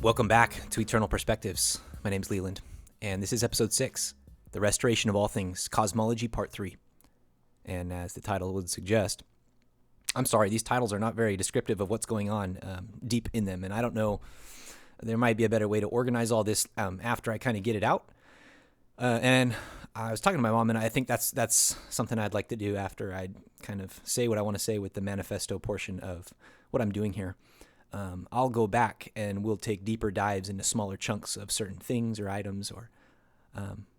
Welcome back to Eternal Perspectives. My name's Leland, and this is episode 6, The Restoration of All Things, Cosmology Part 3. And as the title would suggest, I'm sorry, these titles are not very descriptive of what's going on deep in them, and I don't know, there might be a better way to organize all this after I kind of get it out. And I was talking to my mom, and I think that's something I'd like to do after I kind of say what I want to say with the manifesto portion of what I'm doing here. I'll go back and we'll take deeper dives into smaller chunks of certain things or items, or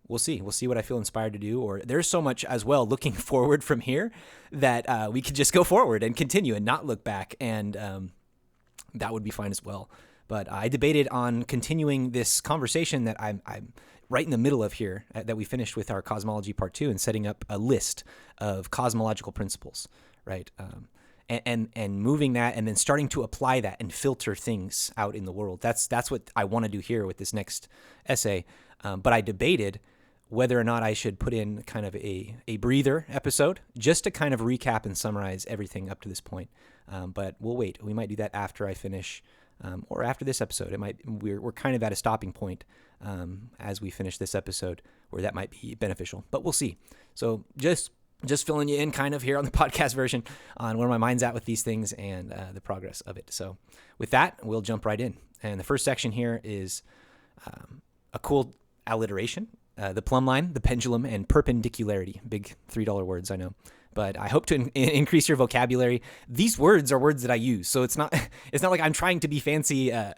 we'll see. We'll see what I feel inspired to do. Or there's so much as well looking forward from here that we could just go forward and continue and not look back, and that would be fine as well. But I debated on continuing this conversation that I'm right in the middle of here, that we finished with our Cosmology Part 2, and setting up a list of cosmological principles, right? And moving that, and then starting to apply that and filter things out in the world. That's what I want to do here with this next essay. But I debated whether or not I should put in kind of a breather episode just to kind of recap and summarize everything up to this point. But we'll wait. We might do that after I finish, or after this episode. We're kind of at a stopping point as we finish this episode where that might be beneficial. But we'll see. So just filling you in kind of here on the podcast version on where my mind's at with these things and the progress of it. So with that, we'll jump right in. And the first section here is a cool alliteration, the plumb line, the pendulum, and perpendicularity. Big $3 words, I know. But I hope to increase your vocabulary. These words are words that I use, so it's not like I'm trying to be fancy and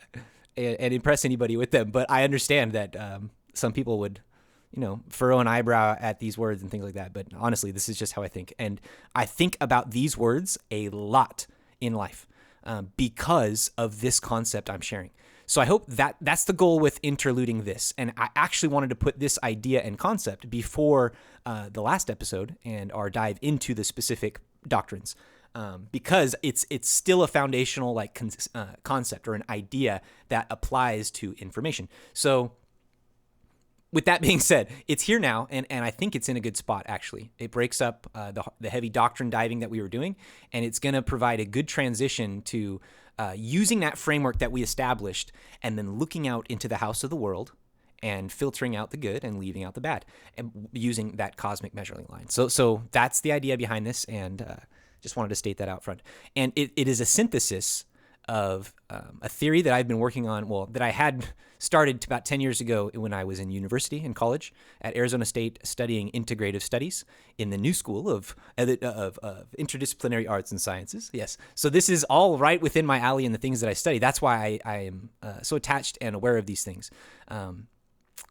impress anybody with them. But I understand that some people would, furrow an eyebrow at these words and things like that. But honestly, this is just how I think. And I think about these words a lot in life because of this concept I'm sharing. So I hope that's the goal with interluding this. And I actually wanted to put this idea and concept before the last episode and our dive into the specific doctrines. Because it's still a foundational concept or an idea that applies to information. So with that being said, it's here now, and I think it's in a good spot, actually. It breaks up the heavy doctrine diving that we were doing, and it's going to provide a good transition to using that framework that we established and then looking out into the house of the world and filtering out the good and leaving out the bad, and using that cosmic measuring line. So that's the idea behind this, and just wanted to state that out front. And it is a synthesis of a theory that I've been working on, that I had started about 10 years ago when I was in university and college at Arizona State studying integrative studies in the new school of interdisciplinary arts and sciences. Yes. So this is all right within my alley and the things that I study. That's why I am so attached and aware of these things.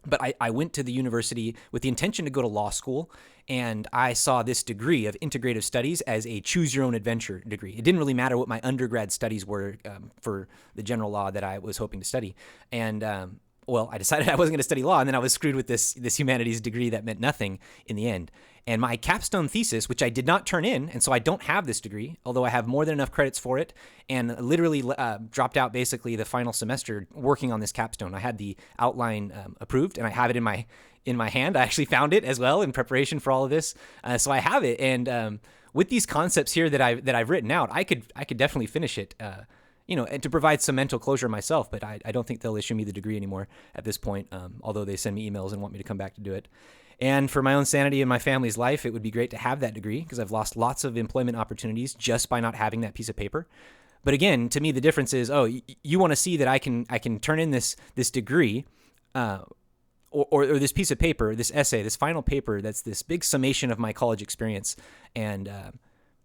But I went to the university with the intention to go to law school, and I saw this degree of integrative studies as a choose-your-own-adventure degree. It didn't really matter what my undergrad studies were for the general law that I was hoping to study. And, I decided I wasn't going to study law, and then I was screwed with this humanities degree that meant nothing in the end. And my capstone thesis, which I did not turn in, and so I don't have this degree, although I have more than enough credits for it, and literally dropped out basically the final semester working on this capstone. I had the outline approved, and I have it in my hand. I actually found it as well in preparation for all of this, so I have it. And with these concepts here that I've written out, I could definitely finish it. And to provide some mental closure myself, but I don't think they'll issue me the degree anymore at this point, although they send me emails and want me to come back to do it. And for my own sanity and my family's life, it would be great to have that degree, because I've lost lots of employment opportunities just by not having that piece of paper. But again, to me, the difference is, you want to see that I can turn in this degree, or this piece of paper, this essay, this final paper, that's this big summation of my college experience. And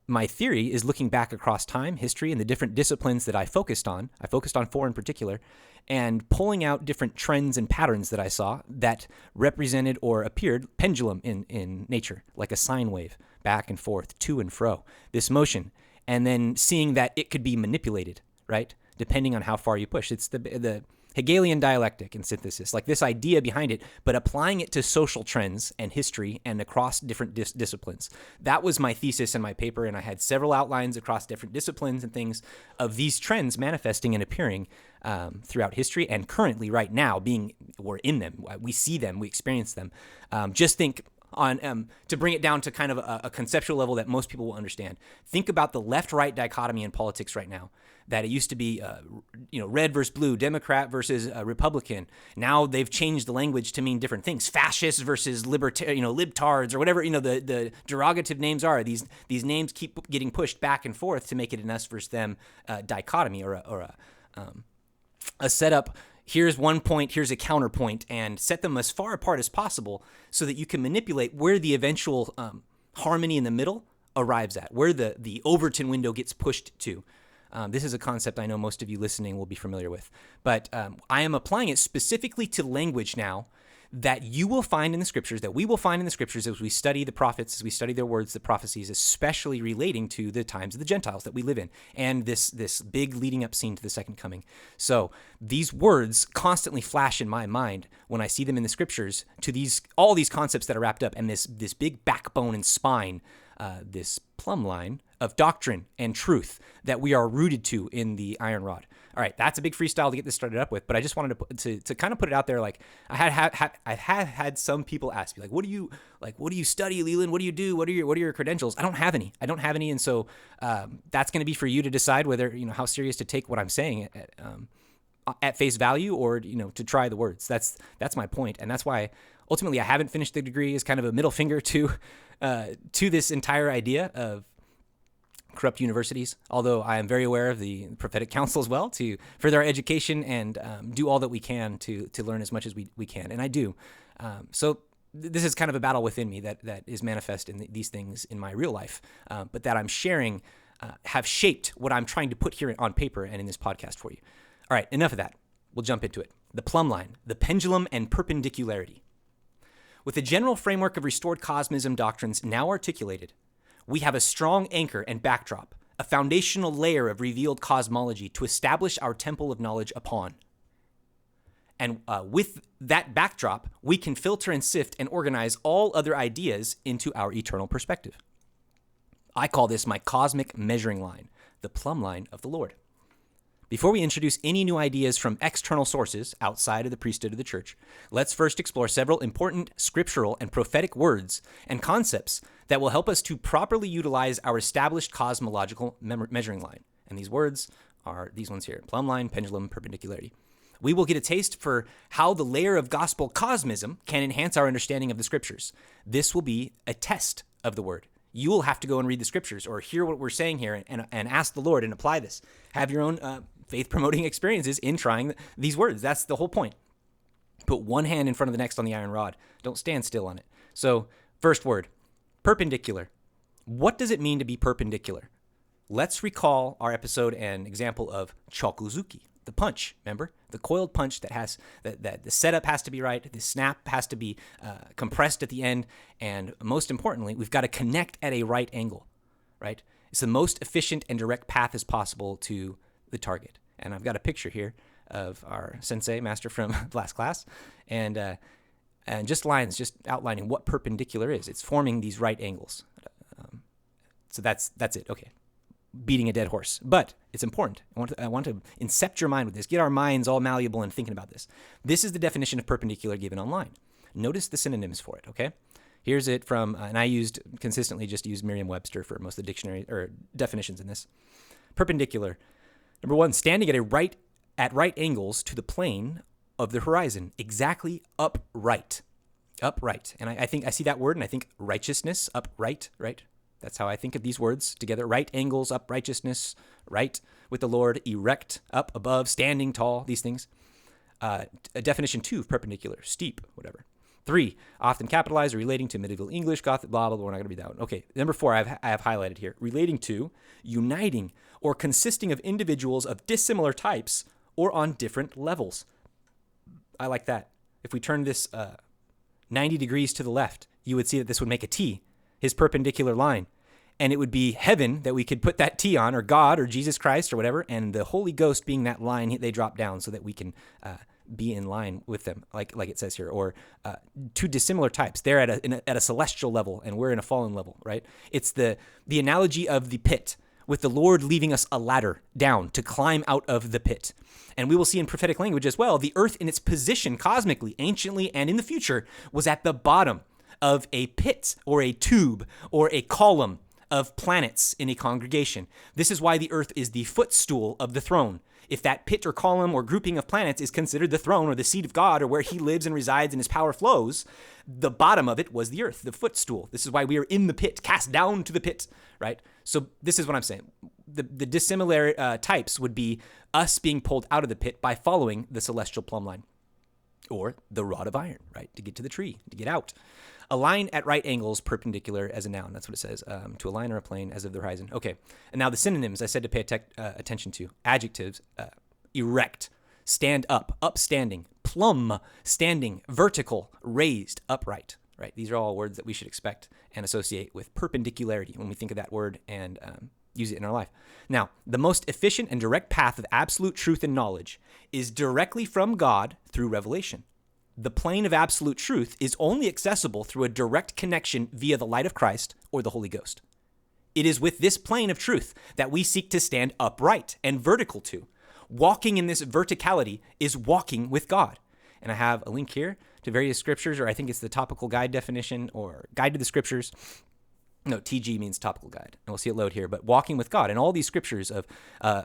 my theory is looking back across time, history, and the different disciplines that I focused on. I focused on 4 in particular, and pulling out different trends and patterns that I saw that represented or appeared pendulum in nature, like a sine wave, back and forth, to and fro, this motion, and then seeing that it could be manipulated, right, depending on how far you push. It's the Hegelian dialectic and synthesis, like this idea behind it, but applying it to social trends and history and across different disciplines. That was my thesis in my paper, and I had several outlines across different disciplines and things of these trends manifesting and appearing throughout history, and currently right now we're in them. We see them, we experience them. Just think to bring it down to kind of a conceptual level that most people will understand. Think about the left-right dichotomy in politics right now. That it used to be, red versus blue, Democrat versus Republican. Now they've changed the language to mean different things. Fascists versus libtards, or whatever the derogative names are. These names keep getting pushed back and forth to make it an us versus them dichotomy, or a setup. Here's one point, here's a counterpoint, and set them as far apart as possible so that you can manipulate where the eventual harmony in the middle arrives at, where the Overton window gets pushed to. This is a concept I know most of you listening will be familiar with, but I am applying it specifically to language now that you will find in the scriptures, that we will find in the scriptures as we study the prophets, as we study their words, the prophecies, especially relating to the times of the Gentiles that we live in, and this big leading up scene to the second coming. So these words constantly flash in my mind when I see them in the scriptures to all these concepts that are wrapped up, and this big backbone and spine, this plumb line of doctrine and truth that we are rooted to in the iron rod. All right, that's a big freestyle to get this started up with, but I just wanted to kind of put it out there. Like I have had some people ask me, like, what do you study, Leland? What do you do? What are your credentials? I don't have any, and so that's going to be for you to decide whether how serious to take what I'm saying at face value, or to try the words. That's my point, and that's why ultimately I haven't finished the degree as kind of a middle finger to this entire idea of corrupt universities, although I am very aware of the prophetic council as well to further our education and do all that we can to learn as much as we can, and I do. So this is kind of a battle within me that is manifest in these things in my real life, but that I'm sharing have shaped what I'm trying to put here on paper and in this podcast for you. All right, enough of that. We'll jump into it. The plumb line, the pendulum, and perpendicularity. With the general framework of restored cosmism doctrines now articulated, we have a strong anchor and backdrop, a foundational layer of revealed cosmology to establish our temple of knowledge upon. And with that backdrop, we can filter and sift and organize all other ideas into our eternal perspective. I call this my cosmic measuring line, the plumb line of the Lord. Before we introduce any new ideas from external sources outside of the priesthood of the church, let's first explore several important scriptural and prophetic words and concepts that will help us to properly utilize our established cosmological measuring line. And these words are these ones here: plumb line, pendulum, perpendicularity. We will get a taste for how the layer of gospel cosmism can enhance our understanding of the scriptures. This will be a test of the word. You will have to go and read the scriptures or hear what we're saying here and ask the Lord and apply this. Have your own faith-promoting experiences in trying these words. That's the whole point. Put one hand in front of the next on the iron rod. Don't stand still on it. So, first word, perpendicular. What does it mean to be perpendicular? Let's recall our episode and example of chokuzuki, the punch. Remember? The coiled punch that has that the setup has to be right, the snap has to be compressed at the end, and most importantly, we've got to connect at a right angle, right? It's the most efficient and direct path as possible to the target. And I've got a picture here of our sensei, master from last class, and just lines, just outlining what perpendicular is. It's forming these right angles. So that's it. Okay, beating a dead horse, but it's important. I want to incept your mind with this. Get our minds all malleable and thinking about this. This is the definition of perpendicular given online. Notice the synonyms for it. Okay, here's it from, and I consistently just used Merriam-Webster for most of the dictionary or definitions in this. Perpendicular. Number one, standing at right angles to the plane of the horizon, exactly upright. Upright. And I think I see that word and I think righteousness, upright, right? That's how I think of these words together. Right angles, up, righteousness, right with the Lord, erect, up, above, standing, tall, these things. A definition 2 of perpendicular, steep, whatever. 3, often capitalized or relating to medieval English, Gothic, blah, blah, blah. We're not going to read that one. Okay, number 4 I have highlighted here. Relating to, uniting, or consisting of individuals of dissimilar types or on different levels. I like that. If we turn this 90 degrees to the left, you would see that this would make a T, his perpendicular line. And it would be heaven that we could put that T on, or God, or Jesus Christ, or whatever, and the Holy Ghost being that line they drop down so that we can be in line with them, like it says here, or two dissimilar types. They're at a celestial level, and we're in a fallen level, right? It's the analogy of the pit, with the Lord leaving us a ladder down to climb out of the pit. And we will see in prophetic language as well, the earth in its position cosmically, anciently, and in the future was at the bottom of a pit or a tube or a column of planets in a congregation. This is why the earth is the footstool of the throne. If that pit or column or grouping of planets is considered the throne or the seat of God or where he lives and resides and his power flows, the bottom of it was the earth, the footstool. This is why we are in the pit, cast down to the pit, right? So this is what I'm saying. The dissimilar types would be us being pulled out of the pit by following the celestial plumb line or the rod of iron, right? To get to the tree, to get out. A line at right angles perpendicular as a noun. That's what it says. To a line or a plane as of the horizon. Okay. And now the synonyms I said to pay attention to. Adjectives, erect, stand up, upstanding, plumb, standing, vertical, raised, upright, right? These are all words that we should expect and associate with perpendicularity when we think of that word and use it in our life. Now, the most efficient and direct path of absolute truth and knowledge is directly from God through revelation. The plane of absolute truth is only accessible through a direct connection via the light of Christ or the Holy Ghost. It is with this plane of truth that we seek to stand upright and vertical to. Walking in this verticality is walking with God. And I have a link here to various scriptures, or I think it's the topical guide definition or guide to the scriptures. No, TG means topical guide, and we'll see it load here. But walking with God, and all these scriptures of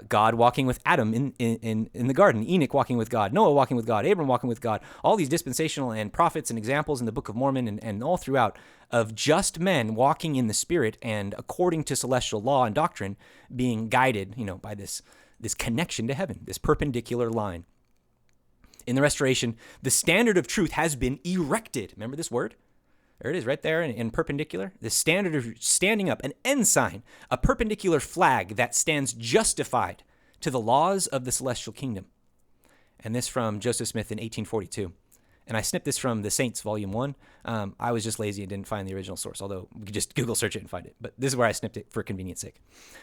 God walking with Adam in the garden, Enoch walking with God, Noah walking with God, Abram walking with God, all these dispensational and prophets and examples in the Book of Mormon and all throughout of just men walking in the Spirit and according to celestial law and doctrine, being guided, by this connection to heaven, this perpendicular line. In the Restoration, the standard of truth has been erected. Remember this word? There it is right there in perpendicular. The standard of standing up, an ensign, a perpendicular flag that stands justified to the laws of the celestial kingdom. And this from Joseph Smith in 1842. And I snipped this from The Saints, Volume 1. I was just lazy and didn't find the original source, although we could just Google search it and find it. But this is where I snipped it for convenience sake.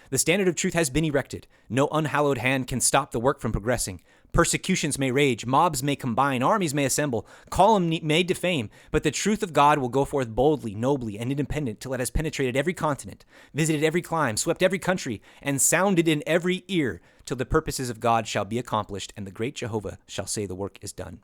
The standard of truth has been erected. No unhallowed hand can stop the work from progressing. Persecutions may rage, mobs may combine, armies may assemble, calumny may defame, but the truth of God will go forth boldly, nobly, and independent till it has penetrated every continent, visited every clime, swept every country, and sounded in every ear, till the purposes of God shall be accomplished, and the great Jehovah shall say the work is done.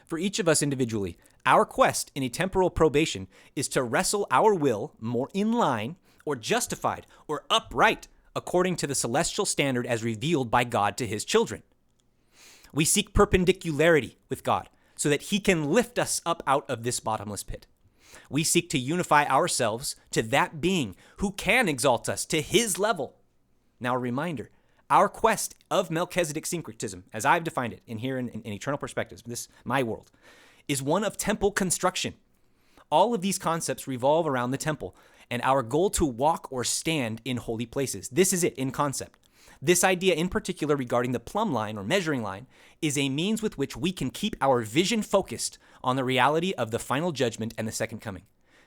For each of us individually, our quest in a temporal probation is to wrestle our will more in line or justified or upright according to the celestial standard as revealed by God to his children. We seek perpendicularity with God so that he can lift us up out of this bottomless pit. We seek to unify ourselves to that being who can exalt us to his level. Now, a reminder, our quest of Melchizedek syncretism, as I've defined it in Eternal Perspectives, this my world, is one of temple construction. All of these concepts revolve around the temple and our goal to walk or stand in holy places. This is it in concept. This idea in particular regarding the plumb line or measuring line is a means with which we can keep our vision focused on the reality of the final judgment and the second coming.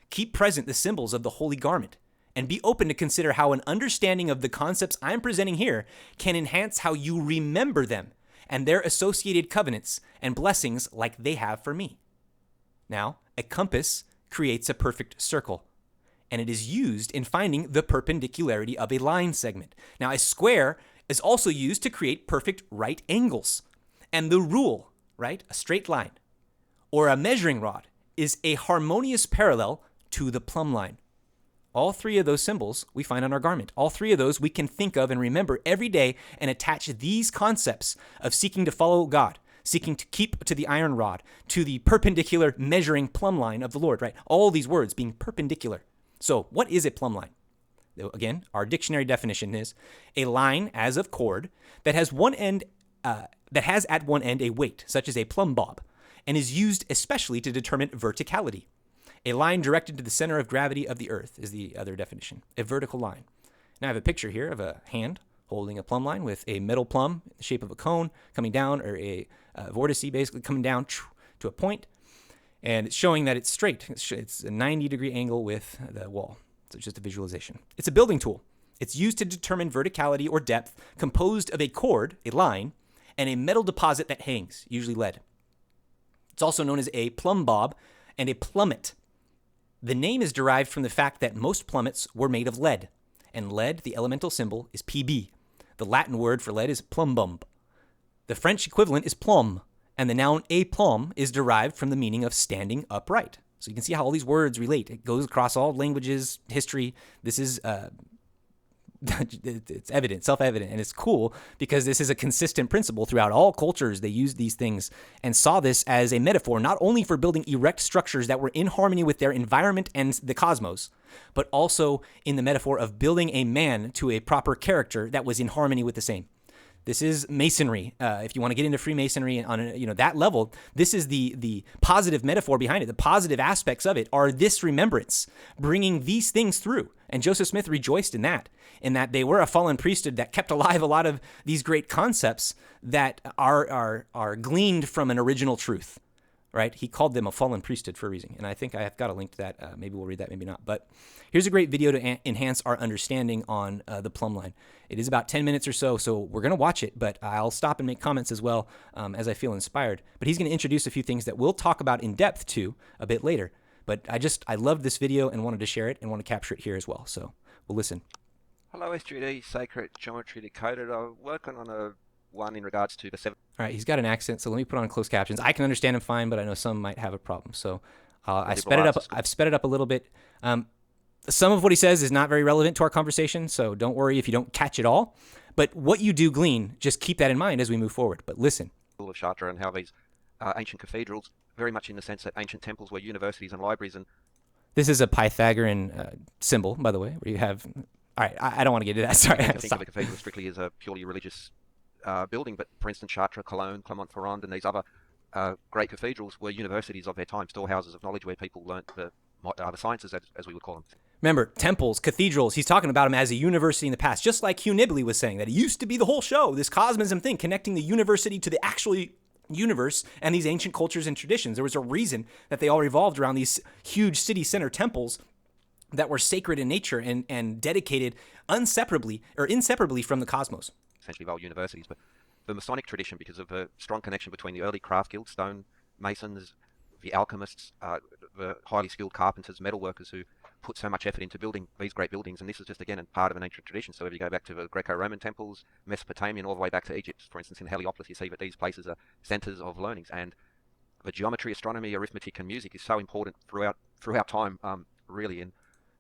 Keep present the symbols of the holy garment and be open to consider how an understanding of the concepts I'm presenting here can enhance how you remember them and their associated covenants and blessings like they have for me. Now, a compass creates a perfect circle, and it is used in finding the perpendicularity of a line segment. Now, a square is also used to create perfect right angles. And the rule, right, a straight line, or a measuring rod, is a harmonious parallel to the plumb line. All three of those symbols we find on our garment. All three of those we can think of and remember every day and attach these concepts of seeking to follow God, seeking to keep to the iron rod, to the perpendicular measuring plumb line of the Lord, right? All these words being perpendicular. So what is a plumb line? Again, our dictionary definition is a line as of cord that has at one end a weight, such as a plumb bob, and is used especially to determine verticality. A line directed to the center of gravity of the earth is the other definition, a vertical line. Now I have a picture here of a hand holding a plumb line with a metal plumb in the shape of a cone coming down, or a vortice basically coming down to a point. And it's showing that it's straight. It's a 90-degree angle with the wall. So it's just a visualization. It's a building tool. It's used to determine verticality or depth, composed of a cord, a line, and a metal deposit that hangs, usually lead. It's also known as a plumb bob and a plummet. The name is derived from the fact that most plummets were made of lead, and lead, the elemental symbol, is Pb. The Latin word for lead is plumbum. The French equivalent is plomb, and the noun aplomb is derived from the meaning of standing upright. So you can see how all these words relate. It goes across all languages, history. This is it's evident, self-evident, and it's cool because this is a consistent principle throughout all cultures. They used these things and saw this as a metaphor, not only for building erect structures that were in harmony with their environment and the cosmos, but also in the metaphor of building a man to a proper character that was in harmony with the same. This is masonry. If you want to get into Freemasonry on that level, this is the positive metaphor behind it. The positive aspects of it are this remembrance, bringing these things through. And Joseph Smith rejoiced in that they were a fallen priesthood that kept alive a lot of these great concepts that are gleaned from an original truth. Right? He called them a fallen priesthood for a reason. And I think I have got a link to that. Maybe we'll read that, maybe not. But here's a great video to enhance our understanding on the plumb line. It is about 10 minutes or so we're going to watch it, but I'll stop and make comments as well as I feel inspired. But he's going to introduce a few things that we'll talk about in depth too a bit later. But I loved this video and wanted to share it and want to capture it here as well. So we'll listen. Hello, SGD, Sacred Geometry Decoded. I'm working on one in regards to the 7. All right, he's got an accent, so let me put on closed captions. I can understand him fine, but I know some might have a problem. So I've sped it up a little bit. Some of what he says is not very relevant to our conversation, so don't worry if you don't catch it all. But what you do glean, just keep that in mind as we move forward. But listen. Of Chartres and how these ancient cathedrals, very much in the sense that ancient temples were universities and libraries. And this is a Pythagorean symbol, by the way, where you have... All right, I don't want to get into that. Sorry. I think of a cathedral strictly as a purely religious building, but for instance, Chartres, Cologne, Clermont-Ferrand, and these other great cathedrals were universities of their time, storehouses of knowledge where people learnt the sciences, as we would call them. Remember, temples, cathedrals, he's talking about them as a university in the past, just like Hugh Nibley was saying, that it used to be the whole show, this cosmism thing, connecting the university to the actual universe and these ancient cultures and traditions. There was a reason that they all revolved around these huge city center temples that were sacred in nature and dedicated inseparably from the cosmos. Essentially, they were universities, but the Masonic tradition, because of a strong connection between the early craft guilds, stone masons, the alchemists, the highly skilled carpenters, metalworkers who put so much effort into building these great buildings, and this is just, again, part of an ancient tradition. So if you go back to the Greco-Roman temples, Mesopotamian, all the way back to Egypt, for instance, in Heliopolis, you see that these places are centers of learnings, and the geometry, astronomy, arithmetic, and music is so important throughout time, really. And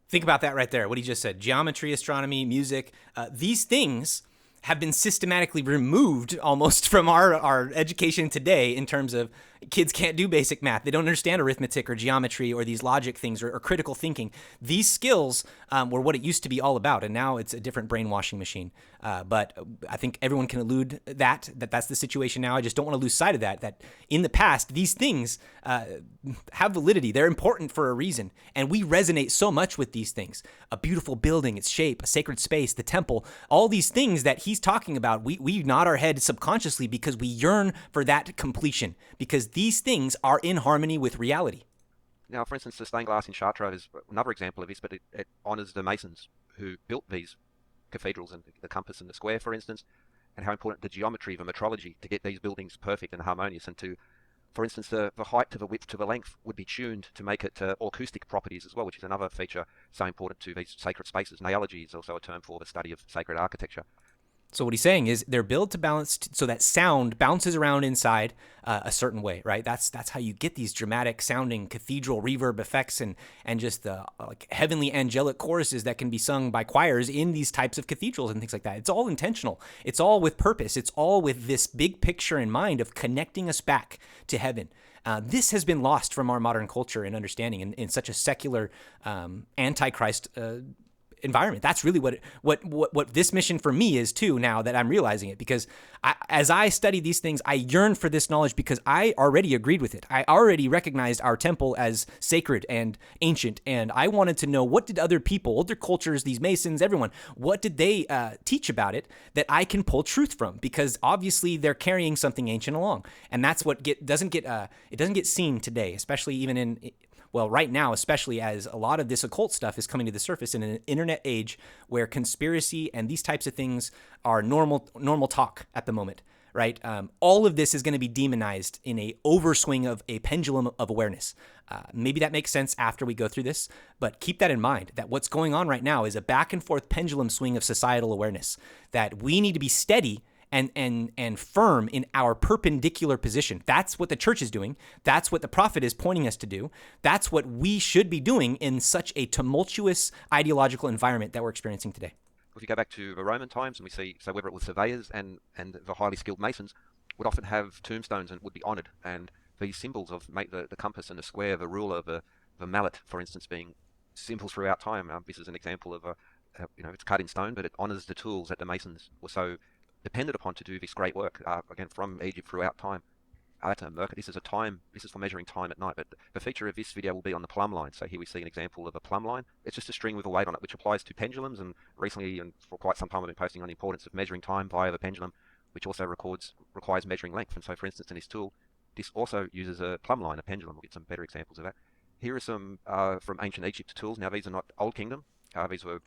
think about that right there, what he just said. Geometry, astronomy, music, these things have been systematically removed almost from our education today in terms of kids can't do basic math. They don't understand arithmetic or geometry or these logic things or critical thinking. These skills were what it used to be all about, and now it's a different brainwashing machine. But I think everyone can allude that's the situation now. I just don't want to lose sight of that in the past, these things have validity. They're important for a reason, and we resonate so much with these things. A beautiful building, its shape, a sacred space, the temple, all these things that he's talking about, we nod our head subconsciously because we yearn for that completion, because these things are in harmony with reality. Now, for instance, the stained glass in Chartres is another example of this, but it honors the masons who built these cathedrals, and the compass and the square, for instance, and how important the geometry, the metrology, to get these buildings perfect and harmonious, and to, for instance, the height to the width to the length would be tuned to make it acoustic properties as well, which is another feature so important to these sacred spaces. Naiology is also a term for the study of sacred architecture. So what he's saying is they're built to balance so that sound bounces around inside a certain way, right? That's how you get these dramatic sounding cathedral reverb effects and just the like heavenly angelic choruses that can be sung by choirs in these types of cathedrals and things like that. It's all intentional. It's all with purpose. It's all with this big picture in mind of connecting us back to heaven. This has been lost from our modern culture and understanding in such a secular antichrist environment. That's really what this mission for me is too, now that I'm realizing it, because as I study these things, I yearn for this knowledge because I already agreed with it. I already recognized our temple as sacred and ancient, and I wanted to know, what did other people, other cultures, these Masons, everyone, what did they teach about it that I can pull truth from? Because obviously they're carrying something ancient along, and that's what doesn't get seen today, especially even in, well, right now, especially as a lot of this occult stuff is coming to the surface in an internet age where conspiracy and these types of things are normal talk at the moment, right? All of this is going to be demonized in a overswing of a pendulum of awareness. Maybe that makes sense after we go through this, but keep that in mind, that what's going on right now is a back and forth pendulum swing of societal awareness, that we need to be steady and firm in our perpendicular position. That's what the church is doing. That's what the prophet is pointing us to do. That's what we should be doing in such a tumultuous ideological environment that we're experiencing today. If you go back to the Roman times and we see, so whether it was surveyors and the highly skilled masons would often have tombstones and would be honoured. And these symbols of the compass and the square, the ruler, the mallet, for instance, being symbols throughout time. This is an example of it's cut in stone, but it honours the tools that the masons were so dependent upon to do this great work, again, from Egypt throughout time. That's a mercury. This is for measuring time at night, but the feature of this video will be on the plumb line. So here we see an example of a plumb line. It's just a string with a weight on it, which applies to pendulums, and recently and for quite some time I've been posting on the importance of measuring time via the pendulum, which also requires measuring length. And so, for instance, in this tool, this also uses a plumb line, a pendulum. We'll get some better examples of that. Here are some from ancient Egypt tools. Now, these are not Old Kingdom. These were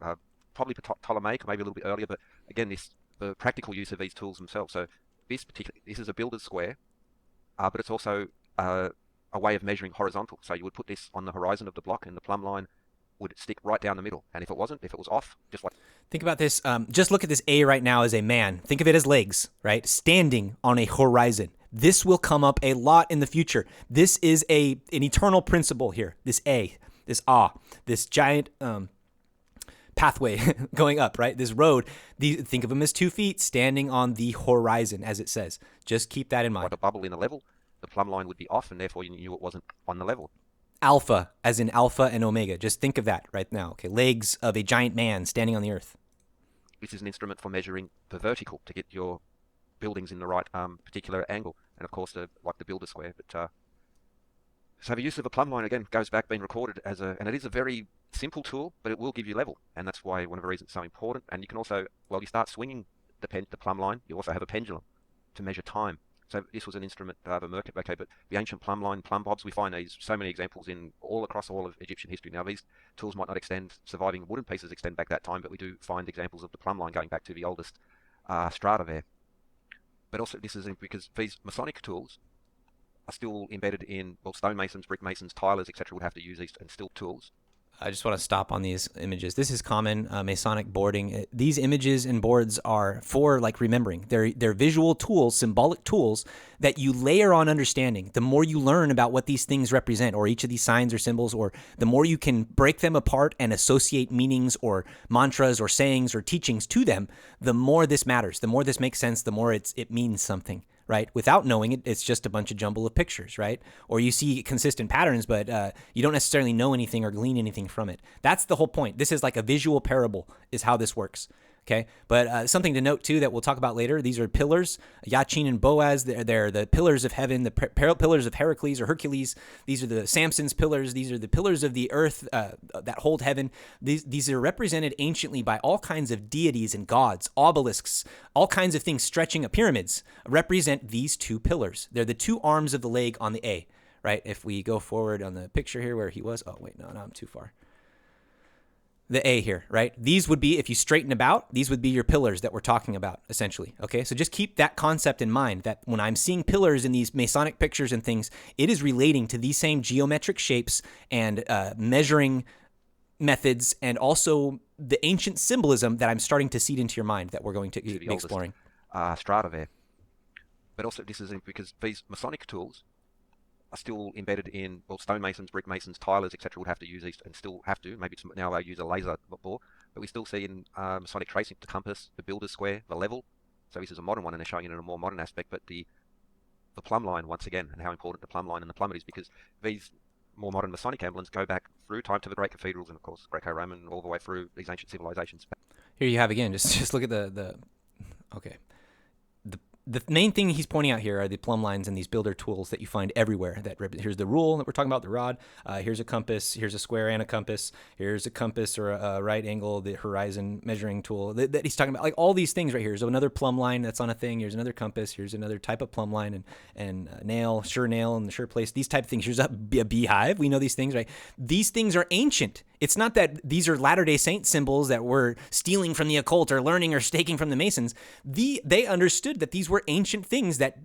probably Ptolemaic, maybe a little bit earlier, but again, the practical use of these tools themselves. So this is a builder's square, but it's also a way of measuring horizontal. So you would put this on the horizon of the block, and the plumb line would stick right down the middle. And if it was off, just like... Think about this. Just look at this A right now as a man. Think of it as legs, right? Standing on a horizon. This will come up a lot in the future. This is an eternal principle here. This A, this giant pathway going up, right? This road, think of them as 2 feet standing on the horizon, as it says. Just keep that in mind. Like a bubble in a level, the plumb line would be off, and therefore you knew it wasn't on the level. Alpha, as in alpha and omega. Just think of that right now. Okay, legs of a giant man standing on the earth. This is an instrument for measuring the vertical to get your buildings in the right particular angle, and of course, like the builder square. But so the use of a plumb line again goes back, being recorded as and it is a very simple tool, but it will give you level, and that's why one of the reasons it's so important. And you can also, you start swinging the plumb line, you also have a pendulum to measure time. So this was an instrument of a mercury. Okay, but the ancient plumb line, plumb bobs, we find so many examples across all of Egyptian history. Now these tools might not surviving wooden pieces extend back that time, but we do find examples of the plumb line going back to the oldest strata there. But also this is because these Masonic tools are still embedded in, stonemasons, brick masons, tilers, etc. would have to use these and still tools. I just want to stop on these images. This is common Masonic boarding. These images and boards are for remembering. They're visual tools, symbolic tools that you layer on understanding. The more you learn about what these things represent, or each of these signs or symbols, or the more you can break them apart and associate meanings or mantras or sayings or teachings to them, the more this matters. The more this makes sense, the more it means something. Right? Without knowing it, it's just a bunch of jumble of pictures, right? Or you see consistent patterns, but you don't necessarily know anything or glean anything from it. That's the whole point. This is like a visual parable is how this works. Okay, but something to note too that we'll talk about later. These are pillars, Yachin and Boaz. They're the pillars of heaven, the pillars of Heracles or Hercules. These are the Samson's pillars. These are the pillars of the earth that hold heaven. These are represented anciently by all kinds of deities and gods, obelisks, all kinds of things stretching up. Pyramids represent these 2 pillars. They're the 2 arms of the leg on the A, right? If we go forward on the picture here where he was, no, I'm too far. The A here, right? These would be, if you straighten about, these would be your pillars that we're talking about, essentially, okay? So just keep that concept in mind, that when I'm seeing pillars in these Masonic pictures and things, it is relating to these same geometric shapes and measuring methods, and also the ancient symbolism that I'm starting to seed into your mind that we're going to be exploring. Strata there. But also this is because these Masonic tools are still embedded in, stonemasons, brick masons, tilers, etc. would have to use these, and still have to. Maybe now they use a laser bore, but we still see in Masonic tracing the compass, the builder's square, the level. So this is a modern one, and they're showing it in a more modern aspect. But the plumb line, once again, and how important the plumb line and the plummet is, because these more modern Masonic emblems go back through time to the great cathedrals, and of course Greco-Roman, all the way through these ancient civilizations. Here you have again. Just look at okay. The main thing he's pointing out here are the plumb lines and these builder tools that you find everywhere. Here's the rule that we're talking about, the rod. Here's a compass. Here's a square and a compass. Here's a compass or a right angle, the horizon measuring tool that he's talking about. Like all these things right here. So another plumb line that's on a thing. Here's another compass. Here's another type of plumb line and nail, sure nail in the sure place. These type of things. Here's a beehive. We know these things, right? These things are ancient. It's not that these are Latter-day Saint symbols that we're stealing from the occult or learning or staking from the Masons. They understood that these were ancient things that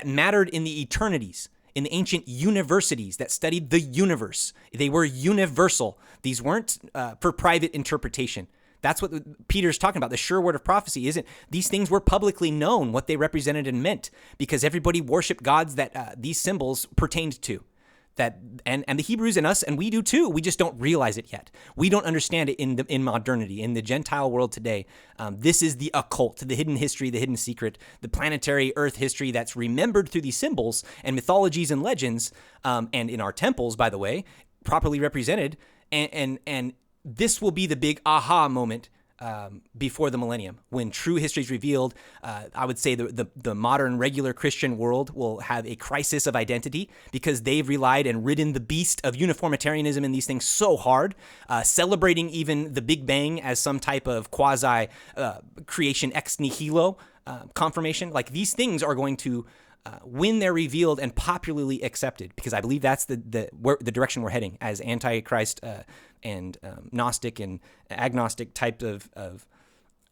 mattered in the eternities, in the ancient universities that studied the universe. They were universal. These weren't for private interpretation. That's what Peter's talking about. The sure word of prophecy isn't, these things were publicly known, what they represented and meant, because everybody worshiped gods that these symbols pertained to. That and the Hebrews and us, and we do too. We just don't realize it yet. We don't understand it in modernity, in the Gentile world today. This is the occult, the hidden history, the hidden secret, the planetary Earth history that's remembered through these symbols and mythologies and legends, and in our temples, by the way, properly represented. And this will be the big aha moment before the millennium, when true history is revealed. I would say the modern regular Christian world will have a crisis of identity because they've relied and ridden the beast of uniformitarianism and these things so hard, celebrating even the Big Bang as some type of quasi creation ex nihilo confirmation. Like, these things are going to, when they're revealed and popularly accepted, because I believe that's the direction we're heading as Antichrist and Gnostic and agnostic types of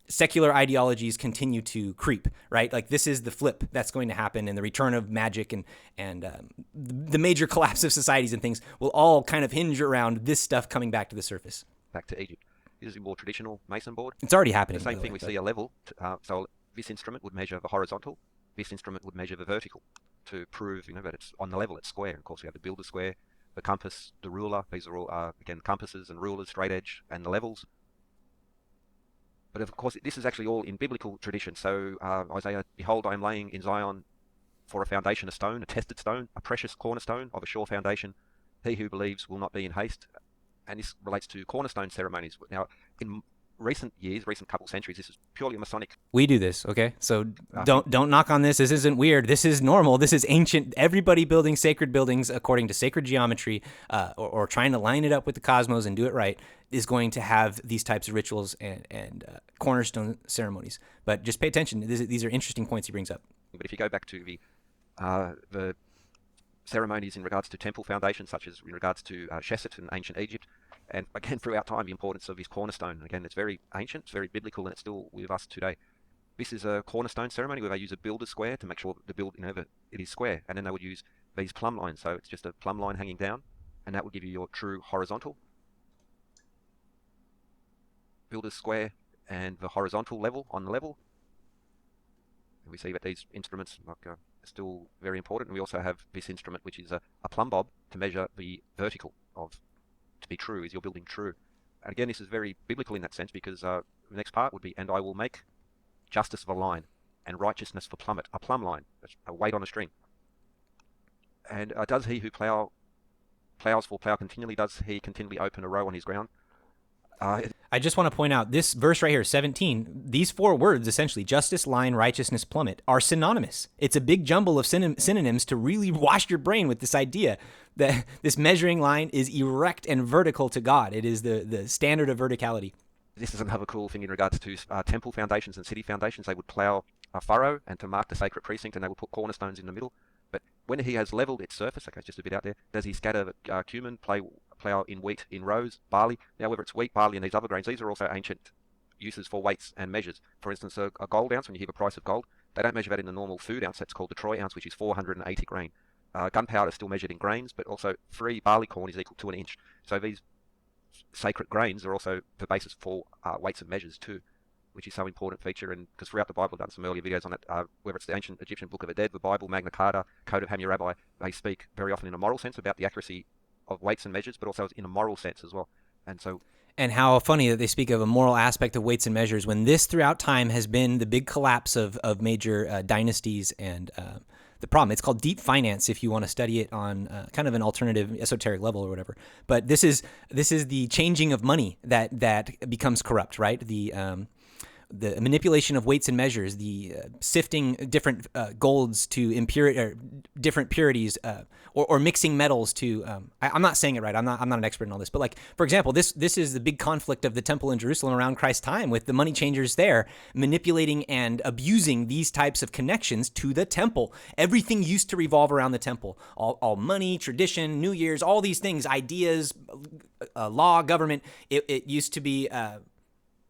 secular ideologies continue to creep, right? Like, this is the flip that's going to happen, and the return of magic and the major collapse of societies and things will all kind of hinge around this stuff coming back to the surface. Back to Egypt. This is a more traditional mason board. It's already happening. The same thing, we see a level. So this instrument would measure the horizontal. This instrument would measure the vertical to prove, that it's on the level, it's square. Of course, we have the builder square, the compass, the ruler. These are all, again, compasses and rulers, straight edge, and the levels. But of course, this is actually all in biblical tradition. So Isaiah, behold, I am laying in Zion for a foundation, a stone, a tested stone, a precious cornerstone of a sure foundation. He who believes will not be in haste. And this relates to cornerstone ceremonies. Now, in recent couple centuries, this is purely a Masonic. We do this, okay? So don't knock on this. This isn't weird. This is normal. This is ancient. Everybody building sacred buildings according to sacred geometry, or trying to line it up with the cosmos and do it right, is going to have these types of rituals and cornerstone ceremonies. But just pay attention. These are interesting points he brings up. But if you go back to the ceremonies in regards to temple foundations, such as in regards to Sheshet in ancient Egypt, and again, throughout time, the importance of this cornerstone. Again, it's very ancient, it's very biblical, and it's still with us today. This is a cornerstone ceremony where they use a builder square to make sure that it is square. And then they would use these plumb lines. So it's just a plumb line hanging down, and that would give you your true horizontal. Builder's square and the horizontal level on the level. And we see that these instruments are still very important. And we also have this instrument, which is a plumb bob to measure the vertical of, to be true, is you're building true. And again, this is very biblical in that sense, because the next part would be, and I will make justice of a line and righteousness for plummet, a plumb line, a weight on a string. And does he who plows for plow continually, does he continually open a row on his ground? I just want to point out this verse right here, 17, these four words, essentially, justice, line, righteousness, plummet, are synonymous. It's a big jumble of synonyms to really wash your brain with this idea that this measuring line is erect and vertical to God. It is the standard of verticality. This is another cool thing in regards to temple foundations and city foundations. They would plow a furrow and to mark the sacred precinct, and they would put cornerstones in the middle. But when he has leveled its surface, okay, just a bit out there, does he scatter cumin, plow in wheat, in rows, barley? Now, whether it's wheat, barley, and these other grains, these are also ancient uses for weights and measures. For instance, a gold ounce, when you hear the price of gold, they don't measure that in the normal food ounce. That's called the troy ounce, which is 480 grain. Gunpowder is still measured in grains, but also 3 barley corn is equal to an inch. So these sacred grains are also the basis for weights and measures too, which is so important feature. And because throughout the Bible, I've done some earlier videos on it, whether it's the ancient Egyptian Book of the Dead, the Bible, Magna Carta, Code of Hammurabi, they speak very often in a moral sense about the accuracy of weights and measures, but also in a moral sense as well. And how funny that they speak of a moral aspect of weights and measures when this throughout time has been the big collapse of major dynasties and the problem. It's called deep finance if you want to study it on kind of an alternative esoteric level or whatever. But this is the changing of money that becomes corrupt, right? The manipulation of weights and measures, the sifting different golds to different purities, or mixing metals to. I'm not saying it right. I'm not an expert in all this, but like for example, this is the big conflict of the temple in Jerusalem around Christ's time, with the money changers there manipulating and abusing these types of connections to the temple. Everything used to revolve around the temple. All money, tradition, New Year's, all these things, ideas, law, government. It used to be.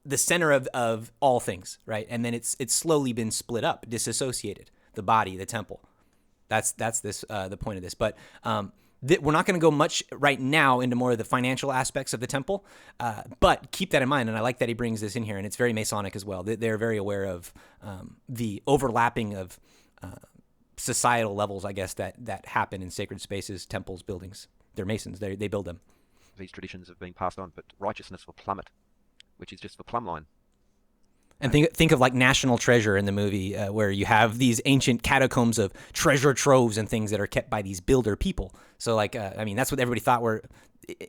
The center of all things, right? And then it's slowly been split up, disassociated. The body, the temple. That's this the point of this. But we're not going to go much right now into more of the financial aspects of the temple, but keep that in mind. And I like that he brings this in here, and it's very Masonic as well. They're very aware of the overlapping of societal levels, I guess, that happen in sacred spaces, temples, buildings. They're Masons. They build them. These traditions have been passed on, but righteousness will plummet, which is just the plumb line. And think of like National Treasure in the movie, where you have these ancient catacombs of treasure troves and things that are kept by these builder people. So like, I mean, that's what everybody thought were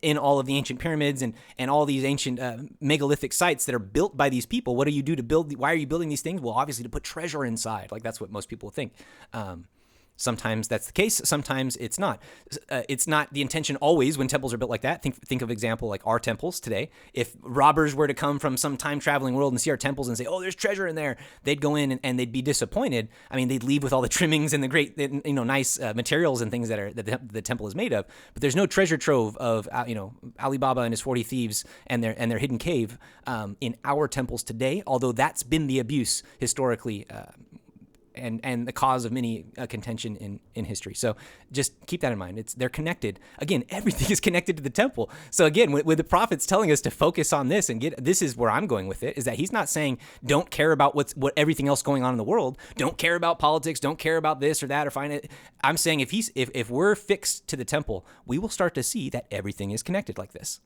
in all of the ancient pyramids and all these ancient megalithic sites that are built by these people. What do you do to build? Why are you building these things? Well, obviously to put treasure inside. Like that's what most people think. Sometimes that's the case. Sometimes it's not. It's not the intention always when temples are built like that. Think of example like our temples today. If robbers were to come from some time traveling world and see our temples and say, "Oh, there's treasure in there," they'd go in and they'd be disappointed. I mean, they'd leave with all the trimmings and the great, nice materials and things that the temple is made of. But there's no treasure trove of Alibaba and his 40 thieves and their hidden cave in our temples today. Although that's been the abuse historically. And the cause of many contention in history. So just keep that in mind. They're connected. Again, everything is connected to the temple. So again, with the prophets telling us to focus on this and this is where I'm going with it, is that he's not saying don't care about what everything else going on in the world. Don't care about politics. Don't care about this or that or find it. I'm saying if we're fixed to the temple, we will start to see that everything is connected like this.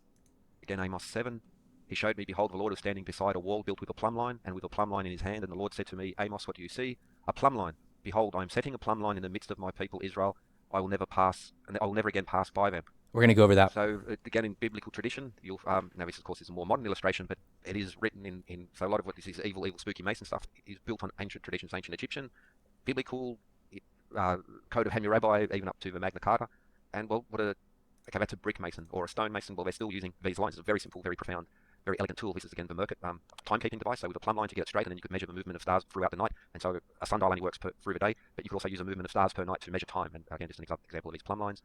Again, Amos 7. He showed me, behold, the Lord was standing beside a wall built with a plumb line, and with a plumb line in his hand. And the Lord said to me, Amos, what do you see? A plumb line. Behold, I am setting a plumb line in the midst of my people Israel. I will never pass, and I will never again pass by them. We're going to go over that. So again, in biblical tradition, you'll now this of course is a more modern illustration, but it is written in so a lot of what this is evil, spooky Mason stuff is built on ancient traditions, ancient Egyptian, biblical code of Hammurabi, even up to the Magna Carta. And well, that's a brick mason or a stone mason. Well, they're still using these lines. It's a very simple, very profound, very elegant tool. This is again the Merkit timekeeping device. So with a plumb line to get it straight, and then you could measure the movement of stars throughout the night. And so a sundial only works through the day, but you could also use a movement of stars per night to measure time. And again, just an example of these plumb lines.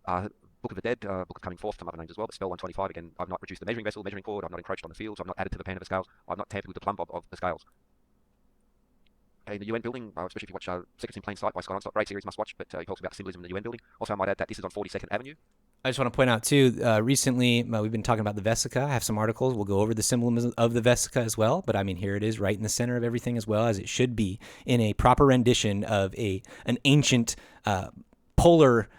Book of the Dead, Book of Coming Forth, some other names as well, but spell 125, again, I've not reduced the measuring vessel, measuring cord, I've not encroached on the fields, I've not added to the pan of the scales, I've not tampered with the plumb bob of the scales. Okay, in the UN building, especially if you watch Secrets in Plain Sight by Scott Onslaught, great series, must watch, but he talks about the symbolism in the UN building. Also, I might add that this is on 42nd Avenue. I just want to point out, too, recently we've been talking about the Vesica. I have some articles. We'll go over the symbolism of the Vesica as well. But, I mean, here it is right in the center of everything as well, as it should be, in a proper rendition of an ancient polar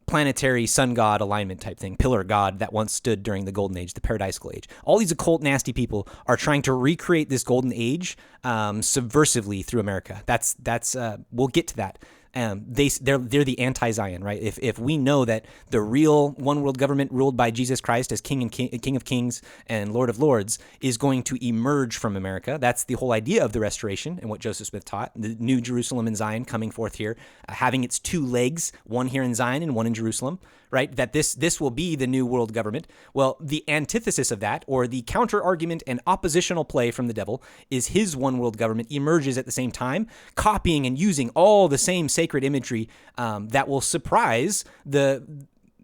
planetary sun god alignment type thing, pillar god that once stood during the golden age, the paradisical age. All these occult nasty people are trying to recreate this golden age subversively through America. That's we'll get to that. They're the anti-Zion, right? If we know that the real one world government ruled by Jesus Christ as King of Kings and Lord of Lords is going to emerge from America, that's the whole idea of the restoration and what Joseph Smith taught, the new Jerusalem and Zion coming forth here, having its two legs, one here in Zion and one in Jerusalem, right? That this will be the new world government. Well, the antithesis of that, or the counter argument and oppositional play from the devil, is his one world government emerges at the same time, copying and using all the same sacred imagery that will surprise the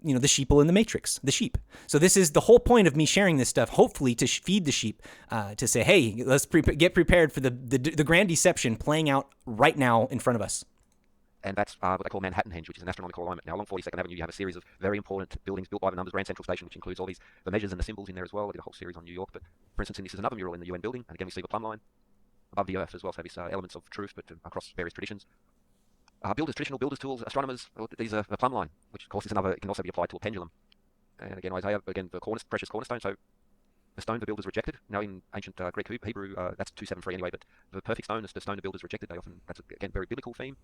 sheeple in the matrix, the sheep. So this is the whole point of me sharing this stuff, hopefully to feed the sheep, to say, hey, let's get prepared for the grand deception playing out right now in front of us. And that's what they call Manhattan Henge, which is an astronomical alignment. Now, along 42nd Avenue, you have a series of very important buildings built by the numbers. Grand Central Station, which includes all the measures and the symbols in there as well. I did a whole series on New York. But, for instance, this is another mural in the UN building. And again, we see the plumb line above the Earth as well. So these elements of truth, but across various traditions. Traditional builders' tools, astronomers, these are the plumb line, which, of course, it can also be applied to a pendulum. And again, Isaiah, the precious cornerstone. So the stone the builders rejected. Now, in ancient Greek Hebrew, that's 273 anyway, but the perfect stone is the stone the builders rejected. That's, again, very biblical theme.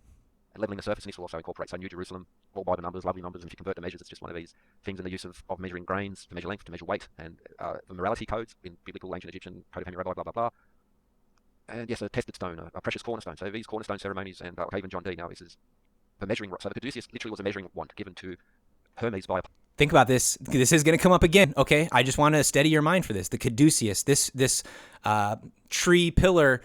And leveling the surface, and this will also incorporate, so New Jerusalem, all by the numbers, lovely numbers, and if you convert the measures, it's just one of these things in the use of measuring grains, to measure length, to measure weight, and the morality codes in biblical, ancient Egyptian, code of Hammurabi, blah, blah, blah. And yes, a tested stone, a precious cornerstone. So these cornerstone ceremonies, and even John D. Now, this is the measuring rod. So the caduceus literally was a measuring wand given to Hermes by a... Think about this. This is going to come up again, okay? I just want to steady your mind for this. The caduceus, this tree pillar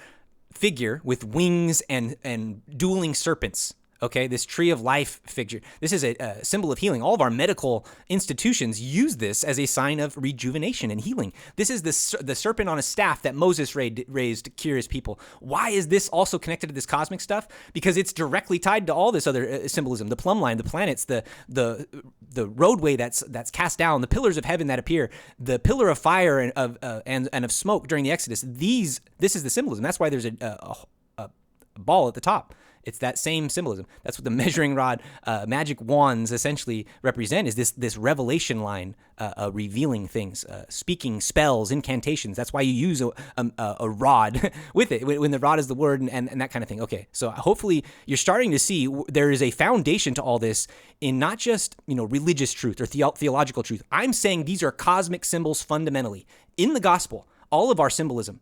figure with wings and dueling serpents, Okay, this tree of life figure. This is a symbol of healing. All of our medical institutions use this as a sign of rejuvenation and healing. This is the serpent on a staff that Moses raised to cure his people. Why is this also connected to this cosmic stuff? Because it's directly tied to all this other symbolism: the plumb line, the planets, the roadway that's cast down, the pillars of heaven that appear, the pillar of fire and of smoke during the Exodus. This is the symbolism. That's why there's a ball at the top. It's that same symbolism. That's what the measuring rod, magic wands essentially represent, is this revelation line, revealing things, speaking spells, incantations. That's why you use a rod with it, when the rod is the word and that kind of thing. Okay, so hopefully you're starting to see there is a foundation to all this in not just religious truth or theological truth. I'm saying these are cosmic symbols fundamentally. In the gospel, all of our symbolism,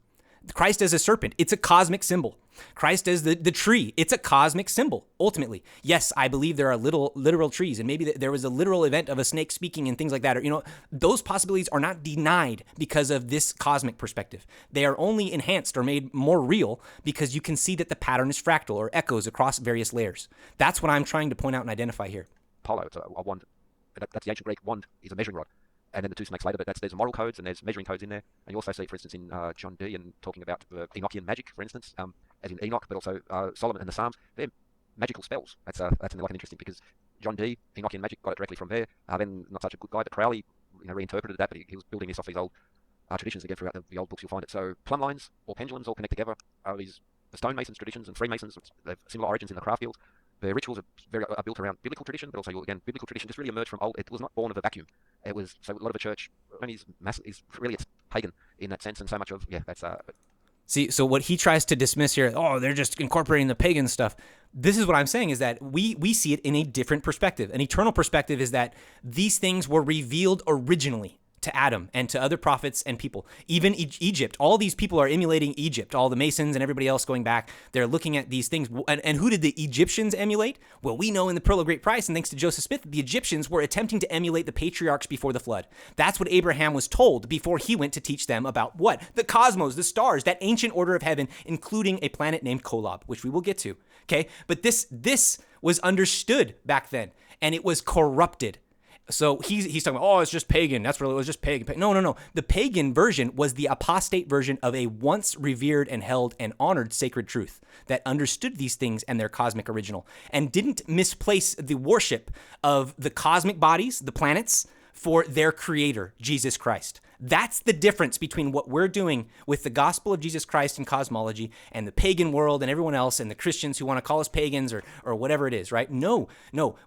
Christ as a serpent, it's a cosmic symbol. Christ as the tree, it's a cosmic symbol, ultimately. Yes, I believe there are literal trees, and maybe there was a literal event of a snake speaking and things like that. Or, those possibilities are not denied because of this cosmic perspective. They are only enhanced or made more real because you can see that the pattern is fractal or echoes across various layers. That's what I'm trying to point out and identify here. Polo, it's a wand. That's the ancient Greek. Wand is a measuring rod. And then the two snakes later, but there's moral codes and there's measuring codes in there. And you also see, for instance, in John D, and talking about Enochian magic, for instance, as in Enoch, but also Solomon and the Psalms. They're magical spells. That's interesting, because John D, Enochian magic, got it directly from there. Then not such a good guy, but Crowley, reinterpreted that, but he was building this off these old traditions again throughout the old books. You'll find it. So plumb lines or pendulums all connect together. The stonemasons traditions and Freemasons, they have similar origins in the craft guilds. The rituals are built around biblical tradition, but also, again, biblical tradition just really emerged from old. It was not born of a vacuum. It was, so a lot of the church is really, it's pagan in that sense, and so much of, that's... See, so what he tries to dismiss here, they're just incorporating the pagan stuff. This is what I'm saying, is that we see it in a different perspective. An eternal perspective is that these things were revealed originally to Adam and to other prophets and people. Even Egypt, all these people are emulating Egypt, all the Masons and everybody else going back. They're looking at these things. And who did the Egyptians emulate? Well, we know in the Pearl of Great Price, and thanks to Joseph Smith, the Egyptians were attempting to emulate the patriarchs before the flood. That's what Abraham was told before he went to teach them about what? The cosmos, the stars, that ancient order of heaven, including a planet named Kolob, which we will get to. Okay? But this was understood back then, and it was corrupted. So he's talking about, it's just pagan. That's really, it was just pagan. No. The pagan version was the apostate version of a once revered and held and honored sacred truth that understood these things and their cosmic original, and didn't misplace the worship of the cosmic bodies, the planets, for their creator, Jesus Christ. That's the difference between what we're doing with the gospel of Jesus Christ and cosmology and the pagan world and everyone else and the Christians who want to call us pagans or whatever it is, right? No.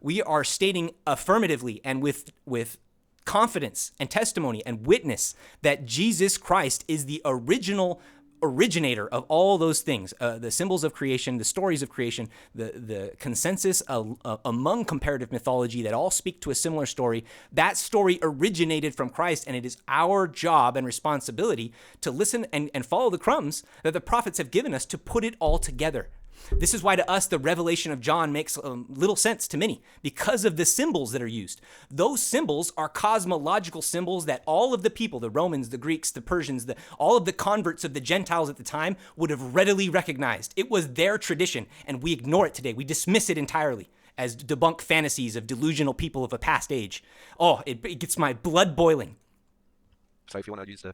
We are stating affirmatively and with confidence and testimony and witness that Jesus Christ is the originator of all those things, the symbols of creation, the stories of creation, the consensus among comparative mythology that all speak to a similar story. That story originated from Christ, and it is our job and responsibility to listen and follow the crumbs that the prophets have given us to put it all together. This is why to us the revelation of John makes little sense to many, because of the symbols that are used. Those symbols are cosmological symbols that all of the people, the Romans, the Greeks, the Persians, all of the converts of the Gentiles at the time would have readily recognized. It was their tradition, and we ignore it today. We dismiss it entirely as debunk fantasies of delusional people of a past age. It gets my blood boiling. So if you want to use the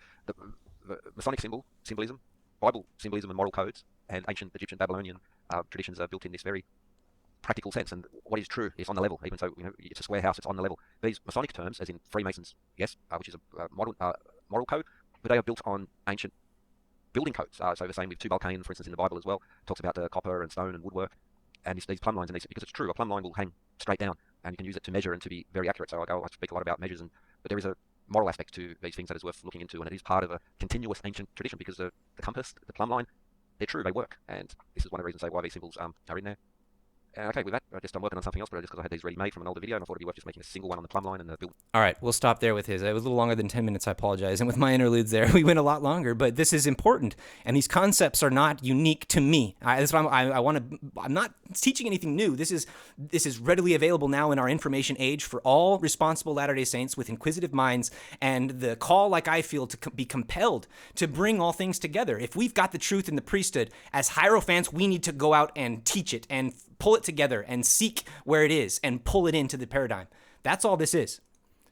Masonic symbolism, Bible symbolism and moral codes, and ancient Egyptian Babylonian traditions are built in this very practical sense, and what is true is on the level. Even so, it's a square house, it's on the level. These Masonic terms, as in Freemasons, yes, which is a moral code, but they are built on ancient building codes. So the same with Tubal-Cain, for instance, in the Bible as well, talks about copper and stone and woodwork, and these plumb lines, and because it's true, a plumb line will hang straight down, and you can use it to measure and to be very accurate. So I speak a lot about measures, but there is a moral aspect to these things that is worth looking into, and it is part of a continuous ancient tradition, because the compass, the plumb line, they're true, they work, and this is one of the reasons why these symbols are in there. Okay, with that, I'm working on something else, but just because I had these ready-made from an older video, and I thought it'd be worth just making a single one on the plumb line and the build. All right, we'll stop there with his. It was a little longer than 10 minutes, I apologize. And with my interludes there, we went a lot longer, but this is important. And these concepts are not unique to me. That's why I'm not teaching anything new. This is readily available now in our information age for all responsible Latter-day Saints with inquisitive minds, and the call, like I feel, to be compelled to bring all things together. If we've got the truth in the priesthood, as Hierophants, we need to go out and teach it and pull it together and seek where it is and pull it into the paradigm. That's all this is.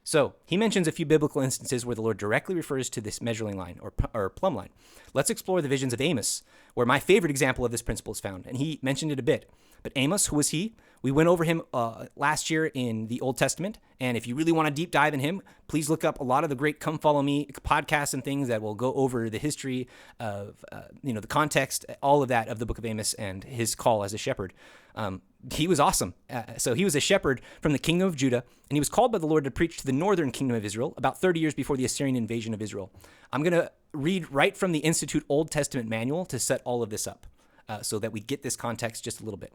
So he mentions a few biblical instances where the Lord directly refers to this measuring line or plumb line. Let's explore the visions of Amos, where my favorite example of this principle is found. And he mentioned it a bit. But Amos, who was he? We went over him last year in the Old Testament. And if you really want to deep dive in him, please look up a lot of the great Come Follow Me podcasts and things that will go over the history of, the context, all of that of the book of Amos and his call as a shepherd. He was awesome. So he was a shepherd from the kingdom of Judah, and he was called by the Lord to preach to the northern kingdom of Israel about 30 years before the Assyrian invasion of Israel. I'm going to read right from the Institute Old Testament manual to set all of this up so that we get this context just a little bit.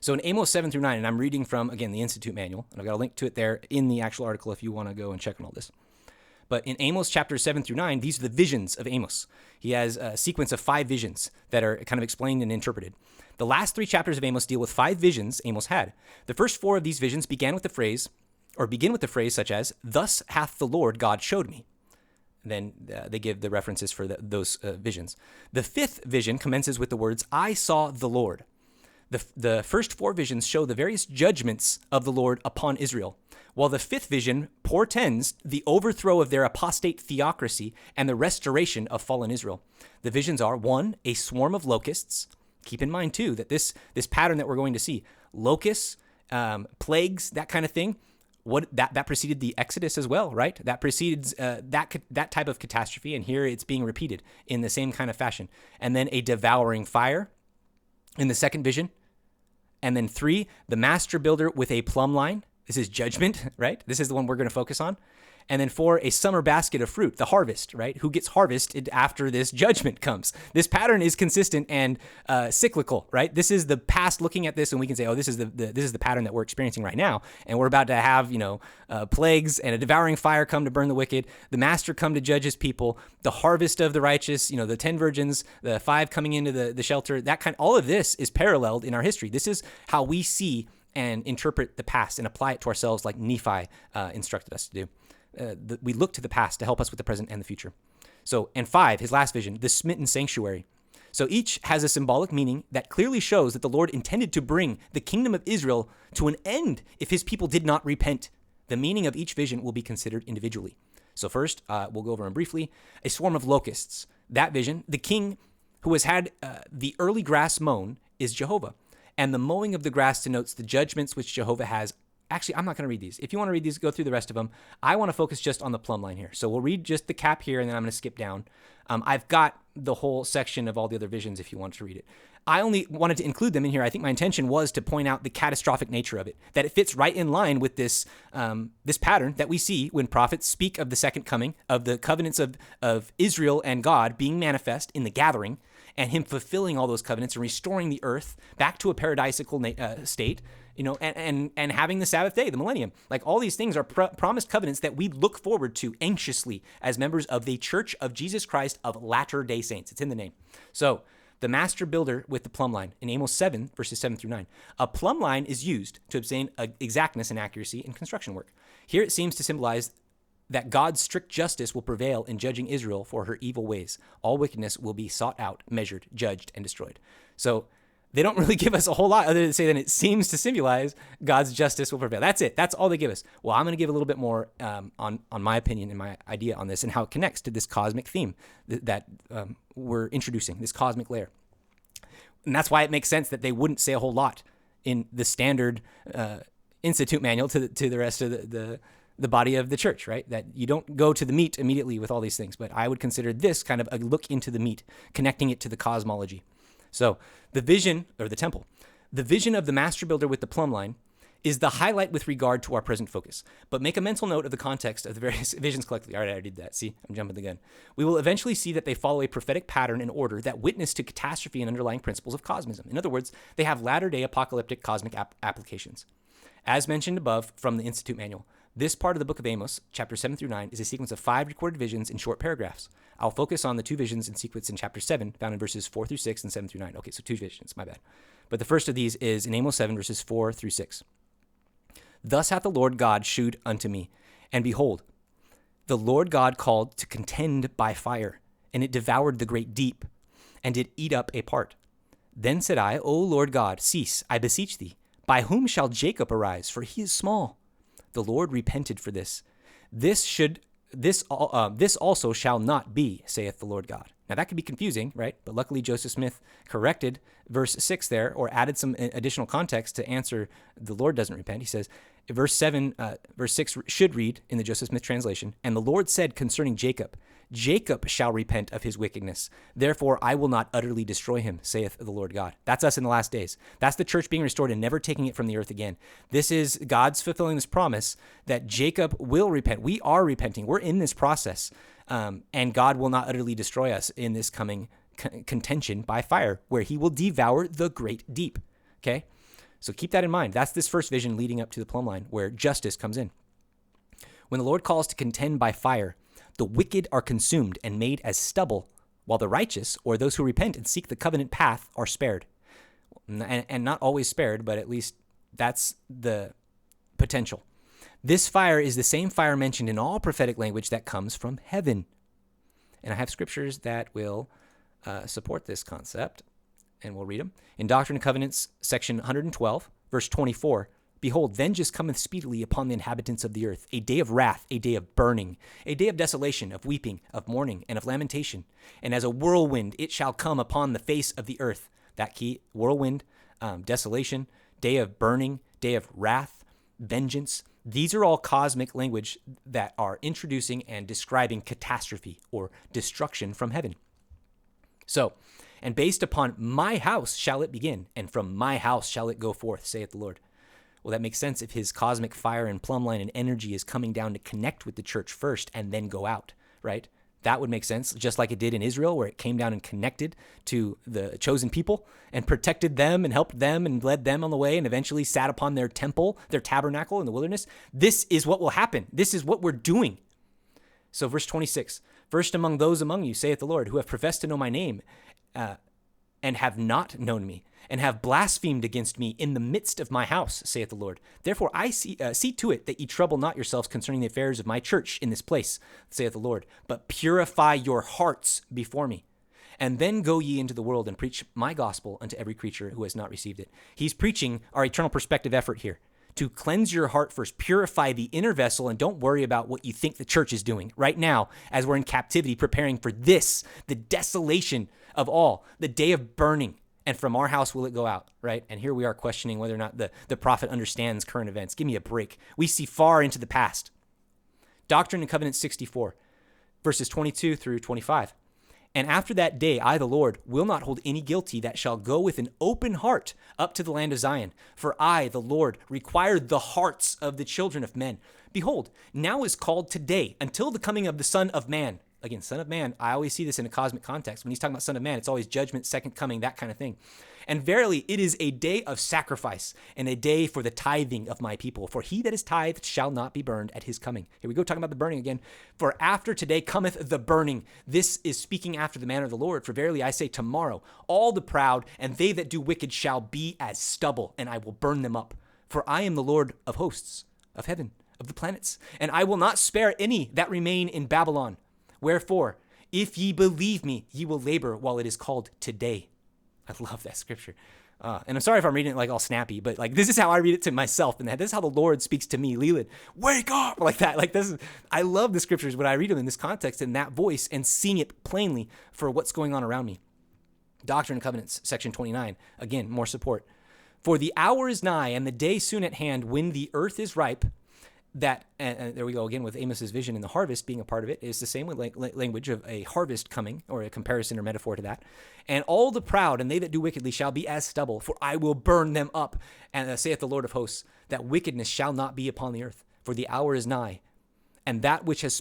So in Amos 7 through 9, and I'm reading from, again, the Institute manual, and I've got a link to it there in the actual article if you want to go and check on all this. But in Amos chapters 7 through 9, these are the visions of Amos. He has a sequence of 5 visions that are kind of explained and interpreted. The last 3 chapters of Amos deal with 5 visions Amos had. The first 4 of these visions begin with the phrase such as, "Thus hath the Lord God showed me." Then they give the references for those visions. The 5th vision commences with the words, "I saw the Lord." The first 4 visions show the various judgments of the Lord upon Israel, while the 5th vision portends the overthrow of their apostate theocracy and the restoration of fallen Israel. The visions are, 1, a swarm of locusts. Keep in mind, too, that this pattern that we're going to see, locusts, plagues, that kind of thing, that preceded the Exodus as well, right? That precedes that type of catastrophe, and here it's being repeated in the same kind of fashion. And then a devouring fire in the second vision. And then 3, the master builder with a plumb line. This is judgment, right? This is the one we're going to focus on. And then 4, a summer basket of fruit, the harvest, right? Who gets harvested after this judgment comes. This pattern is consistent and cyclical, right? This is the past looking at this, and we can say, oh, this is the pattern that we're experiencing right now. And we're about to have, plagues and a devouring fire come to burn the wicked, the master come to judge his people, the harvest of the righteous, the 10 virgins, the 5 coming into the shelter, all of this is paralleled in our history. This is how we see and interpret the past and apply it to ourselves like Nephi instructed us to do. We look to the past to help us with the present and the future. So, and 5, his last vision, the smitten sanctuary. So each has a symbolic meaning that clearly shows that the Lord intended to bring the kingdom of Israel to an end if his people did not repent. The meaning of each vision will be considered individually. So first, we'll go over them briefly. A swarm of locusts. That vision, the king who has had the early grass mown is Jehovah. And the mowing of the grass denotes the judgments which Jehovah has. Actually, I'm not going to read these. If you want to read these, go through the rest of them. I want to focus just on the plumb line here. So we'll read just the cap here, and then I'm going to skip down. I've got the whole section of all the other visions if you want to read it. I only wanted to include them in here. I think my intention was to point out the catastrophic nature of it, that it fits right in line with this pattern that we see when prophets speak of the second coming, of the covenants of Israel and God being manifest in the gathering, and him fulfilling all those covenants and restoring the earth back to a paradisical state, and having the Sabbath day, the millennium. Like all these things are promised covenants that we look forward to anxiously as members of the Church of Jesus Christ of Latter-day Saints. It's in the name. So the master builder with the plumb line in Amos 7, verses 7 through 9. A plumb line is used to obtain exactness and accuracy in construction work. Here it seems to symbolize that God's strict justice will prevail in judging Israel for her evil ways. All wickedness will be sought out, measured, judged, and destroyed. So they don't really give us a whole lot other than say that it seems to symbolize God's justice will prevail. That's it. That's all they give us. Well, I'm going to give a little bit more on my opinion and my idea on this and how it connects to this cosmic theme that we're introducing, this cosmic layer. And that's why it makes sense that they wouldn't say a whole lot in the standard Institute manual to the rest of the body of the church, right? That you don't go to the meat immediately with all these things, but I would consider this kind of a look into the meat, connecting it to the cosmology. So the vision, or the temple, the vision of the master builder with the plumb line is the highlight with regard to our present focus. But make a mental note of the context of the various visions collectively. All right, I did that. See, I'm jumping the gun. We will eventually see that they follow a prophetic pattern and order that witness to catastrophe and underlying principles of cosmism. In other words, they have latter-day apocalyptic cosmic applications. As mentioned above from the Institute manual, this part of the book of Amos, chapter 7 through 9, is a sequence of 5 recorded visions in short paragraphs. I'll focus on the 2 visions in sequence in chapter 7, found in verses 4 through 6 and 7 through 9. Okay, so 2 visions, my bad. But the first of these is in Amos 7, verses 4 through 6. Thus hath the Lord God shewed unto me, and behold, the Lord God called to contend by fire, and it devoured the great deep, and did eat up a part. Then said I, O Lord God, cease, I beseech thee. By whom shall Jacob arise? For he is small. The Lord repented for this. This also shall not be, saith the Lord God. Now that could be confusing, right? But luckily Joseph Smith corrected verse 6 there, or added some additional context to answer the Lord doesn't repent. He says, verse 6 should read in the Joseph Smith translation, and the Lord said concerning Jacob, Jacob shall repent of his wickedness. Therefore, I will not utterly destroy him, saith the Lord God. That's us in the last days. That's the church being restored and never taking it from the earth again. This is God's fulfilling this promise that Jacob will repent. We are repenting. We're in this process. And God will not utterly destroy us in this coming contention by fire, where he will devour the great deep. Okay? So keep that in mind. That's this first vision leading up to the plumb line, where justice comes in. When the Lord calls to contend by fire, the wicked are consumed and made as stubble, while the righteous, or those who repent and seek the covenant path, are spared. And not always spared, but at least that's the potential. This fire is the same fire mentioned in all prophetic language that comes from heaven. And I have scriptures that will support this concept, and we'll read them. In Doctrine and Covenants, section 112, verse 24, Behold, vengeance cometh speedily upon the inhabitants of the earth, a day of wrath, a day of burning, a day of desolation, of weeping, of mourning, and of lamentation. And as a whirlwind it shall come upon the face of the earth. That key, whirlwind, desolation, day of burning, day of wrath, vengeance. These are all cosmic language that are introducing and describing catastrophe or destruction from heaven. So, and based upon my house shall it begin, and from my house shall it go forth, saith the Lord. Well, that makes sense if his cosmic fire and plumb line and energy is coming down to connect with the church first and then go out, right? That would make sense, just like it did in Israel, where it came down and connected to the chosen people and protected them and helped them and led them on the way and eventually sat upon their temple, their tabernacle in the wilderness. This is what will happen. This is what we're doing. So verse 26, First among those among you, saith the Lord, who have professed to know my name and have not known me, and have blasphemed against me in the midst of my house, saith the Lord. Therefore I see to it that ye trouble not yourselves concerning the affairs of my church in this place, saith the Lord, but purify your hearts before me. And then go ye into the world and preach my gospel unto every creature who has not received it. He's preaching our eternal perspective effort here. To cleanse your heart first, purify the inner vessel, and don't worry about what you think the church is doing right now as we're in captivity, preparing for this, the desolation of all, the day of burning. And from our house will it go out, right? And here we are questioning whether or not the prophet understands current events. Give me a break. We see far into the past. Doctrine and Covenants 64, verses 22 through 25. And after that day, I, the Lord, will not hold any guilty that shall go with an open heart up to the land of Zion. For I, the Lord, require the hearts of the children of men. Behold, now is called today until the coming of the Son of Man. Again, Son of Man, I always see this in a cosmic context. When he's talking about Son of Man, it's always judgment, second coming, that kind of thing. And verily, it is a day of sacrifice and a day for the tithing of my people. For he that is tithed shall not be burned at his coming. Here we go, talking about the burning again. For after today cometh the burning. This is speaking after the manner of the Lord. For verily I say tomorrow, all the proud and they that do wicked shall be as stubble, and I will burn them up. For I am the Lord of hosts, of heaven, of the planets, and I will not spare any that remain in Babylon. Wherefore, if ye believe me, ye will labor while it is called today. I love that scripture. And I'm sorry if I'm reading it like all snappy, but like this is how I read it to myself. And this is how the Lord speaks to me, Leland. Wake up! Like that. Like this is, I love the scriptures when I read them in this context, in that voice, and seeing it plainly for what's going on around me. Doctrine and Covenants, section 29. Again, more support. For the hour is nigh, and the day soon at hand, when the earth is ripe. That, and there we go again with Amos's vision and the harvest being a part of it, is the same with language of a harvest coming, or a comparison or metaphor to that. And all the proud and they that do wickedly shall be as stubble, for I will burn them up. And saith the Lord of hosts, that wickedness shall not be upon the earth, for the hour is nigh. And that which was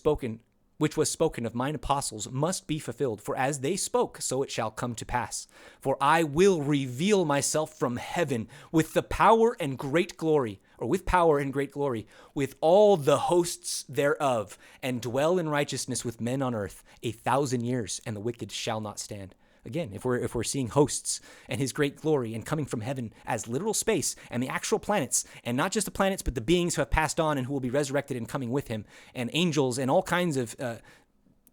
spoken of mine apostles must be fulfilled. For as they spoke, so it shall come to pass. For I will reveal myself from heaven with the power and great glory, or with power and great glory, with all the hosts thereof, and dwell in righteousness with men on earth 1,000 years, and the wicked shall not stand. Again, if we're seeing hosts and his great glory and coming from heaven as literal space and the actual planets, and not just the planets, but the beings who have passed on and who will be resurrected and coming with him, and angels and all kinds of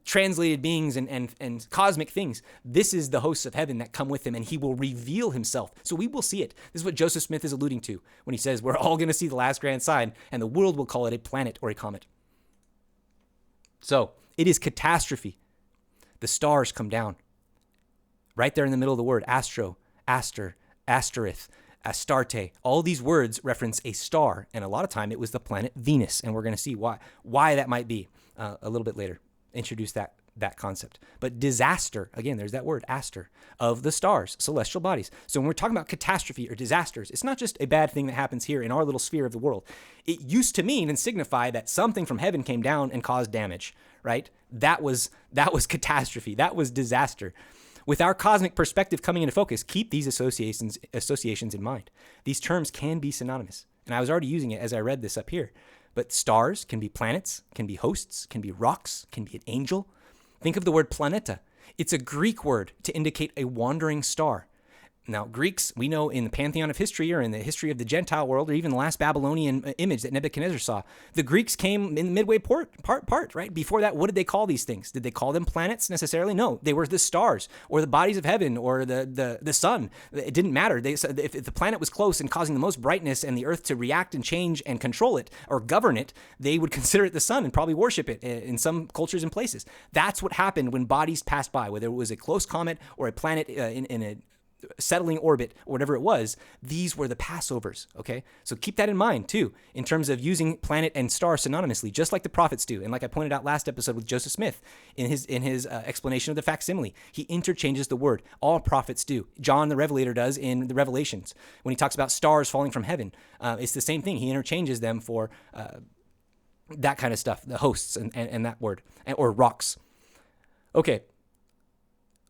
translated beings and cosmic things. This is the hosts of heaven that come with him, and he will reveal himself. So we will see it. This is what Joseph Smith is alluding to when he says we're all going to see the last grand sign, and the world will call it a planet or a comet. So it is catastrophe. The stars come down. Right there in the middle of the word, astro, aster, asterith, Astarte. All these words reference a star, and a lot of time it was the planet Venus, and we're going to see why that might be a little bit later. Introduce that concept. But disaster, again, there's that word, aster, of the stars, celestial bodies. So when we're talking about catastrophe or disasters, it's not just a bad thing that happens here in our little sphere of the world. It used to mean and signify that something from heaven came down and caused damage, right? That was catastrophe. That was disaster. With our cosmic perspective coming into focus, keep these associations in mind. These terms can be synonymous. And I was already using it as I read this up here. But stars can be planets, can be hosts, can be rocks, can be an angel. Think of the word planeta. It's a Greek word to indicate a wandering star. Now, Greeks, we know in the pantheon of history or in the history of the Gentile world or even the last Babylonian image that Nebuchadnezzar saw, the Greeks came in the midway part, right? Before that, what did they call these things? Did they call them planets necessarily? No, they were the stars or the bodies of heaven or the sun. It didn't matter. If the planet was close and causing the most brightness and the earth to react and change and control it or govern it, they would consider it the sun and probably worship it in some cultures and places. That's what happened when bodies passed by, whether it was a close comet or a planet in a settling orbit or whatever it was. These were the Passovers, okay? So keep that in mind too, in terms of using planet and star synonymously, just like the prophets do. And like I pointed out last episode with Joseph Smith in his explanation of the facsimile, he interchanges the word. All prophets do. John the Revelator does in the Revelations when he talks about stars falling from heaven. It's the same thing. He interchanges them for that kind of stuff, the hosts and that word, or rocks. Okay.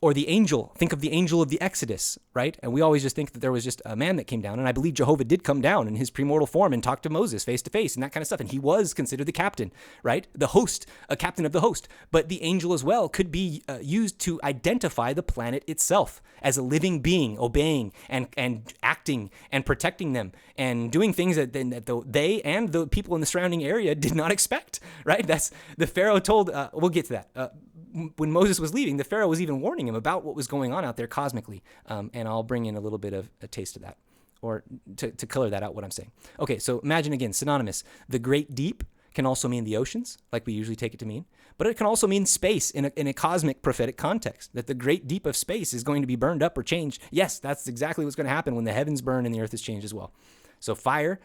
Or the angel, think of the angel of the Exodus, right? And we always just think that there was just a man that came down. And I believe Jehovah did come down in his premortal form and talk to Moses face to face and that kind of stuff. And he was considered the captain, right? The host, a captain of the host. But the angel as well could be used to identify the planet itself as a living being, obeying and acting and protecting them and doing things that they and the people in the surrounding area did not expect, right? That's the Pharaoh told, we'll get to that. When Moses was leaving, the Pharaoh was even warning him about what was going on out there cosmically. And I'll bring in a little bit of a taste of that, or to color that out, what I'm saying. Okay, so imagine again, synonymous. The great deep can also mean the oceans, like we usually take it to mean, but it can also mean space in a cosmic prophetic context, that the great deep of space is going to be burned up or changed. Yes, that's exactly what's going to happen when the heavens burn and the earth is changed as well. So fire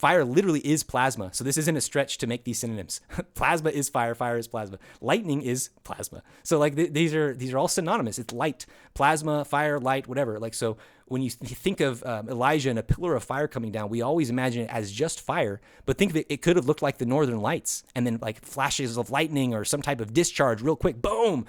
literally is plasma. So this isn't a stretch to make these synonyms. Plasma is fire is plasma. Lightning is plasma. So like these are all synonymous. It's light, plasma, fire, light, whatever. Like, so when you think of Elijah and a pillar of fire coming down, we always imagine it as just fire, but think of it could have looked like the northern lights and then like flashes of lightning or some type of discharge real quick, boom.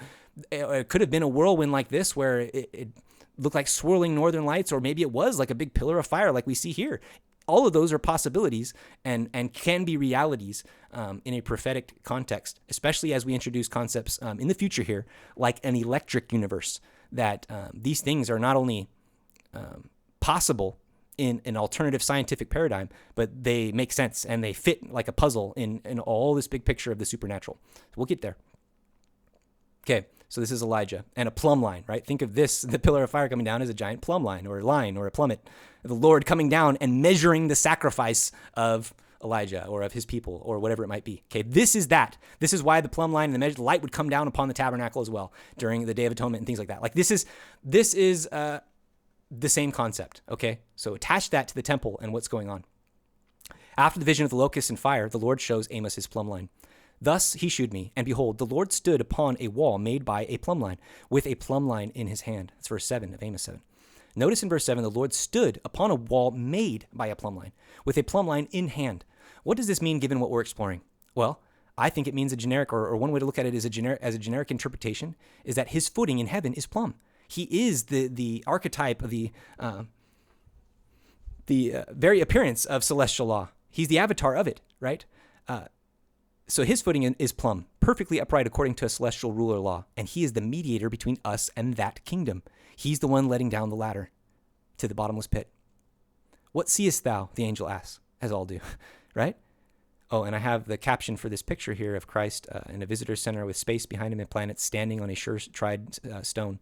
It could have been a whirlwind like this where it looked like swirling northern lights, or maybe it was like a big pillar of fire like we see here. All of those are possibilities and can be realities in a prophetic context, especially as we introduce concepts in the future here, like an electric universe, that these things are not only possible in an alternative scientific paradigm, but they make sense and they fit like a puzzle in all this big picture of the supernatural. We'll get there. Okay, so this is Elijah and a plumb line, right? Think of this, the pillar of fire coming down as a giant plumb line or a plummet. The Lord coming down and measuring the sacrifice of Elijah or of his people or whatever it might be. Okay, this is that. This is why the plumb line and the light would come down upon the tabernacle as well during the Day of Atonement and things like that. Like this is the same concept, okay? So attach that to the temple and what's going on. After the vision of the locusts and fire, the Lord shows Amos his plumb line. Thus he shewed me, and behold, the Lord stood upon a wall made by a plumb line, with a plumb line in his hand. That's verse 7 of Amos 7. Notice in verse 7, the Lord stood upon a wall made by a plumb line, with a plumb line in hand. What does this mean given what we're exploring? Well, I think it means a generic, or one way to look at it is as a generic interpretation, is that his footing in heaven is plumb. He is the archetype of the very appearance of celestial law. He's the avatar of it, right? So his footing is plumb, perfectly upright according to a celestial ruler law, and he is the mediator between us and that kingdom. He's the one letting down the ladder to the bottomless pit. What seest thou? The angel asks, as all do, right? Oh, and I have the caption for this picture here of Christ in a visitor center with space behind him and planets standing on a sure tried stone.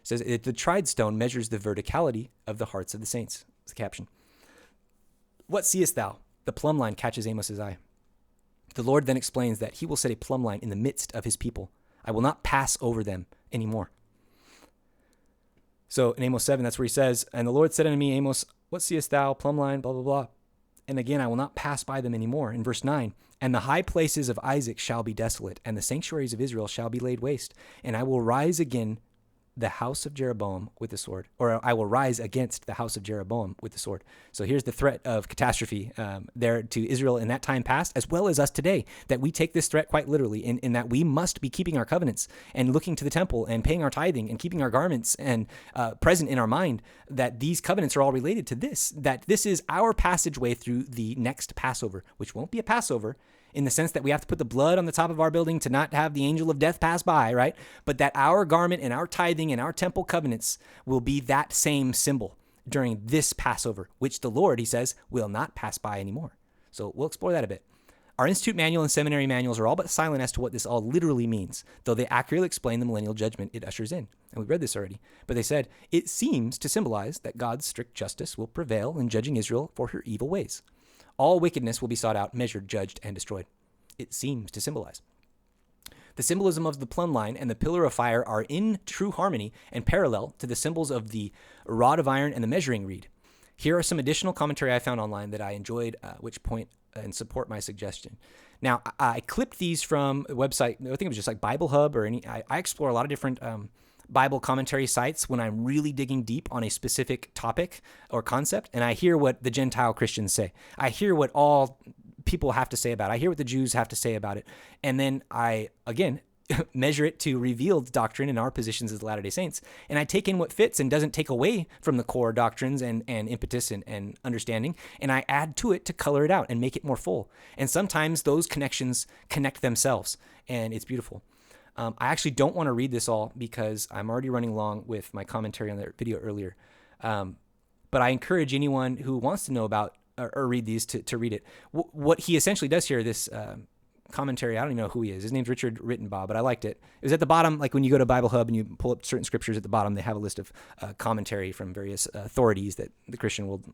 It says, the tried stone measures the verticality of the hearts of the saints. It's the caption. What seest thou? The plumb line catches Amos's eye. The Lord then explains that he will set a plumb line in the midst of his people. I will not pass over them anymore. So in Amos 7, that's where he says, and the Lord said unto me, Amos, what seest thou? Plumb line, blah, blah, blah. And again, I will not pass by them anymore. In verse 9, and the high places of Isaac shall be desolate, and the sanctuaries of Israel shall be laid waste. And I will rise again the house of Jeroboam with the sword, or I will rise against the house of Jeroboam with the sword. So here's the threat of catastrophe there to Israel in that time past, as well as us today, that we take this threat quite literally in that we must be keeping our covenants and looking to the temple and paying our tithing and keeping our garments and present in our mind that these covenants are all related to this, that this is our passageway through the next Passover, which won't be a Passover in the sense that we have to put the blood on the top of our building to not have the angel of death pass by, right? But that our garment and our tithing and our temple covenants will be that same symbol during this Passover, which the Lord, he says, will not pass by anymore. So we'll explore that a bit. Our Institute Manual and seminary manuals are all but silent as to what this all literally means, though they accurately explain the millennial judgment it ushers in. And we read this already. But they said, it seems to symbolize that God's strict justice will prevail in judging Israel for her evil ways. All wickedness will be sought out, measured, judged, and destroyed. It seems to symbolize. The symbolism of the plumb line and the pillar of fire are in true harmony and parallel to the symbols of the rod of iron and the measuring reed. Here are some additional commentary I found online that I enjoyed, which point and support my suggestion. Now, I clipped these from a website, I think it was just like Bible Hub or any, I explore a lot of different Bible commentary sites when I'm really digging deep on a specific topic or concept, and I hear what the Gentile Christians say. I hear what all people have to say about it. I hear what the Jews have to say about it. And then I, again, measure it to revealed doctrine in our positions as Latter-day Saints. And I take in what fits and doesn't take away from the core doctrines and impetus and understanding. And I add to it to color it out and make it more full. And sometimes those connections connect themselves. And it's beautiful. I actually don't want to read this all because I'm already running long with my commentary on that video earlier. But I encourage anyone who wants to know about or read these to read it. What he essentially does here, this commentary, I don't even know who he is. His name's Richard Rittenbaugh, but I liked it. It was at the bottom, like when you go to Bible Hub and you pull up certain scriptures at the bottom, they have a list of commentary from various authorities that the Christian will,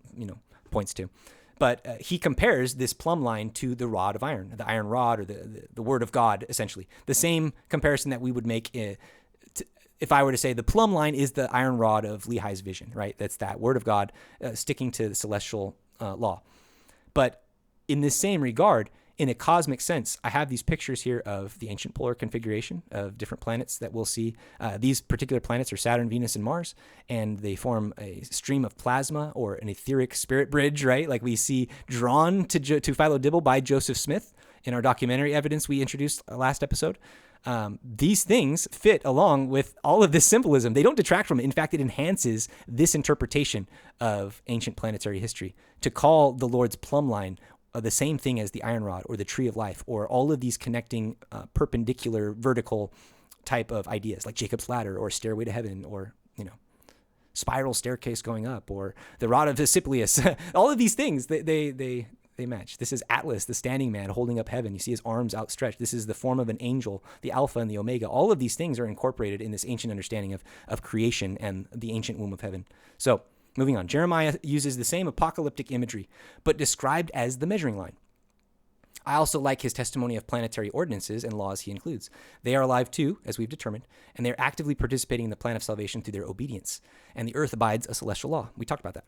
points to. But he compares this plumb line to the rod of iron, the iron rod, or the word of God, essentially. The same comparison that we would make if I were to say the plumb line is the iron rod of Lehi's vision, right? That's that word of God sticking to the celestial law. But in this same regard, in a cosmic sense, I have these pictures here of the ancient polar configuration of different planets that we'll see. These particular planets are Saturn, Venus, and Mars, and they form a stream of plasma or an etheric spirit bridge, right? Like we see drawn to Philo Dibble by Joseph Smith in our documentary evidence we introduced last episode. These things fit along with all of this symbolism. They don't detract from it. In fact, it enhances this interpretation of ancient planetary history. To call the Lord's plumb line the same thing as the iron rod or the tree of life or all of these connecting perpendicular vertical type of ideas like Jacob's ladder or stairway to heaven or, spiral staircase going up or the rod of Asclepius. All of these things, they match. This is Atlas, the standing man holding up heaven. You see his arms outstretched. This is the form of an angel, the Alpha and the Omega. All of these things are incorporated in this ancient understanding of creation and the ancient womb of heaven. So moving on, Jeremiah uses the same apocalyptic imagery, but described as the measuring line. I also like his testimony of planetary ordinances and laws he includes. They are alive too, as we've determined, and they're actively participating in the plan of salvation through their obedience. And the earth abides a celestial law. We talked about that.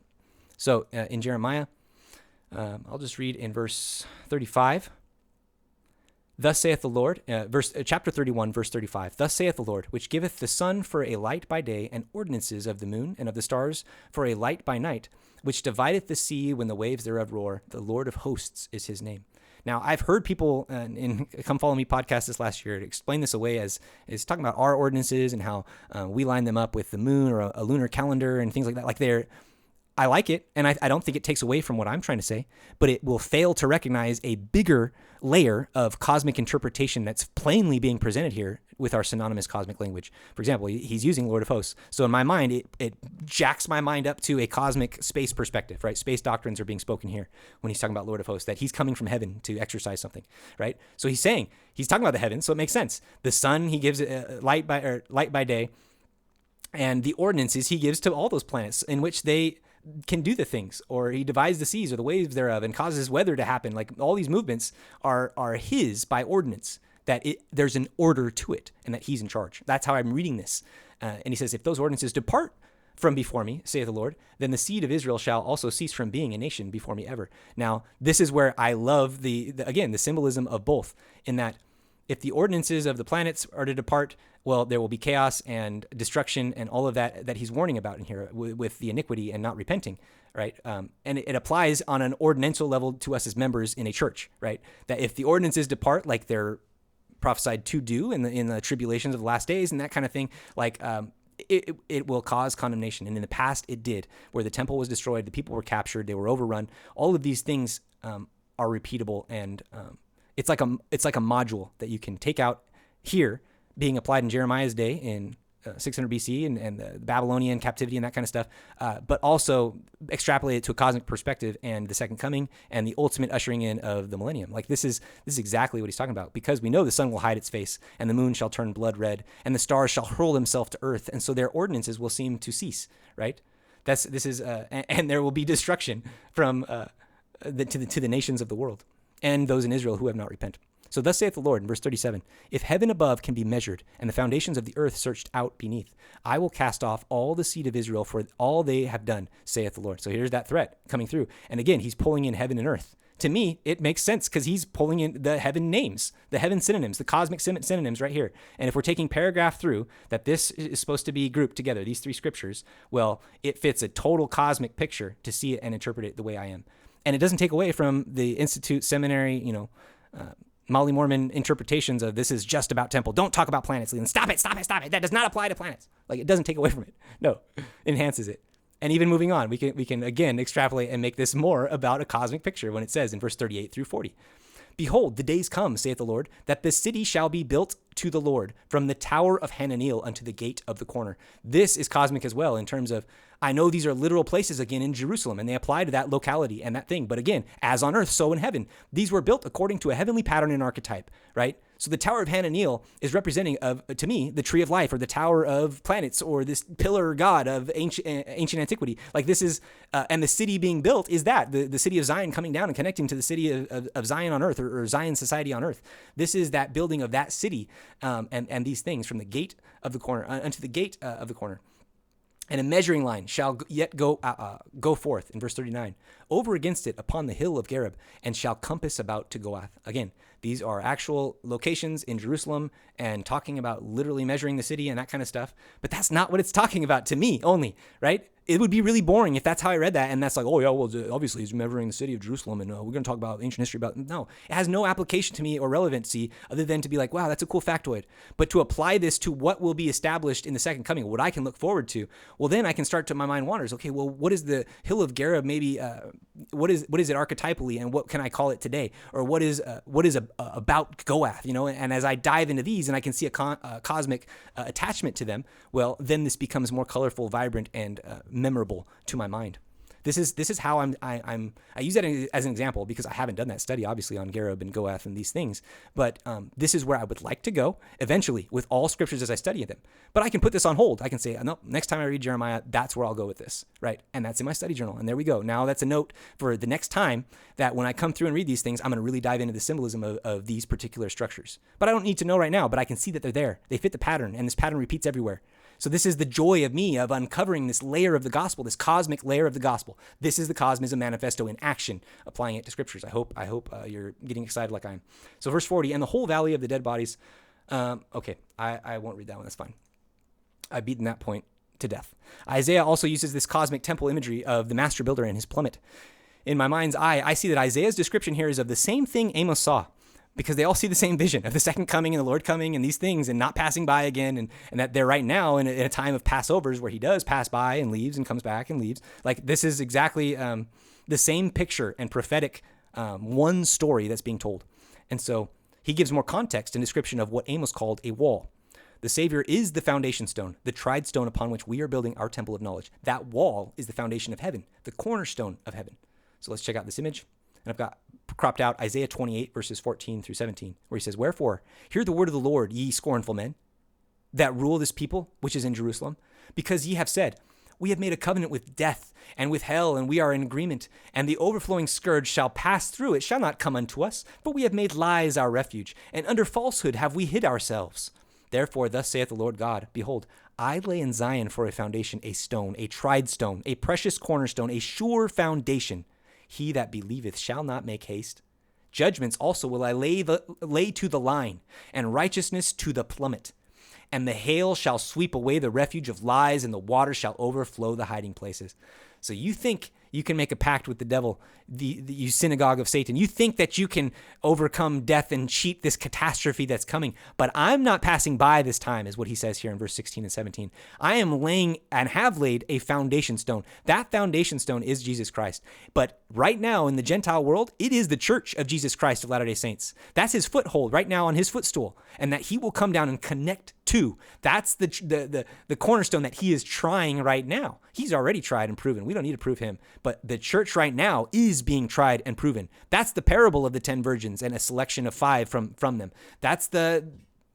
So in Jeremiah, I'll just read in verse 35. Thus saith the Lord, chapter 31, verse 35. Thus saith the Lord, which giveth the sun for a light by day, and ordinances of the moon and of the stars for a light by night, which divideth the sea when the waves thereof roar. The Lord of hosts is his name. Now, I've heard people in Come Follow Me podcast this last year explain this away as talking about our ordinances and how we line them up with the moon or a lunar calendar and things like that. Like I like it, and I don't think it takes away from what I'm trying to say, but it will fail to recognize a bigger layer of cosmic interpretation that's plainly being presented here with our synonymous cosmic language. For example, he's using Lord of Hosts. So in my mind, it jacks my mind up to a cosmic space perspective, right? Space doctrines are being spoken here when he's talking about Lord of Hosts, that he's coming from heaven to exercise something, right? So he's talking about the heavens, so it makes sense. The sun, he gives light by day, and the ordinances he gives to all those planets in which they can do the things, or he divides the seas or the waves thereof and causes weather to happen. Like all these movements are his by ordinance, that there's an order to it and that he's in charge. That's how I'm reading this. And he says, if those ordinances depart from before me, saith the Lord, then the seed of Israel shall also cease from being a nation before me ever. Now, this is where I love the symbolism of both, in that if the ordinances of the planets are to depart, well, there will be chaos and destruction and all of that he's warning about in here with the iniquity and not repenting, right? And it applies on an ordinantal level to us as members in a church, right? That if the ordinances depart, like they're prophesied to do in the tribulations of the last days and that kind of thing, like it will cause condemnation. And in the past, it did, where the temple was destroyed, the people were captured, they were overrun. All of these things are repeatable, and it's like a module that you can take out here, being applied in Jeremiah's day in 600 BC and the Babylonian captivity and that kind of stuff, but also extrapolate it to a cosmic perspective and the second coming and the ultimate ushering in of the millennium. Like this is exactly what he's talking about, because we know the sun will hide its face and the moon shall turn blood red and the stars shall hurl themselves to earth, and so their ordinances will seem to cease, right? And there will be destruction from to the nations of the world and those in Israel who have not repented. So thus saith the Lord in verse 37, if heaven above can be measured and the foundations of the earth searched out beneath, I will cast off all the seed of Israel for all they have done, saith the Lord. So here's that threat coming through. And again, he's pulling in heaven and earth. To me, it makes sense because he's pulling in the heaven names, the heaven synonyms, the cosmic synonyms right here. And if we're taking paragraph through that this is supposed to be grouped together, these three scriptures, well, it fits a total cosmic picture to see it and interpret it the way I am. And it doesn't take away from the Institute Seminary, Molly Mormon interpretations of this is just about temple. Don't talk about planets, Leland. Stop it. That does not apply to planets. Like, it doesn't take away from it. No, it enhances it. And even moving on, we can again extrapolate and make this more about a cosmic picture when it says in verse 38 through 40, behold, the days come, saith the Lord, that the city shall be built to the Lord from the tower of Hananeel unto the gate of the corner. This is cosmic as well in terms of, I know these are literal places again in Jerusalem, and they apply to that locality and that thing. But again, as on earth, so in heaven. These were built according to a heavenly pattern and archetype, right? So the Tower of Hananeel is representing to me, the tree of life, or the Tower of Planets, or this pillar god of ancient antiquity. Like this is, and the city being built is that, the city of Zion coming down and connecting to the city of Zion on earth, or Zion society on earth. This is that building of that city, and these things from the gate of the corner unto the gate of the corner. And a measuring line shall yet go forth, in verse 39, over against it upon the hill of Gareb, and shall compass about to Goath. Again, these are actual locations in Jerusalem and talking about literally measuring the city and that kind of stuff. But that's not what it's talking about to me only, right? It would be really boring if that's how I read that. And that's like, oh, yeah, well, obviously he's measuring the city of Jerusalem and we're going to talk about ancient history about. No, it has no application to me or relevancy other than to be like, wow, that's a cool factoid. But to apply this to what will be established in the second coming, what I can look forward to, well, then I can start to, my mind wanders. Okay, well, what is the hill of Gareb? Maybe what is it archetypally, and what can I call it today? Or what is about Goath, And as I dive into these and I can see a cosmic attachment to them, well, then this becomes more colorful, vibrant, and memorable to my mind. This is how I use that as an example because I haven't done that study obviously on Gareb and Goath and these things, but this is where I would like to go eventually with all scriptures as I study them. But I can put this on hold. I can say, no, next time I read Jeremiah, that's where I'll go with this, right? And that's in my study journal. And there we go. Now that's a note for the next time that when I come through and read these things, I'm going to really dive into the symbolism of these particular structures. But I don't need to know right now, but I can see that they're there. They fit the pattern, and this pattern repeats everywhere. So this is the joy of me of uncovering this layer of the gospel, this cosmic layer of the gospel. This is the Cosmism Manifesto in action, applying it to scriptures. I hope you're getting excited like I am. So verse 40, and the whole valley of the dead bodies. Okay, I won't read that one. That's fine. I've beaten that point to death. Isaiah also uses this cosmic temple imagery of the master builder and his plummet. In my mind's eye, I see that Isaiah's description here is of the same thing Amos saw. because they all see the same vision of the second coming and the Lord coming and these things and not passing by again, and that they're right now in a time of Passovers where he does pass by and leaves and comes back and leaves. Like, this is exactly the same picture and prophetic one story that's being told. And so he gives more context and description of what Amos called a wall. The Savior is the foundation stone, the tried stone upon which we are building our temple of knowledge. That wall is the foundation of heaven, the cornerstone of heaven. So let's check out this image. And I've got cropped out Isaiah 28, verses 14 through 17, where he says, "Wherefore, hear the word of the Lord, ye scornful men, that rule this people, which is in Jerusalem, because ye have said, we have made a covenant with death and with hell, and we are in agreement, and the overflowing scourge shall pass through, it shall not come unto us, for we have made lies our refuge, and under falsehood have we hid ourselves. Therefore, thus saith the Lord God, behold, I lay in Zion for a foundation, a stone, a tried stone, a precious cornerstone, a sure foundation. He that believeth shall not make haste. Judgments also will I lay to the line, and righteousness to the plummet. And the hail shall sweep away the refuge of lies, and the water shall overflow the hiding places." So you think you can make a pact with the devil, you synagogue of Satan. You think that you can overcome death and cheat this catastrophe that's coming. But I'm not passing by this time, is what he says here in verse 16 and 17. I am laying and have laid a foundation stone. That foundation stone is Jesus Christ. But right now in the Gentile world, it is the church of Jesus Christ of Latter-day Saints. That's his foothold right now on his footstool. And that he will come down and connect to. That's the cornerstone that he is trying right now. He's already tried and proven. We don't need to prove him. But the church right now is being tried and proven. That's the parable of the 10 virgins and a selection of 5 from them. That's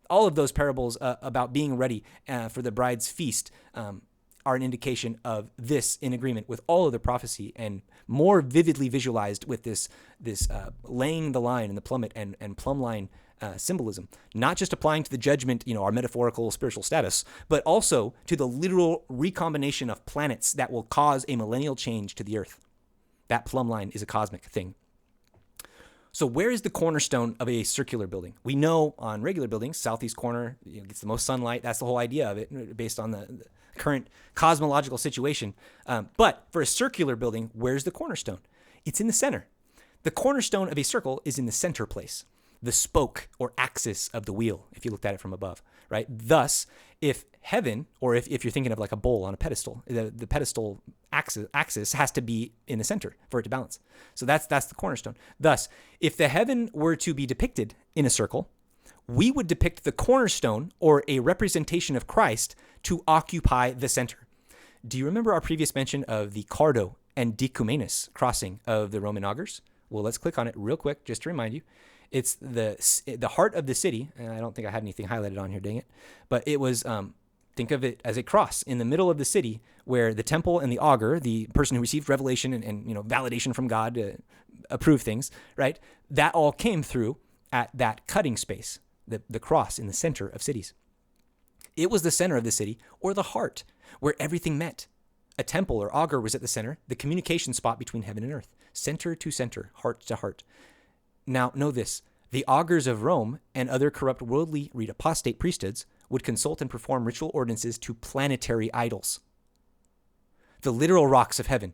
all of those parables about being ready for the bride's feast are an indication of this, in agreement with all of the prophecy, and more vividly visualized with this laying the line and the plummet and plumb line symbolism, not just applying to the judgment, our metaphorical spiritual status, but also to the literal recombination of planets that will cause a millennial change to the earth. That plumb line is a cosmic thing. So where is the cornerstone of a circular building? We know on regular buildings, southeast corner gets the most sunlight. That's the whole idea of it, based on the current cosmological situation. But for a circular building, where's the cornerstone? It's in the center. The cornerstone of a circle is in the center place, the spoke or axis of the wheel, if you looked at it from above, right? Thus, if heaven, or if you're thinking of like a bowl on a pedestal, the pedestal axis has to be in the center for it to balance. So that's the cornerstone. Thus, if the heaven were to be depicted in a circle, we would depict the cornerstone, or a representation of Christ, to occupy the center. Do you remember our previous mention of the Cardo and Decumanus crossing of the Roman augurs? Well, let's click on it real quick just to remind you. It's the heart of the city, and I don't think I had anything highlighted on here, dang it. But it was, think of it as a cross in the middle of the city, where the temple and the augur, the person who received revelation and validation from God to approve things, right? That all came through at that cutting space, the cross in the center of cities. It was the center of the city, or the heart, where everything met. A temple or augur was at the center, the communication spot between heaven and earth, center to center, heart to heart. Now, know this, the augurs of Rome and other corrupt worldly apostate priesthoods would consult and perform ritual ordinances to planetary idols, the literal rocks of heaven.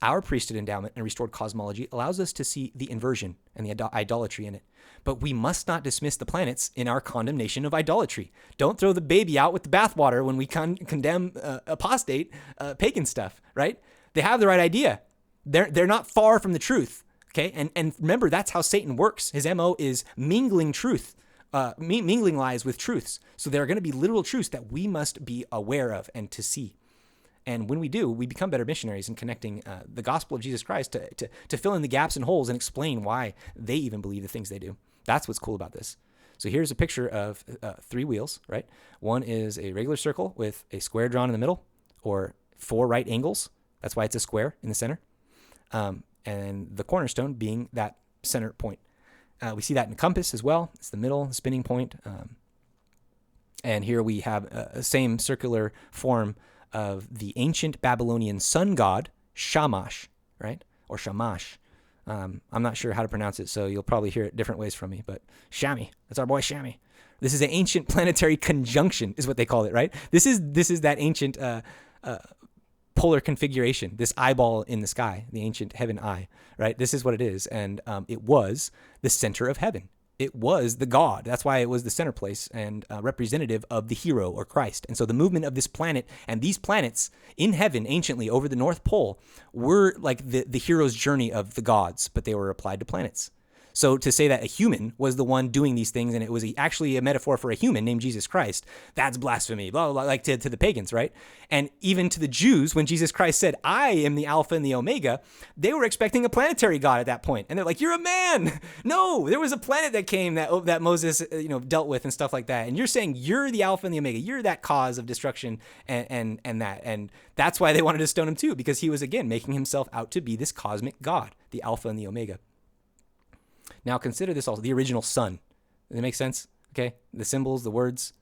Our priesthood endowment and restored cosmology allows us to see the inversion and the idolatry in it. But we must not dismiss the planets in our condemnation of idolatry. Don't throw the baby out with the bathwater when we condemn apostate pagan stuff, right? They have the right idea. They're not far from the truth. Okay, and remember, that's how Satan works. His MO is mingling truth, mingling lies with truths. So there are going to be literal truths that we must be aware of and to see. And when we do, we become better missionaries in connecting the gospel of Jesus Christ to fill in the gaps and holes and explain why they even believe the things they do. That's what's cool about this. So here's a picture of 3 wheels, right? One is a regular circle with a square drawn in the middle, or 4 right angles. That's why it's a square in the center. And the cornerstone being that center point. We see that in the compass as well. It's the middle, the spinning point. And here we have a same circular form of the ancient Babylonian sun god, Shamash, right? Or Shamash. I'm not sure how to pronounce it, so you'll probably hear it different ways from me, but Shami, that's our boy Shami. This is an ancient planetary conjunction, is what they call it, right? This is that ancient polar configuration, this eyeball in the sky, the ancient heaven eye, right? This is what it is. And it was the center of heaven. it was the god. That's why it was the center place and representative of the hero or Christ. And so the movement of this planet and these planets in heaven anciently over the North Pole were like the hero's journey of the gods, but they were applied to planets. So to say that a human was the one doing these things and it was actually a metaphor for a human named Jesus Christ, that's blasphemy, blah, blah, blah, like to the pagans, right? And even to the Jews, when Jesus Christ said, I am the Alpha and the Omega, they were expecting a planetary God at that point. And they're like, you're a man. No, there was a planet that came that Moses dealt with and stuff like that. And you're saying you're the Alpha and the Omega. You're that cause of destruction and that. And that's why they wanted to stone him too, because he was, again, making himself out to be this cosmic God, the Alpha and the Omega. Now consider this also, the original sun. Does it make sense? Okay, the symbols, the words.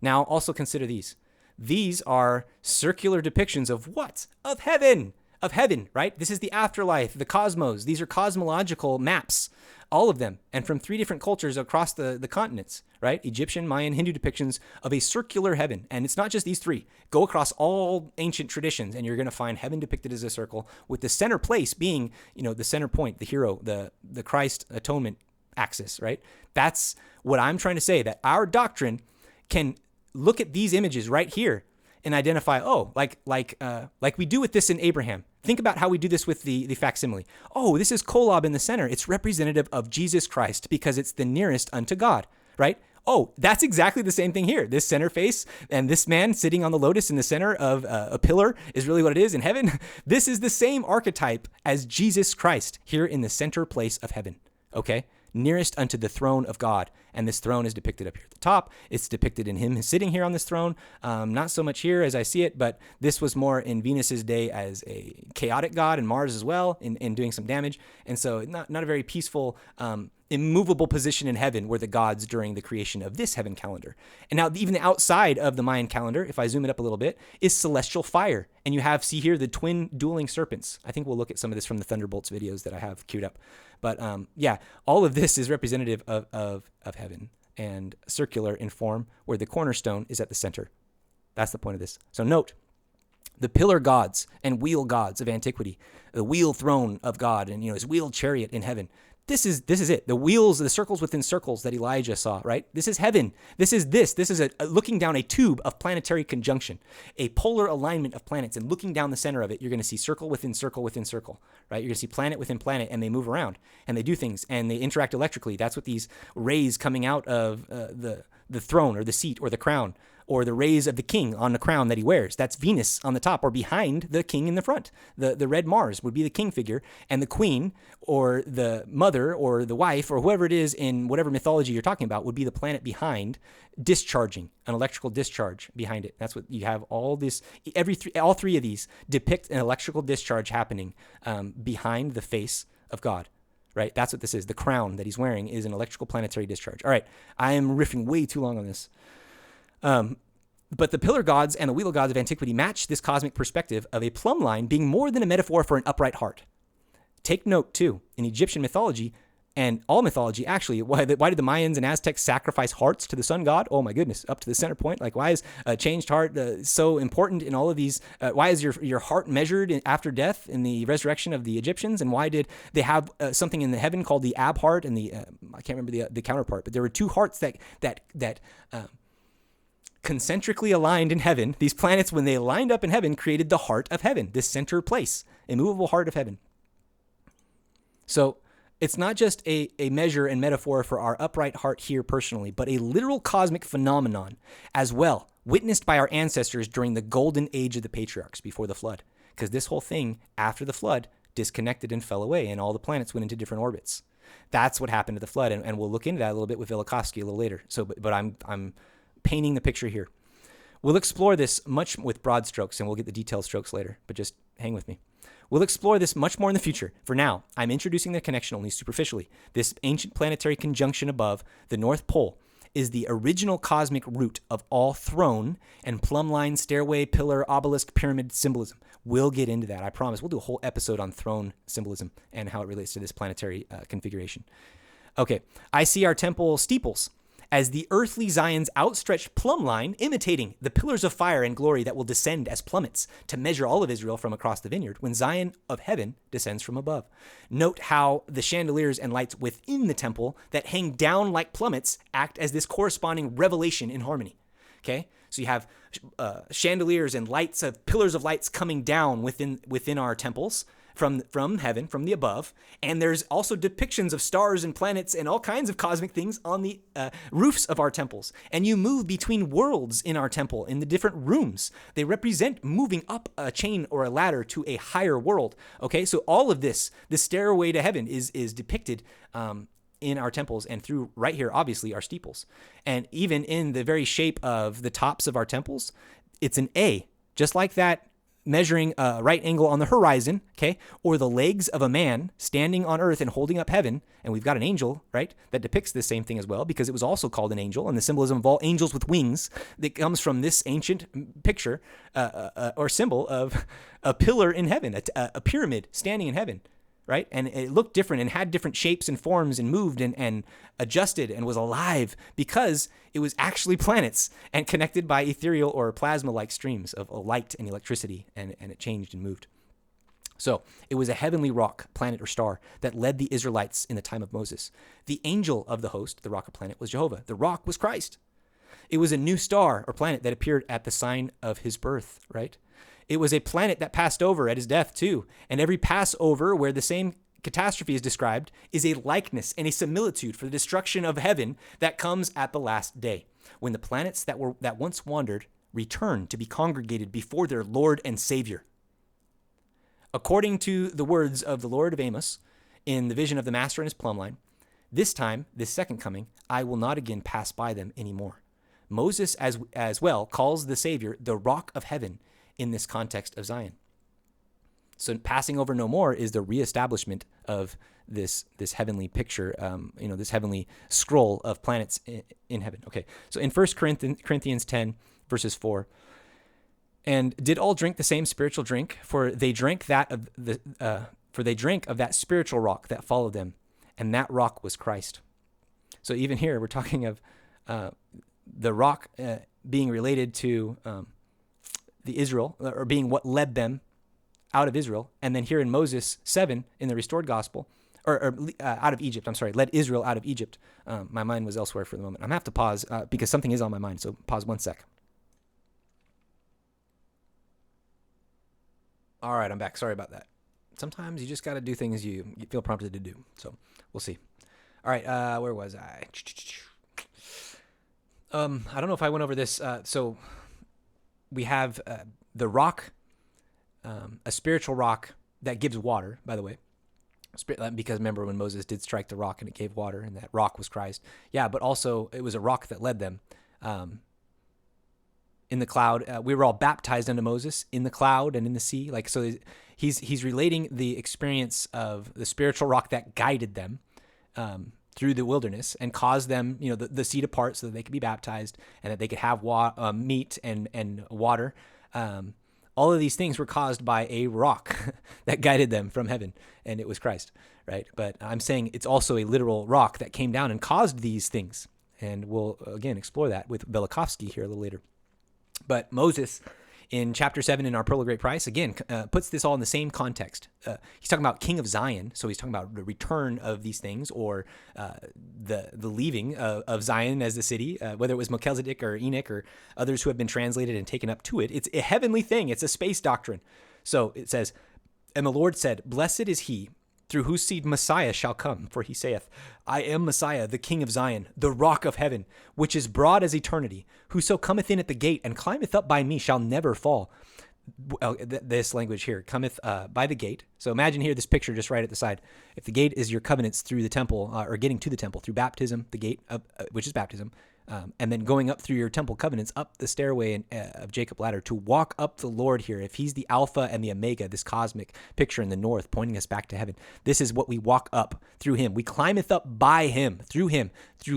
Now also consider these. These are circular depictions of what? Of heaven. Of heaven, right? This is the afterlife, the cosmos. These are cosmological maps, all of them, and from 3 different cultures across the continents, right? Egyptian, Mayan, Hindu depictions of a circular heaven. And it's not just these 3. Go across all ancient traditions, and you're going to find heaven depicted as a circle, with the center place being, the center point, the hero, the Christ atonement axis, right? That's what I'm trying to say, that our doctrine can look at these images right here and identify, like we do with this in Abraham. Think about how we do this with the facsimile. Oh, this is Kolob in the center. It's representative of Jesus Christ because it's the nearest unto God, right? Oh, that's exactly the same thing here. This center face and this man sitting on the lotus in the center of a pillar is really what it is in heaven. This is the same archetype as Jesus Christ here in the center place of heaven, okay? Nearest unto the throne of God. And this throne is depicted up here at the top. It's depicted in him sitting here on this throne. Not so much here as I see it, but this was more in Venus's day as a chaotic god, and Mars as well in doing some damage. And so not a very peaceful, immovable position in heaven were the gods during the creation of this heaven calendar. And now even the outside of the Mayan calendar, if I zoom it up a little bit, is celestial fire. And you see here the twin dueling serpents. I think we'll look at some of this from the Thunderbolts videos that I have queued up. But all of this is representative of heaven and circular in form, where the cornerstone is at the center. That's the point of this. So note, the pillar gods and wheel gods of antiquity, the wheel throne of God and his wheeled chariot in heaven. This is it. The wheels, the circles within circles that Elijah saw, right? This is heaven. This is a looking down a tube of planetary conjunction, a polar alignment of planets, and looking down the center of it, you're going to see circle within circle within circle, right? You're going to see planet within planet, and they move around, and they do things, and they interact electrically. That's what these rays coming out of the throne or the seat or the crown, or the rays of the king on the crown that he wears. That's Venus on the top, or behind the king in the front. The red Mars would be the king figure, and the queen or the mother or the wife or whoever it is in whatever mythology you're talking about would be the planet behind, discharging an electrical discharge behind it. That's what you have. All this, all 3 of these depict an electrical discharge happening behind the face of God. Right? That's what this is. The crown that he's wearing is an electrical planetary discharge. All right. I am riffing way too long on this. But the pillar gods and the wheel gods of antiquity match this cosmic perspective of a plumb line being more than a metaphor for an upright heart. Take note, too, in Egyptian mythology, and all mythology, actually, why did the Mayans and Aztecs sacrifice hearts to the sun god? Oh, my goodness, up to the center point. Like, why is a changed heart so important in all of these? Why is your heart measured after death in the resurrection of the Egyptians? And why did they have something in the heaven called the ab heart and the, I can't remember the counterpart, but there were 2 hearts that concentrically aligned in heaven. These planets, when they lined up in heaven, created the heart of heaven, this center place, immovable heart of heaven. So it's not just a measure and metaphor for our upright heart here personally, but a literal cosmic phenomenon as well, witnessed by our ancestors during the golden age of the patriarchs before the flood. Because this whole thing, after the flood, disconnected and fell away, and all the planets went into different orbits. That's what happened to the flood, and we'll look into that a little bit with Velikovsky a little later. So, but I'm painting the picture here. We'll explore this much with broad strokes, and we'll get the detailed strokes later, but just hang with me. We'll explore this much more in the future. For now, I'm introducing the connection only superficially. This ancient planetary conjunction above the North Pole is the original cosmic root of all throne and plumb line, stairway, pillar, obelisk, pyramid symbolism. We'll get into that, I promise. We'll do a whole episode on throne symbolism and how it relates to this planetary configuration. Okay, I see our temple steeples as the earthly Zion's outstretched plumb line, imitating the pillars of fire and glory that will descend as plummets to measure all of Israel from across the vineyard, when Zion of heaven descends from above. Note how the chandeliers and lights within the temple that hang down like plummets act as this corresponding revelation in harmony. Okay, so you have chandeliers and lights of pillars of lights coming down within our temples from heaven, from the above. And there's also depictions of stars and planets and all kinds of cosmic things on the roofs of our temples. And you move between worlds in our temple, in the different rooms. They represent moving up a chain or a ladder to a higher world. Okay, so all of this stairway to heaven is depicted in our temples, and through right here, obviously, our steeples. And even in the very shape of the tops of our temples, it's an A, just like that, measuring a right angle on the horizon, okay, or the legs of a man standing on earth and holding up heaven. And we've got an angel, right, that depicts the same thing as well, because it was also called an angel, and the symbolism of all angels with wings that comes from this ancient picture or symbol of a pillar in heaven, a pyramid standing in heaven, right? And it looked different and had different shapes and forms and moved and adjusted and was alive because it was actually planets and connected by ethereal or plasma-like streams of light and electricity, and it changed and moved. So it was a heavenly rock, planet, or star that led the Israelites in the time of Moses. The angel of the host, the rock or planet, was Jehovah. The rock was Christ. It was a new star or planet that appeared at the sign of his birth, right? It was a planet that passed over at his death too. And every Passover where the same catastrophe is described is a likeness and a similitude for the destruction of heaven that comes at the last day, when the planets that once wandered return to be congregated before their Lord and Savior. According to the words of the Lord of Amos in the vision of the master and his plumb line, this time, this second coming, I will not again pass by them anymore. Moses as well calls the Savior the rock of heaven in this context of Zion. So passing over no more is the reestablishment of this heavenly picture, this heavenly scroll of planets in heaven. Okay, so in 1 Corinthians 10, verses 4, and did all drink the same spiritual drink? For they drank of that spiritual rock that followed them, and that rock was Christ. So even here, we're talking of the rock being related to the Israel, or being what led them out of Israel. And then here in Moses 7 in the restored gospel, or out of Egypt, led Israel out of Egypt. My mind was elsewhere for the moment. I'm going to have to pause because something is on my mind. So pause 1 sec. All right, I'm back. Sorry about that. Sometimes you just got to do things you feel prompted to do. So we'll see. All right, where was I? I don't know if I went over this. So we have the rock, a spiritual rock that gives water, by the way. Because remember when Moses did strike the rock and it gave water, and that rock was Christ. Yeah, but also it was a rock that led them in the cloud. We were all baptized unto Moses in the cloud and in the sea. Like, so he's relating the experience of the spiritual rock that guided them through the wilderness and caused them, the sea to part so that they could be baptized and that they could have meat and water. All of these things were caused by a rock that guided them from heaven, and it was Christ, right? But I'm saying it's also a literal rock that came down and caused these things, and we'll, again, explore that with Velikovsky here a little later. But Moses, in chapter 7 in our Pearl of Great Price, again, puts this all in the same context. He's talking about King of Zion, so he's talking about the return of these things, or the leaving of Zion as the city, whether it was Melchizedek or Enoch or others who have been translated and taken up to it. It's a heavenly thing. It's a space doctrine. So it says, and the Lord said, blessed is he through whose seed Messiah shall come. For he saith, I am Messiah, the King of Zion, the rock of heaven, which is broad as eternity. Whoso cometh in at the gate and climbeth up by me shall never fall. This language here, cometh by the gate. So imagine here this picture just right at the side. If the gate is your covenants through the temple, or getting to the temple through baptism, the gate, which is baptism, and then going up through your temple covenants, up the stairway of Jacob ladder to walk up the Lord here. If he's the Alpha and the Omega, this cosmic picture in the north pointing us back to heaven, this is what we walk up through him. We climbeth up by him, through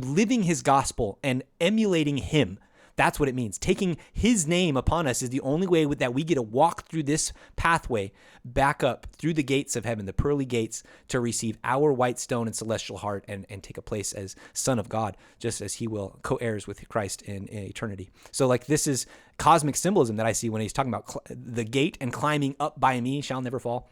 living his gospel and emulating him. That's what it means. Taking his name upon us is the only way that we get to walk through this pathway back up through the gates of heaven, the pearly gates, to receive our white stone and celestial heart and take a place as Son of God, just as he will co-heirs with Christ in eternity. So like this is cosmic symbolism that I see when he's talking about the gate and climbing up by me shall never fall.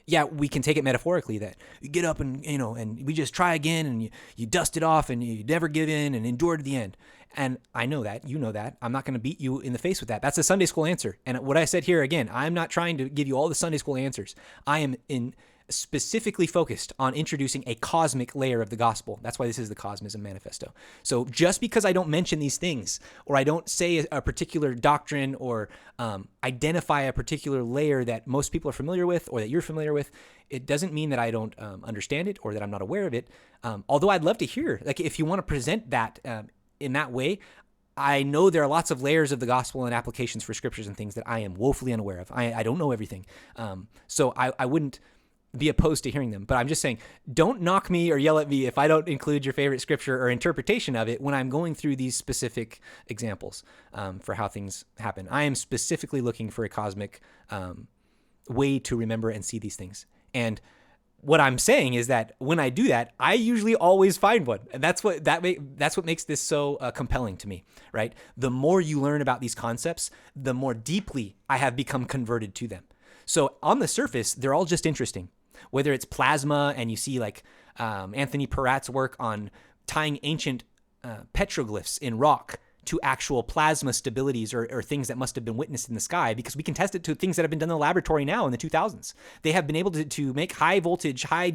Yeah, we can take it metaphorically that you get up and, and we just try again and you dust it off and you never give in and endure to the end. And I know that, you know that. I'm not going to beat you in the face with that. That's a Sunday school answer. And what I said here, again, I'm not trying to give you all the Sunday school answers. I am specifically focused on introducing a cosmic layer of the gospel. That's why this is the Cosmism Manifesto. So just because I don't mention these things, or I don't say a particular doctrine, or identify a particular layer that most people are familiar with, or that you're familiar with, it doesn't mean that I don't understand it, or that I'm not aware of it. Although I'd love to hear, like, if you want to present that in that way. I know there are lots of layers of the gospel and applications for scriptures and things that I am woefully unaware of. I don't know everything. So I wouldn't be opposed to hearing them. But I'm just saying, don't knock me or yell at me if I don't include your favorite scripture or interpretation of it when I'm going through these specific examples for how things happen. I am specifically looking for a cosmic way to remember and see these things. And what I'm saying is that when I do that, I usually always find one. And that's what makes this so compelling to me, right? The more you learn about these concepts, the more deeply I have become converted to them. So on the surface, they're all just interesting. Whether it's plasma and you see like Anthony Peratt's work on tying ancient petroglyphs in rock to actual plasma stabilities or things that must have been witnessed in the sky, because we can test it to things that have been done in the laboratory now in the 2000s. They have been able to make high voltage, high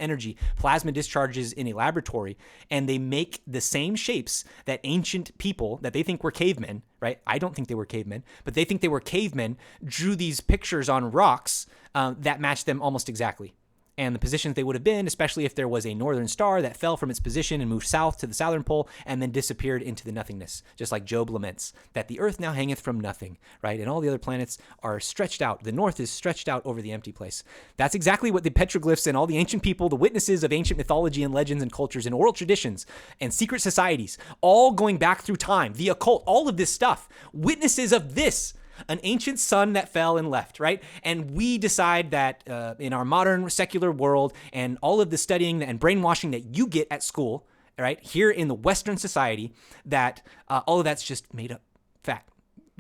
energy plasma discharges in a laboratory, and they make the same shapes that ancient people that they think were cavemen, right? I don't think they were cavemen, but they think they were cavemen, drew these pictures on rocks that match them almost exactly. And the positions they would have been, especially if there was a northern star that fell from its position and moved south to the southern pole and then disappeared into the nothingness, just like Job laments, that the earth now hangeth from nothing, right? And all the other planets are stretched out. The north is stretched out over the empty place. That's exactly what the petroglyphs and all the ancient people, the witnesses of ancient mythology and legends and cultures and oral traditions and secret societies, all going back through time, the occult, all of this stuff, witnesses of this. An ancient sun that fell and left, right? And we decide that in our modern secular world and all of the studying and brainwashing that you get at school, right, here in the Western society, that all of that's just made up fat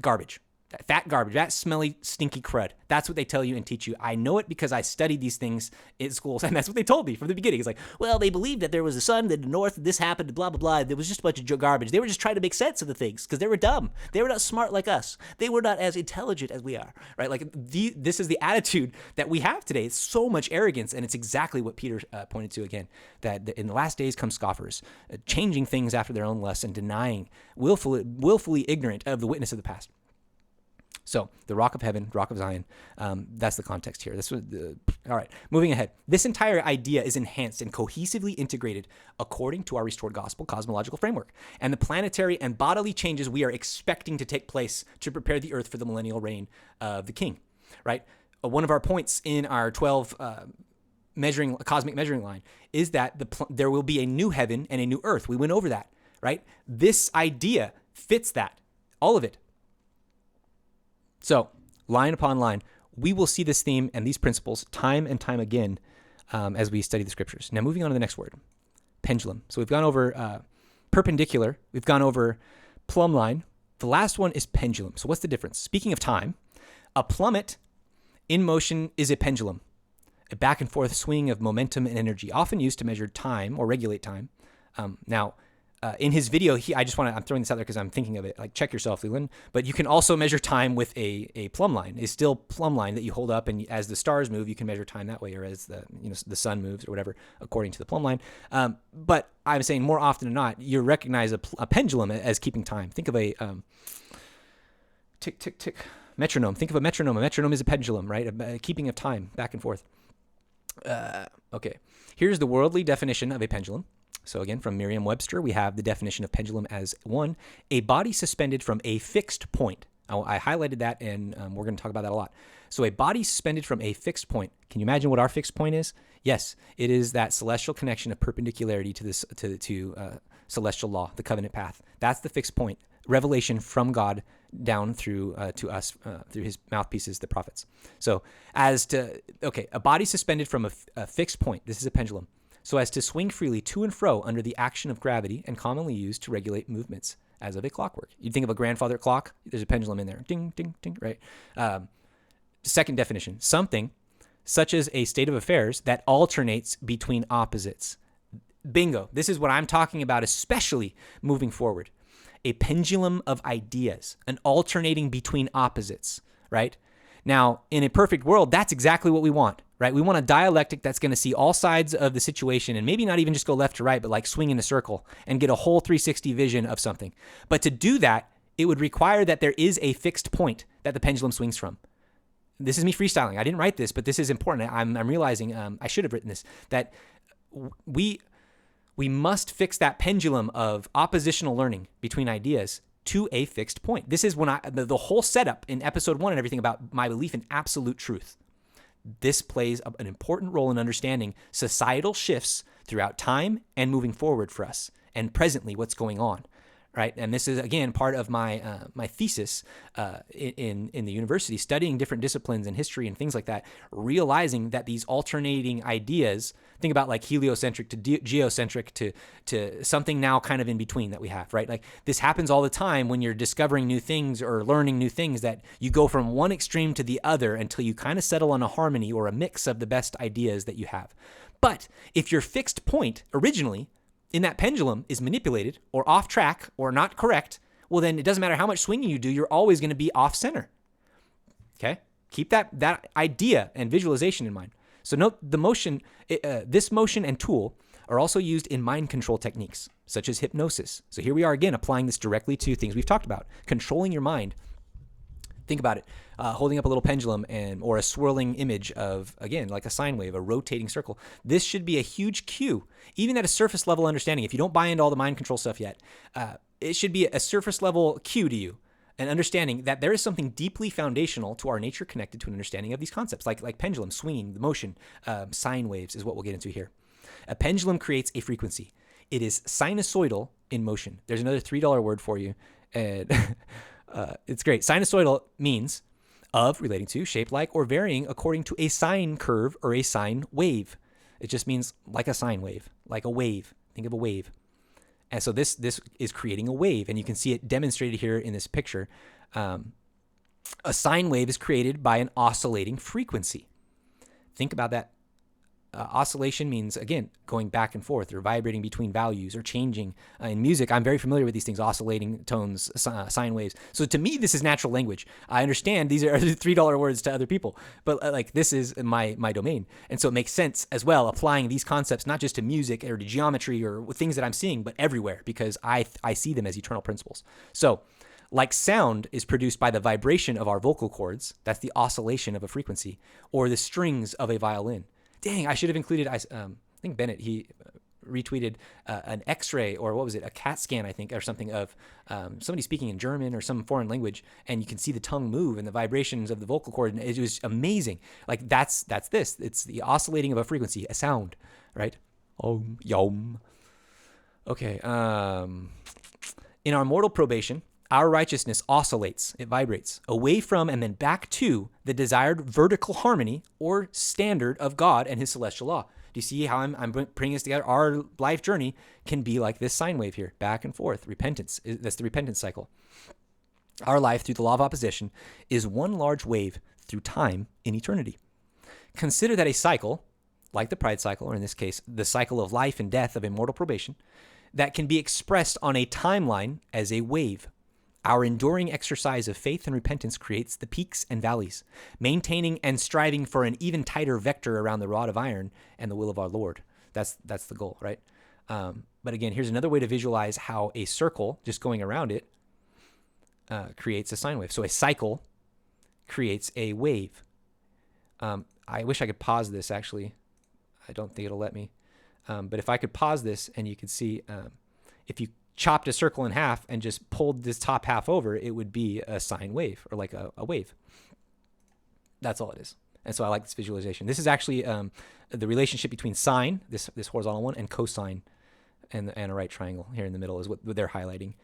garbage. That fat garbage, that smelly, stinky crud. That's what they tell you and teach you. I know it because I studied these things in schools, and that's what they told me from the beginning. It's like, well, they believed that there was a sun, that the north, this happened, blah, blah, blah. There was just a bunch of garbage. They were just trying to make sense of the things because they were dumb. They were not smart like us. They were not as intelligent as we are, right? Like this is the attitude that we have today. It's so much arrogance, and it's exactly what Peter pointed to again, that in the last days come scoffers, changing things after their own lusts and denying, willfully ignorant of the witness of the past. So the rock of heaven, rock of Zion, that's the context here. All right, moving ahead. This entire idea is enhanced and cohesively integrated according to our restored gospel cosmological framework and the planetary and bodily changes we are expecting to take place to prepare the earth for the millennial reign of the king, right? One of our points in our 12 cosmic measuring line is that there will be a new heaven and a new earth. We went over that, right? This idea fits that, all of it. So, line upon line, we will see this theme and these principles time and time again as we study the scriptures. Now, moving on to the next word, pendulum. So we've gone over perpendicular. We've gone over plumb line. The last one is pendulum. So what's the difference? Speaking of time, a plummet in motion is a pendulum, a back and forth swing of momentum and energy, often used to measure time or regulate time. In his video, I'm throwing this out there because I'm thinking of it, like check yourself, Leland, but you can also measure time with a plumb line, a still plumb line that you hold up, and as the stars move, you can measure time that way, or as the sun moves or whatever, according to the plumb line. But I'm saying more often than not, you recognize a pendulum as keeping time. Think of a tick, tick, tick metronome. Think of a metronome. A metronome is a pendulum, right? A keeping of time back and forth. Okay, here's the worldly definition of a pendulum. So again, from Merriam-Webster, we have the definition of pendulum as, one, a body suspended from a fixed point. I highlighted that, and we're going to talk about that a lot. So a body suspended from a fixed point. Can you imagine what our fixed point is? Yes, it is that celestial connection of perpendicularity to celestial law, the covenant path. That's the fixed point. Revelation from God down through to us through his mouthpieces, the prophets. So a body suspended from a fixed point. This is a pendulum. So as to swing freely to and fro under the action of gravity and commonly used to regulate movements as of a clockwork. You'd think of a grandfather clock. There's a pendulum in there. Ding, ding, ding, right? Second definition, something such as a state of affairs that alternates between opposites. Bingo. This is what I'm talking about, especially moving forward. A pendulum of ideas, an alternating between opposites, right? Now, in a perfect world, that's exactly what we want, right? We want a dialectic that's going to see all sides of the situation and maybe not even just go left to right, but like swing in a circle and get a whole 360 vision of something. But to do that, it would require that there is a fixed point that the pendulum swings from. This is me freestyling. I didn't write this, but this is important. I'm realizing I should have written this, that we must fix that pendulum of oppositional learning between ideas to a fixed point. This is when the whole setup in episode 1 and everything about my belief in absolute truth. This plays an important role in understanding societal shifts throughout time and moving forward for us, and presently what's going on, right? And this is, again, part of my my thesis in the university, studying different disciplines and history and things like that, realizing that these alternating ideas, think about like heliocentric to geocentric to something now kind of in between that we have, right? Like this happens all the time when you're discovering new things or learning new things, that you go from one extreme to the other until you kind of settle on a harmony or a mix of the best ideas that you have. But if your fixed point originally in that pendulum is manipulated or off track or not correct, well, then it doesn't matter how much swinging you do, you're always going to be off center. Okay? Keep that idea and visualization in mind. So note the motion, this motion and tool are also used in mind control techniques, such as hypnosis. So here we are again, applying this directly to things we've talked about, controlling your mind. Think about it, holding up a little pendulum or a swirling image of, again, like a sine wave, a rotating circle. This should be a huge cue, even at a surface level understanding. If you don't buy into all the mind control stuff yet, it should be a surface level cue to you, an understanding that there is something deeply foundational to our nature connected to an understanding of these concepts, like pendulum, swinging, the motion, sine waves is what we'll get into here. A pendulum creates a frequency. It is sinusoidal in motion. There's another $3 word for you, and it's great. Sinusoidal means of, relating to, shaped like, or varying according to a sine curve or a sine wave. It just means like a sine wave, like a wave. Think of a wave. And so this is creating a wave, and you can see it demonstrated here in this picture. A sine wave is created by an oscillating frequency. Think about that. Oscillation means, again, going back and forth or vibrating between values or changing. In music, I'm very familiar with these things, oscillating tones, sine waves. So to me, this is natural language. I understand these are $3 words to other people, but like this is my domain. And so it makes sense as well, applying these concepts, not just to music or to geometry or things that I'm seeing, but everywhere, because I see them as eternal principles. So like sound is produced by the vibration of our vocal cords, that's the oscillation of a frequency, or the strings of a violin. Dang, I should have included, I think Bennett, he retweeted an x-ray, or what was it, a CAT scan, I think, or something of somebody speaking in German or some foreign language, and you can see the tongue move and the vibrations of the vocal cord, and it was amazing. Like that's this. It's the oscillating of a frequency, a sound, right? Om, yom. Okay. In our mortal probation, our righteousness oscillates, it vibrates, away from and then back to the desired vertical harmony or standard of God and his celestial law. Do you see how I'm bringing this together? Our life journey can be like this sine wave here, back and forth. Repentance, that's the repentance cycle. Our life through the law of opposition is one large wave through time in eternity. Consider that a cycle, like the pride cycle, or in this case, the cycle of life and death of immortal probation, that can be expressed on a timeline as a wave. Our enduring exercise of faith and repentance creates the peaks and valleys, maintaining and striving for an even tighter vector around the rod of iron and the will of our Lord. That's the goal, right? But again, here's another way to visualize how a circle, just going around it, creates a sine wave. So a cycle creates a wave. I wish I could pause this, actually. I don't think it'll let me. But if I could pause this and you could see, if you chopped a circle in half and just pulled this top half over, it would be a sine wave, or like a wave. That's all it is. And so I like this visualization. This is actually the relationship between sine, this horizontal one, and cosine. and a right triangle here in the middle is what they're highlighting.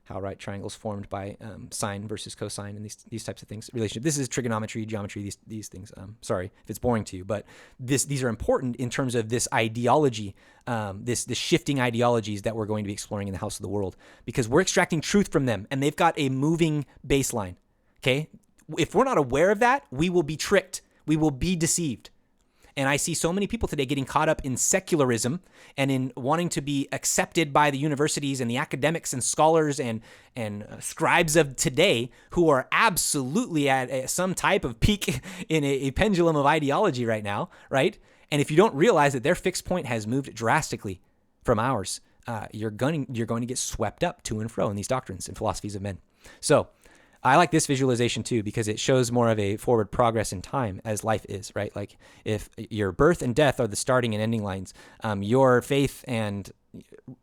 How right triangles formed by sine versus cosine and these types of things. Relationship. This is trigonometry, geometry, these things. Sorry if it's boring to you, but these are important in terms of this ideology, this shifting ideologies that we're going to be exploring in the House of the World, because we're extracting truth from them, and they've got a moving baseline. Okay, if we're not aware of that, we will be tricked. We will be deceived. And I see so many people today getting caught up in secularism and in wanting to be accepted by the universities and the academics and scholars and scribes of today, who are absolutely at some type of peak in a pendulum of ideology right now, right? And if you don't realize that their fixed point has moved drastically from ours, you're going to get swept up to and fro in these doctrines and philosophies of men. So I like this visualization too, because it shows more of a forward progress in time as life is, right? Like if your birth and death are the starting and ending lines, your faith and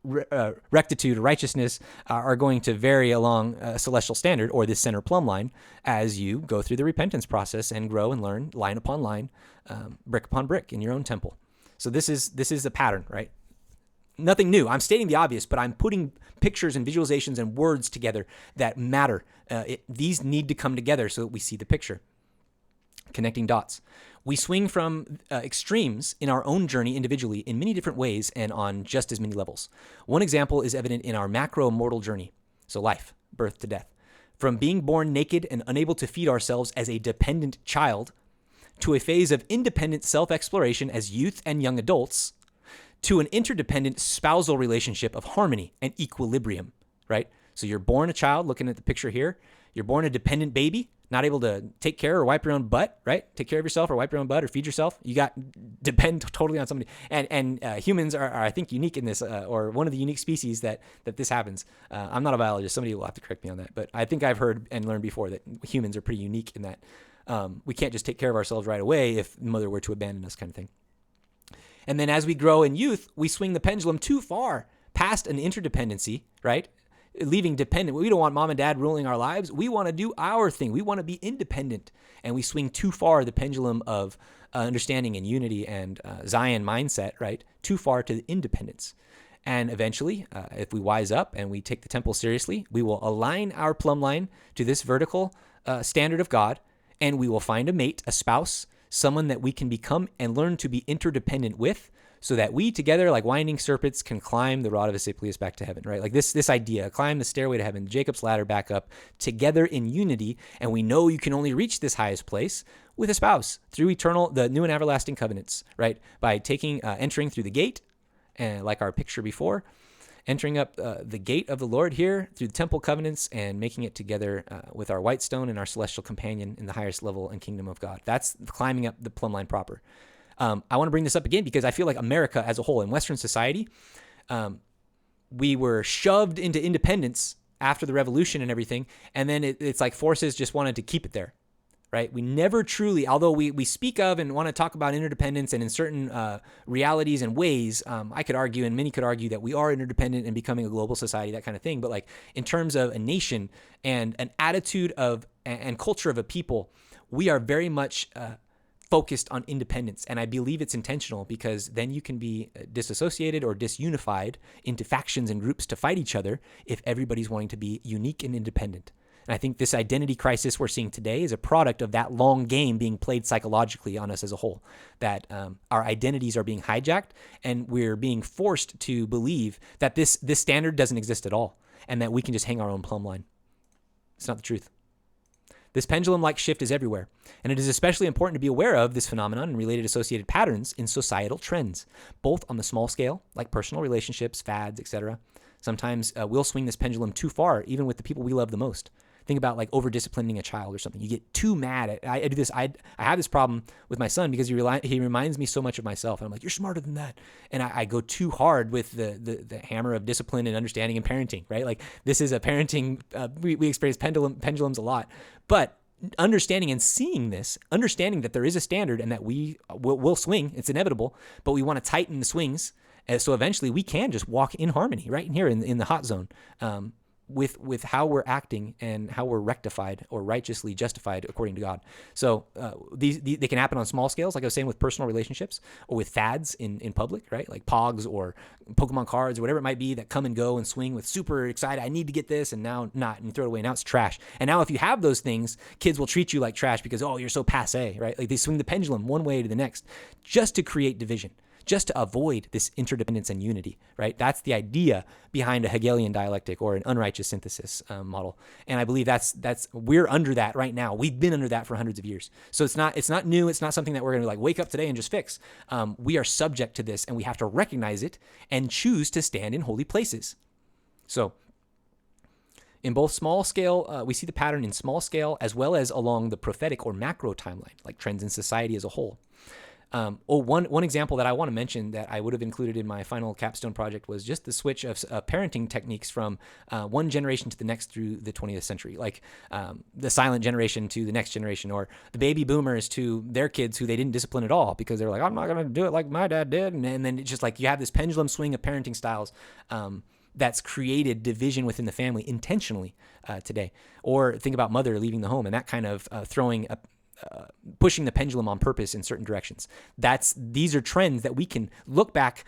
rectitude, righteousness are going to vary along a celestial standard or this center plumb line as you go through the repentance process and grow and learn line upon line, brick upon brick in your own temple. So this is the pattern, right? Nothing new. I'm stating the obvious, but I'm putting pictures and visualizations and words together that matter. These need to come together so that we see the picture. Connecting dots. We swing from extremes in our own journey individually in many different ways and on just as many levels. One example is evident in our macro mortal journey. So life, birth to death. From being born naked and unable to feed ourselves as a dependent child to a phase of independent self-exploration as youth and young adults, to an interdependent spousal relationship of harmony and equilibrium, right? So you're born a child, looking at the picture here. You're born a dependent baby, not able to take care or wipe your own butt, right? Take care of yourself or wipe your own butt or feed yourself. You got depend totally on somebody. And humans are, I think, unique in this, or one of the unique species that this happens. I'm not a biologist. Somebody will have to correct me on that. But I think I've heard and learned before that humans are pretty unique in that we can't just take care of ourselves right away if mother were to abandon us, kind of thing. And then as we grow in youth, we swing the pendulum too far past an interdependency, right? Leaving dependent. We don't want mom and dad ruling our lives. We want to do our thing. We want to be independent. And we swing too far the pendulum of understanding and unity and Zion mindset, right? Too far to the independence. And eventually, if we wise up and we take the temple seriously, we will align our plumb line to this vertical standard of God, and we will find a mate, a spouse, someone that we can become and learn to be interdependent with, so that we together, like winding serpents, can climb the rod of Asclepius back to heaven, right? Like this idea, climb the stairway to heaven, Jacob's ladder back up, together in unity. And we know you can only reach this highest place with a spouse through the new and everlasting covenants, right? By entering through the gate, and like our picture before, entering up the gate of the Lord here through the temple covenants and making it together with our white stone and our celestial companion in the highest level and kingdom of God. That's climbing up the plumb line proper. I want to bring this up again because I feel like America as a whole in Western society, we were shoved into independence after the revolution and everything. And then it's like forces just wanted to keep it there, right? We never truly, although we speak of and want to talk about interdependence and in certain realities and ways, I could argue and many could argue that we are interdependent and becoming a global society, that kind of thing. But like in terms of a nation and an attitude of and culture of a people, we are very much focused on independence. And I believe it's intentional because then you can be disassociated or disunified into factions and groups to fight each other if everybody's wanting to be unique and independent. And I think this identity crisis we're seeing today is a product of that long game being played psychologically on us as a whole, that our identities are being hijacked and we're being forced to believe that this standard doesn't exist at all and that we can just hang our own plumb line. It's not the truth. This pendulum-like shift is everywhere, and it is especially important to be aware of this phenomenon and related associated patterns in societal trends, both on the small scale, like personal relationships, fads, etc. Sometimes we'll swing this pendulum too far, even with the people we love the most. Think about like over-disciplining a child or something. You get too mad. I do this. I have this problem with my son because he reminds me so much of myself. And I'm like, you're smarter than that. And I go too hard with the hammer of discipline and understanding and parenting, right? Like this is a parenting, we experience pendulums a lot. But understanding and seeing this, understanding that there is a standard and that we'll swing, it's inevitable, but we want to tighten the swings. So eventually we can just walk in harmony right in here in the hot zone. with how we're acting and how we're rectified or righteously justified according to God. So they can happen on small scales, like I was saying, with personal relationships or with fads in public, right? Like Pogs or Pokemon cards or whatever it might be that come and go and swing with super excited, I need to get this, and now not, and you throw it away. Now it's trash. And now if you have those things, kids will treat you like trash because, oh, you're so passé, right? Like they swing the pendulum one way to the next just to create division, just to avoid this interdependence and unity, right? That's the idea behind a Hegelian dialectic or an unrighteous synthesis model. And I believe that's we're under that right now. We've been under that for hundreds of years. So it's not new. It's not something that we're going to like wake up today and just fix. We are subject to this, and we have to recognize it and choose to stand in holy places. So in both small scale, we see the pattern in small scale as well as along the prophetic or macro timeline, like trends in society as a whole. One example that I want to mention that I would have included in my final capstone project was just the switch of parenting techniques from one generation to the next through the 20th century, like the silent generation to the next generation, or the baby boomers to their kids who they didn't discipline at all because they were like, I'm not going to do it like my dad did. And then it's just like you have this pendulum swing of parenting styles that's created division within the family intentionally today. Or think about mother leaving the home and that kind of pushing the pendulum on purpose in certain directions. These are trends that we can look back,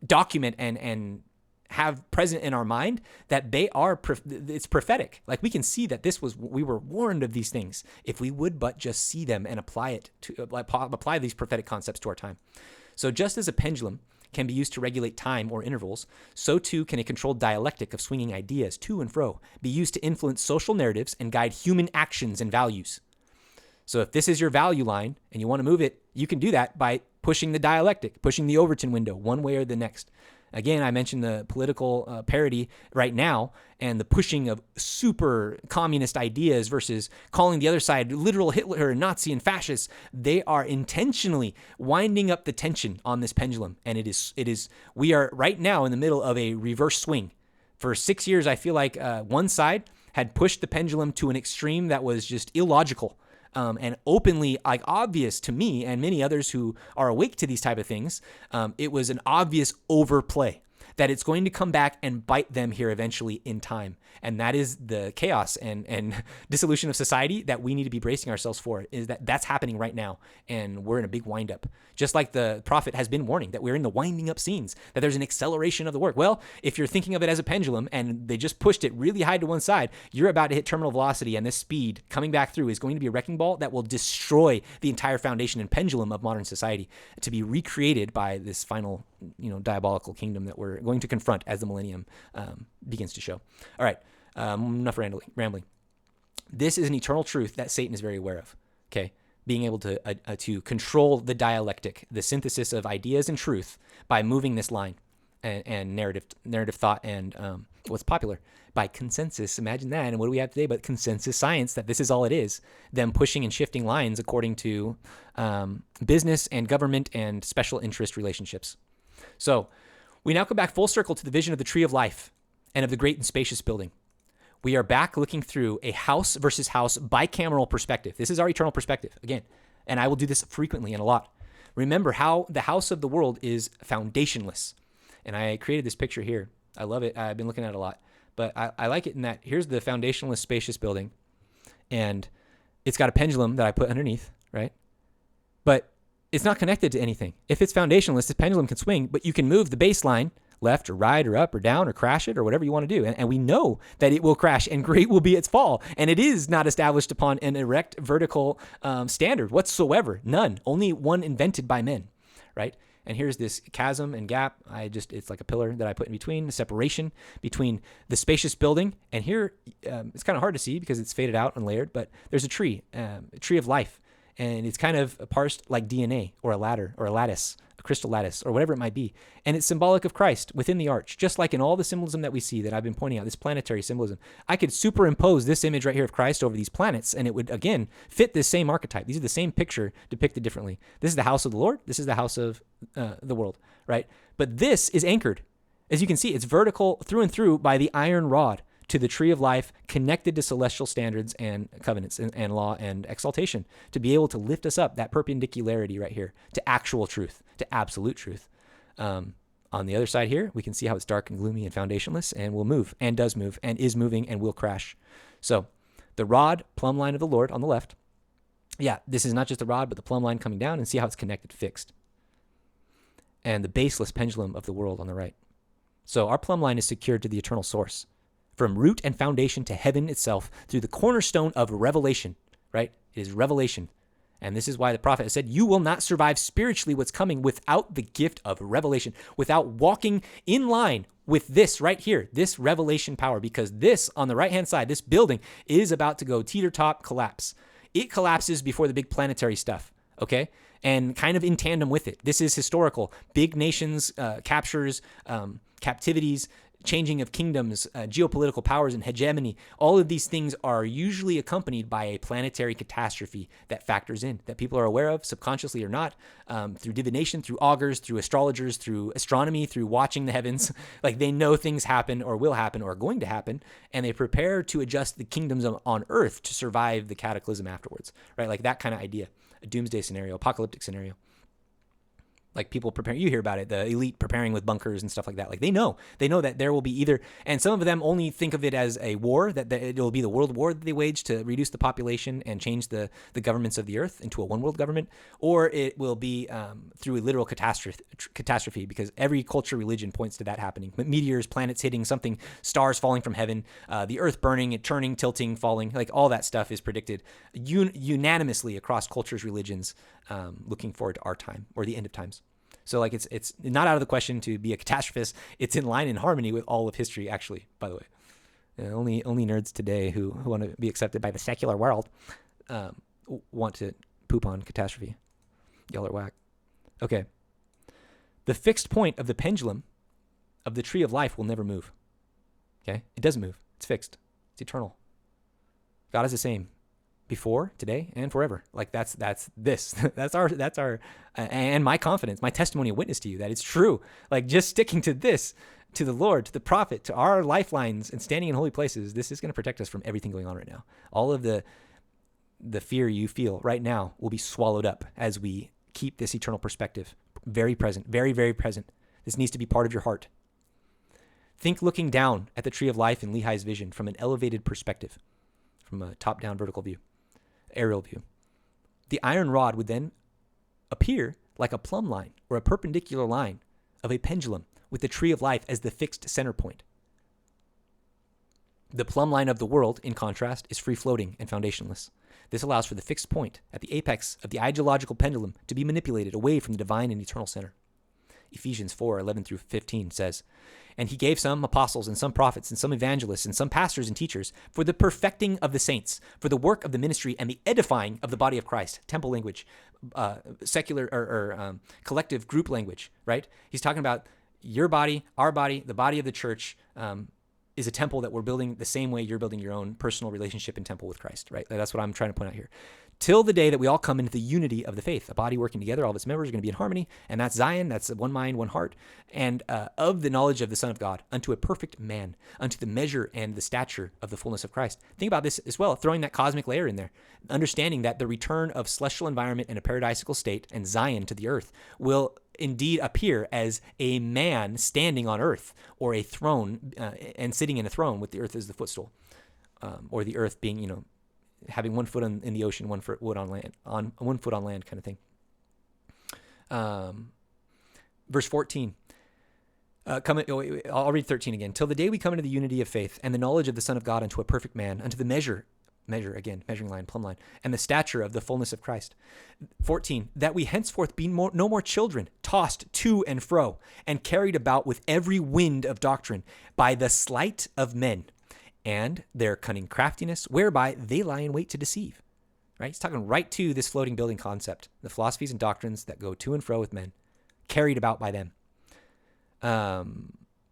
document, and have present in our mind that it's prophetic. Like we can see that we were warned of these things if we would but just see them and apply these prophetic concepts to our time. So just as a pendulum can be used to regulate time or intervals, so too can a controlled dialectic of swinging ideas to and fro be used to influence social narratives and guide human actions and values. So if this is your value line and you want to move it, you can do that by pushing the dialectic, pushing the Overton window one way or the next. Again, I mentioned the political parody right now and the pushing of super communist ideas versus calling the other side literal Hitler and Nazi and fascist. They are intentionally winding up the tension on this pendulum. And we are right now in the middle of a reverse swing. For 6 years, I feel like one side had pushed the pendulum to an extreme that was just illogical. And openly, like obvious to me and many others who are awake to these type of things, it was an obvious overplay that it's going to come back and bite them here eventually in time. And that is the chaos and dissolution of society that we need to be bracing ourselves for, is that's happening right now. And we're in a big wind up. Just like the prophet has been warning that we're in the winding up scenes, that there's an acceleration of the work. Well, if you're thinking of it as a pendulum and they just pushed it really high to one side, you're about to hit terminal velocity, and this speed coming back through is going to be a wrecking ball that will destroy the entire foundation and pendulum of modern society to be recreated by this final, diabolical kingdom that we're going to confront as the millennium begins to show. All right, enough rambling. This is an eternal truth that Satan is very aware of. Okay. Being able to control the dialectic, the synthesis of ideas and truth by moving this line and narrative thought and what's popular by consensus. Imagine that. And what do we have today but consensus science, that this is all it is, them pushing and shifting lines according to business and government and special interest relationships. So we now come back full circle to the vision of the tree of life and of the great and spacious building. We are back looking through a house versus house bicameral perspective. This is our eternal perspective, again, and I will do this frequently and a lot. Remember how the house of the world is foundationless. And I created this picture here. I love it. I've been looking at it a lot. But I like it in that here's the foundationless, spacious building. And it's got a pendulum that I put underneath, right? But it's not connected to anything. If it's foundationless, the pendulum can swing, but you can move the baseline left or right or up or down or crash it or whatever you want to do. And we know that it will crash and great will be its fall. And it is not established upon an erect vertical standard whatsoever. None. Only one invented by men, right? And here's this chasm and gap. It's like a pillar that I put in between, the separation between the spacious building. And here, it's kind of hard to see because it's faded out and layered, but there's a tree of life. And it's kind of parsed like DNA or a ladder or a lattice, a crystal lattice or whatever it might be. And it's symbolic of Christ within the arch, just like in all the symbolism that we see that I've been pointing out, this planetary symbolism. I could superimpose this image right here of Christ over these planets, and it would, again, fit this same archetype. These are the same picture depicted differently. This is the house of the Lord. This is the house of the world, right? But this is anchored. As you can see, it's vertical through and through by the iron rod to the tree of life, connected to celestial standards and covenants and law and exaltation, to be able to lift us up, that perpendicularity right here, to actual truth, to absolute truth. On the other side here, we can see how it's dark and gloomy and foundationless and will move and does move and is moving and will crash. So the rod, plumb line of the Lord on the left. Yeah, this is not just the rod, but the plumb line coming down, and see how it's connected, fixed. And the baseless pendulum of the world on the right. So our plumb line is secured to the eternal source, from root and foundation to heaven itself, through the cornerstone of revelation, right? It is revelation. And this is why the prophet has said, you will not survive spiritually what's coming without the gift of revelation, without walking in line with this right here, this revelation power, because this on the right-hand side, this building is about to go teeter-top collapse. It collapses before the big planetary stuff, okay? And kind of in tandem with it. This is historical. Big nations, captures, captivities, changing of kingdoms, geopolitical powers, and hegemony. All of these things are usually accompanied by a planetary catastrophe that factors in, that people are aware of, subconsciously or not, through divination, through augurs, through astrologers, through astronomy, through watching the heavens. Like they know things happen or will happen or are going to happen, and they prepare to adjust the kingdoms on earth to survive the cataclysm afterwards, right? Like that kind of idea, a doomsday scenario, apocalyptic scenario. Like people preparing, you hear about it, the elite preparing with bunkers and stuff like that. Like they know that there will be either, and some of them only think of it as a war, that it will be the world war that they wage to reduce the population and change the governments of the earth into a one world government, or it will be through a literal catastrophe, because every culture, religion points to that happening. Meteors, planets hitting something, stars falling from heaven, the earth burning, it turning, tilting, falling, like all that stuff is predicted unanimously across cultures, religions, looking forward to our time or the end of times. So like it's not out of the question to be a catastrophist. It's in line, in harmony with all of history, actually, by the way. Only nerds today who want to be accepted by the secular world want to poop on catastrophe. Y'all are whack. Okay. The fixed point of the pendulum of the tree of life will never move. Okay? It doesn't move. It's fixed. It's eternal. God is the same before, today, and forever. Like that's this. that's our and my confidence, my testimony and witness to you that it's true. Like just sticking to this, to the Lord, to the prophet, to our lifelines and standing in holy places, this is going to protect us from everything going on right now. All of the fear you feel right now will be swallowed up as we keep this eternal perspective very present, very, very present. This needs to be part of your heart. Think looking down at the tree of life in Lehi's vision from an elevated perspective, from a top-down vertical view, aerial view. The iron rod would then appear like a plumb line or a perpendicular line of a pendulum with the tree of life as the fixed center point. The plumb line of the world, in contrast, is free-floating and foundationless. This allows for the fixed point at the apex of the ideological pendulum to be manipulated away from the divine and eternal center. Ephesians 4:11-15 says, "And he gave some apostles and some prophets and some evangelists and some pastors and teachers for the perfecting of the saints, for the work of the ministry and the edifying of the body of Christ." Temple language, secular or collective group language, right? He's talking about your body, our body, the body of the church is a temple that we're building the same way you're building your own personal relationship and temple with Christ, right? That's what I'm trying to point out here. Till the day that we all come into the unity of the faith, a body working together, all of its members are going to be in harmony, and that's Zion, that's one mind, one heart, and of the knowledge of the Son of God, unto a perfect man, unto the measure and the stature of the fullness of Christ. Think about this as well, throwing that cosmic layer in there, understanding that the return of celestial environment and a paradisical state and Zion to the earth will indeed appear as a man standing on earth, or a throne and sitting in a throne with the earth as the footstool, or the earth being, having 1 foot in the ocean, 1 foot on land, on 1 foot on land, kind of thing. Verse 14. I'll read 13 again. "Till the day we come into the unity of faith and the knowledge of the Son of God, unto a perfect man, unto the measure again, measuring line, plumb line, and the stature of the fullness of Christ." 14, "That we henceforth be no more children, tossed to and fro, and carried about with every wind of doctrine, by the sleight of men, and their cunning craftiness, whereby they lie in wait to deceive." Right? He's talking right to this floating building concept, the philosophies and doctrines that go to and fro with men, carried about by them.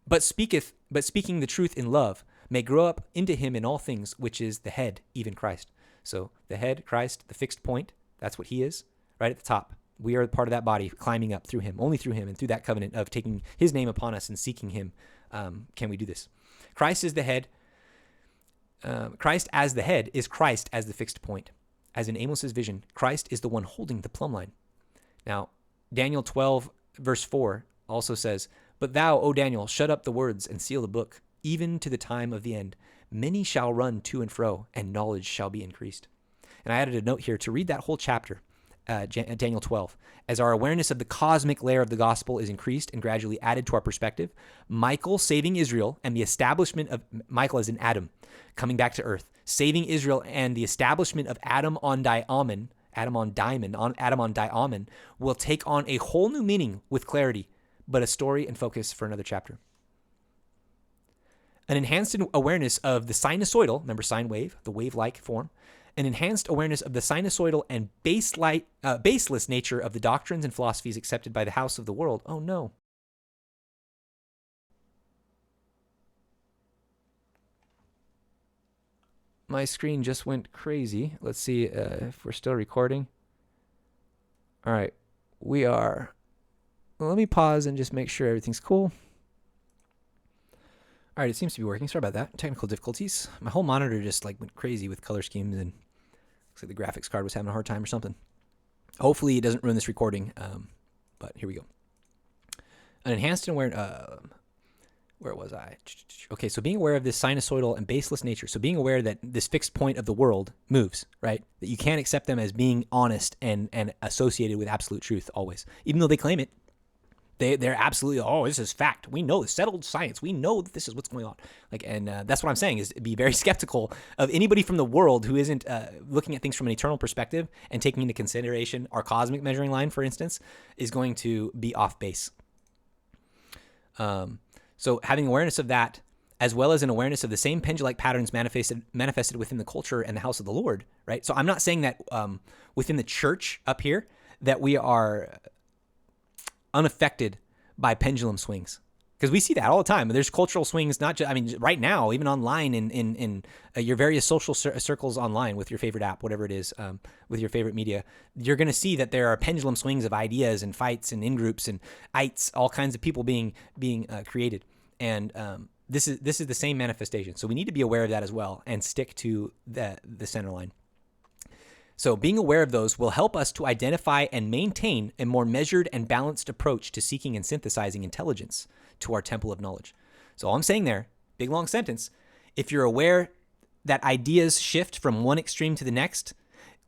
But speaking the truth in love, may grow up into him in all things, which is the head, even Christ. So the head, Christ, the fixed point, that's what he is, right at the top. We are part of that body, climbing up through him, only through him, and through that covenant of taking his name upon us and seeking him. Can we do this? Christ is the head. Christ as the head is Christ as the fixed point. As in Amos's vision, Christ is the one holding the plumb line. Now, Daniel 12, verse 4 also says, But thou, O Daniel, shut up the words and seal the book, even to the time of the end. Many shall run to and fro, and knowledge shall be increased. And I added a note here to read that whole chapter, Daniel 12. As our awareness of the cosmic layer of the gospel is increased and gradually added to our perspective, Michael saving Israel and the establishment of, Michael as in Adam, coming back to earth, saving Israel and the establishment of Adam on Diamond will take on a whole new meaning with clarity, but a story and focus for another chapter. An enhanced awareness of the sinusoidal, remember sine wave, the wave-like form, an enhanced awareness of the sinusoidal and baseless nature of the doctrines and philosophies accepted by the house of the world. Oh no. My screen just went crazy. Let's see if we're still recording. All right. We are. Well, let me pause and just make sure everything's cool. All right, it seems to be working. Sorry about that. Technical difficulties. My whole monitor just like went crazy with color schemes, and looks like the graphics card was having a hard time or something. Hopefully it doesn't ruin this recording, but here we go. An enhanced awareness. Where was I? Okay, so being aware of this sinusoidal and baseless nature. So being aware that this fixed point of the world moves, right? That you can't accept them as being honest and associated with absolute truth always, even though they claim it. They're absolutely, oh, this is fact. We know, settled science. We know that this is what's going on. And that's what I'm saying is be very skeptical of anybody from the world who isn't looking at things from an eternal perspective and taking into consideration our cosmic measuring line, for instance, is going to be off base. So having awareness of that, as well as an awareness of the same pendulum-like patterns manifested within the culture and the house of the Lord, right? So I'm not saying that within the church up here that we are unaffected by pendulum swings, because we see that all the time. There's cultural swings, not just, I mean, right now, even online in your various social circles online with your favorite app, whatever it is, with your favorite media, you're going to see that there are pendulum swings of ideas and fights and in-groups and ites, all kinds of people being created. And this is the same manifestation. So we need to be aware of that as well and stick to the center line. So being aware of those will help us to identify and maintain a more measured and balanced approach to seeking and synthesizing intelligence to our temple of knowledge. So all I'm saying there, big long sentence, if you're aware that ideas shift from one extreme to the next,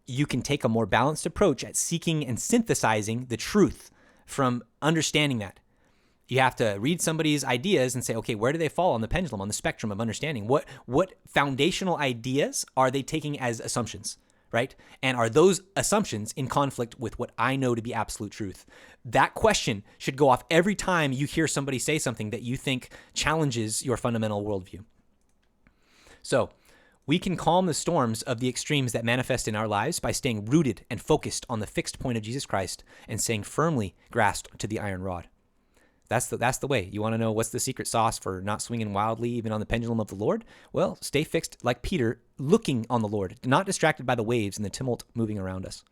you can take a more balanced approach at seeking and synthesizing the truth from understanding that. You have to read somebody's ideas and say, okay, where do they fall on the pendulum, on the spectrum of understanding? What foundational ideas are they taking as assumptions? Right? And are those assumptions in conflict with what I know to be absolute truth? That question should go off every time you hear somebody say something that you think challenges your fundamental worldview. So we can calm the storms of the extremes that manifest in our lives by staying rooted and focused on the fixed point of Jesus Christ and staying firmly grasped to the iron rod. That's the way. You want to know what's the secret sauce for not swinging wildly even on the pendulum of the Lord? Well, stay fixed like Peter, looking on the Lord, not distracted by the waves and the tumult moving around us.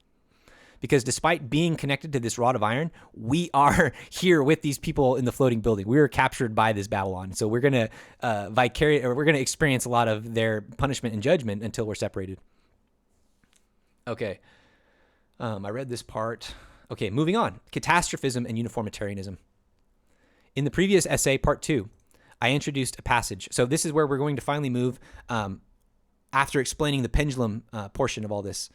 Because despite being connected to this rod of iron, we are here with these people in the floating building. We are captured by this Babylon. So we're going to experience a lot of their punishment and judgment until we're separated. Okay. I read this part. Okay, moving on. Catastrophism and uniformitarianism. In the previous essay, part 2, I introduced a passage. So this is where we're going to finally move after explaining the pendulum portion of all this.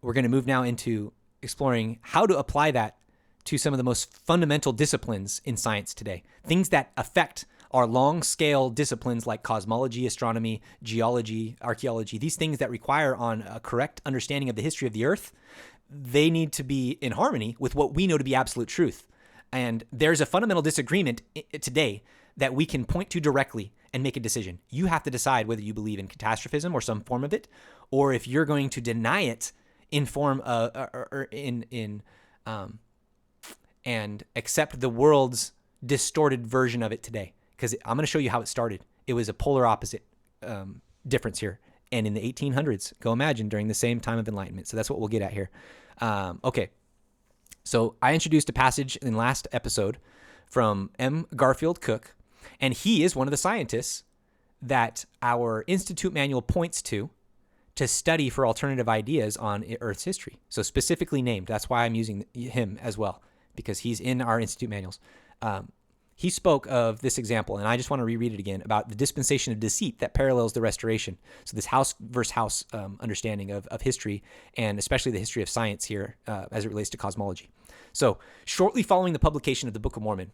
We're going to move now into exploring how to apply that to some of the most fundamental disciplines in science today. Things that affect our long-scale disciplines like cosmology, astronomy, geology, archaeology, these things that require on a correct understanding of the history of the Earth, they need to be in harmony with what we know to be absolute truth. And there's a fundamental disagreement today that we can point to directly and make a decision. You have to decide whether you believe in catastrophism or some form of it, or if you're going to deny it in form and accept the world's distorted version of it today. Because I'm going to show you how it started. It was a polar opposite difference here. And in the 1800s, go imagine, during the same time of enlightenment. So that's what we'll get at here. Okay. So I introduced a passage in last episode from M. Garfield Cook, and he is one of the scientists that our Institute manual points to study for alternative ideas on Earth's history. So specifically named. That's why I'm using him as well, because he's in our Institute manuals. he spoke of this example, and I just want to reread it again, about the dispensation of deceit that parallels the restoration. So this house versus house understanding of history, and especially the history of science here as it relates to cosmology. So shortly following the publication of the Book of Mormon,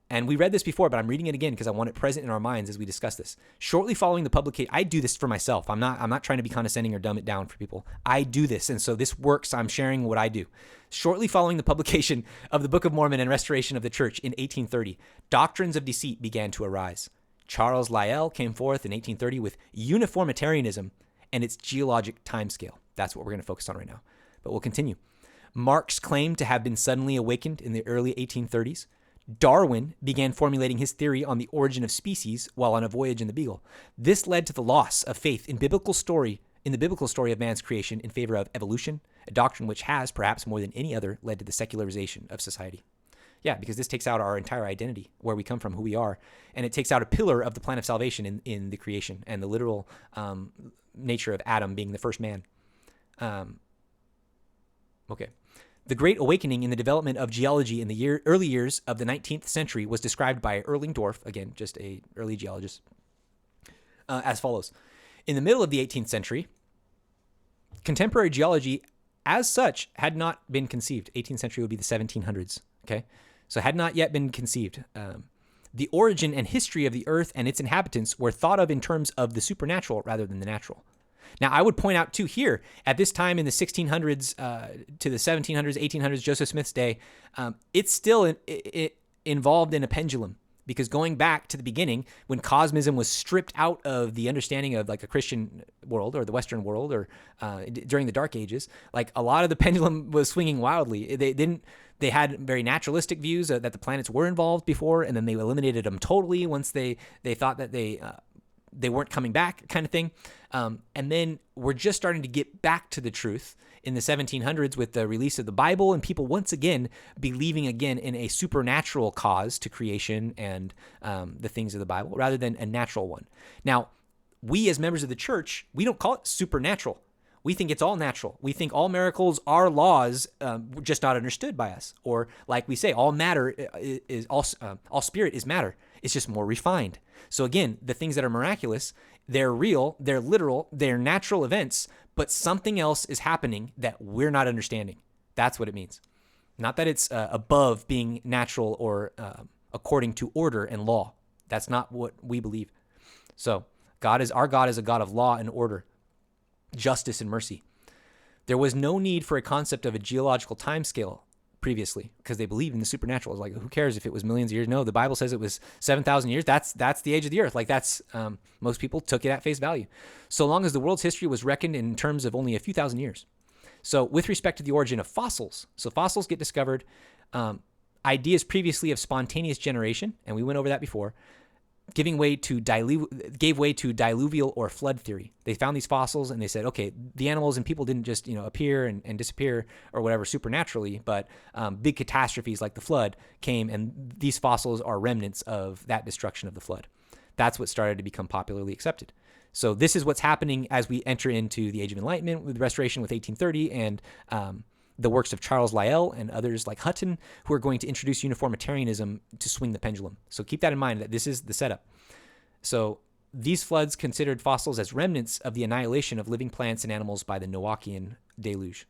and we read this before, but I'm reading it again because I want it present in our minds as we discuss this. Shortly following the publication, I do this for myself. I'm not trying to be condescending or dumb it down for people. I do this, and so this works. I'm sharing what I do. Shortly following the publication of the Book of Mormon and restoration of the church in 1830, doctrines of deceit began to arise. Charles Lyell came forth in 1830 with uniformitarianism and its geologic timescale. That's what we're going to focus on right now, but we'll continue. Marx claimed to have been suddenly awakened in the early 1830s. Darwin began formulating his theory on the origin of species while on a voyage in the Beagle. This led to the loss of faith in the biblical story of man's creation in favor of evolution, a doctrine which has, perhaps more than any other, led to the secularization of society. Yeah, because this takes out our entire identity, where we come from, who we are, and it takes out a pillar of the plan of salvation in the creation and the literal nature of Adam being the first man. Okay. The Great Awakening in the development of geology in the early years of the 19th century was described by Erlingdorf, again, just an early geologist, as follows. In the middle of the 18th century, contemporary geology as such had not been conceived. 18th century would be the 1700s, okay? So had not yet been conceived. The origin and history of the earth and its inhabitants were thought of in terms of the supernatural rather than the natural. Now, I would point out, too, here, at this time in the 1600s to the 1700s, 1800s, Joseph Smith's day, it's still involved in a pendulum, because going back to the beginning, when cosmism was stripped out of the understanding of like a Christian world or the Western world, or during the Dark Ages, like a lot of the pendulum was swinging wildly. They had very naturalistic views that the planets were involved before, and then they eliminated them totally once they thought that they weren't coming back, kind of thing. And then we're just starting to get back to the truth in the 1700s with the release of the Bible, and people once again believing again in a supernatural cause to creation and the things of the Bible rather than a natural one. Now, we as members of the church, we don't call it supernatural. We think it's all natural. We think all miracles are laws, just not understood by us. Or like we say, all matter is all spirit is matter. It's just more refined. So again, the things that are miraculous, they're real, they're literal, they're natural events, but something else is happening that we're not understanding. That's what it means. Not that it's above being natural or according to order and law. That's not what we believe. So our God is a God of law and order, justice and mercy. There was no need for a concept of a geological timescale previously, because they believed in the supernatural. It's like, who cares if it was millions of years? No, the Bible says it was 7,000 years. That's the age of the earth. Like that's most people took it at face value, so long as the world's history was reckoned in terms of only a few thousand years. So with respect to the origin of fossils, so fossils get discovered. Ideas previously of spontaneous generation, and we went over that before, gave way to diluvial or flood theory. They found these fossils and they said, okay, the animals and people didn't just appear and disappear or whatever supernaturally, but big catastrophes like the flood came, and these fossils are remnants of that destruction of the flood. That's what started to become popularly accepted. So this is what's happening as we enter into the Age of Enlightenment with Restoration with 1830 and the works of Charles Lyell and others like Hutton, who are going to introduce uniformitarianism to swing the pendulum. So keep that in mind, that this is the setup. So these floods considered fossils as remnants of the annihilation of living plants and animals by the Noachian deluge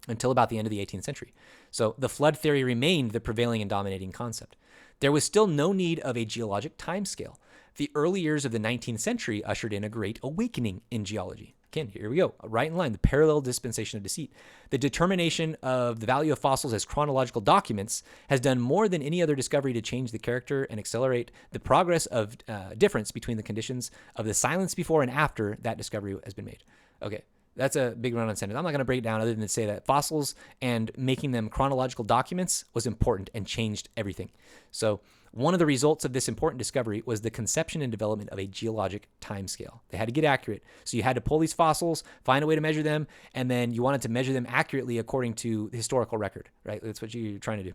until about the end of the 18th century. So the flood theory remained the prevailing and dominating concept. There was still no need of a geologic timescale. The early years of the 19th century ushered in a great awakening in geology. Again, here we go, right in line, the parallel dispensation of deceit. The determination of the value of fossils as chronological documents has done more than any other discovery to change the character and accelerate the progress of difference between the conditions of the silence before and after that discovery has been made. Okay, that's a big run-on sentence. I'm not going to break it down other than to say that fossils and making them chronological documents was important and changed everything. So one of the results of this important discovery was the conception and development of a geologic timescale. They had to get accurate. So you had to pull these fossils, find a way to measure them, and then you wanted to measure them accurately according to the historical record, right? That's what you're trying to do.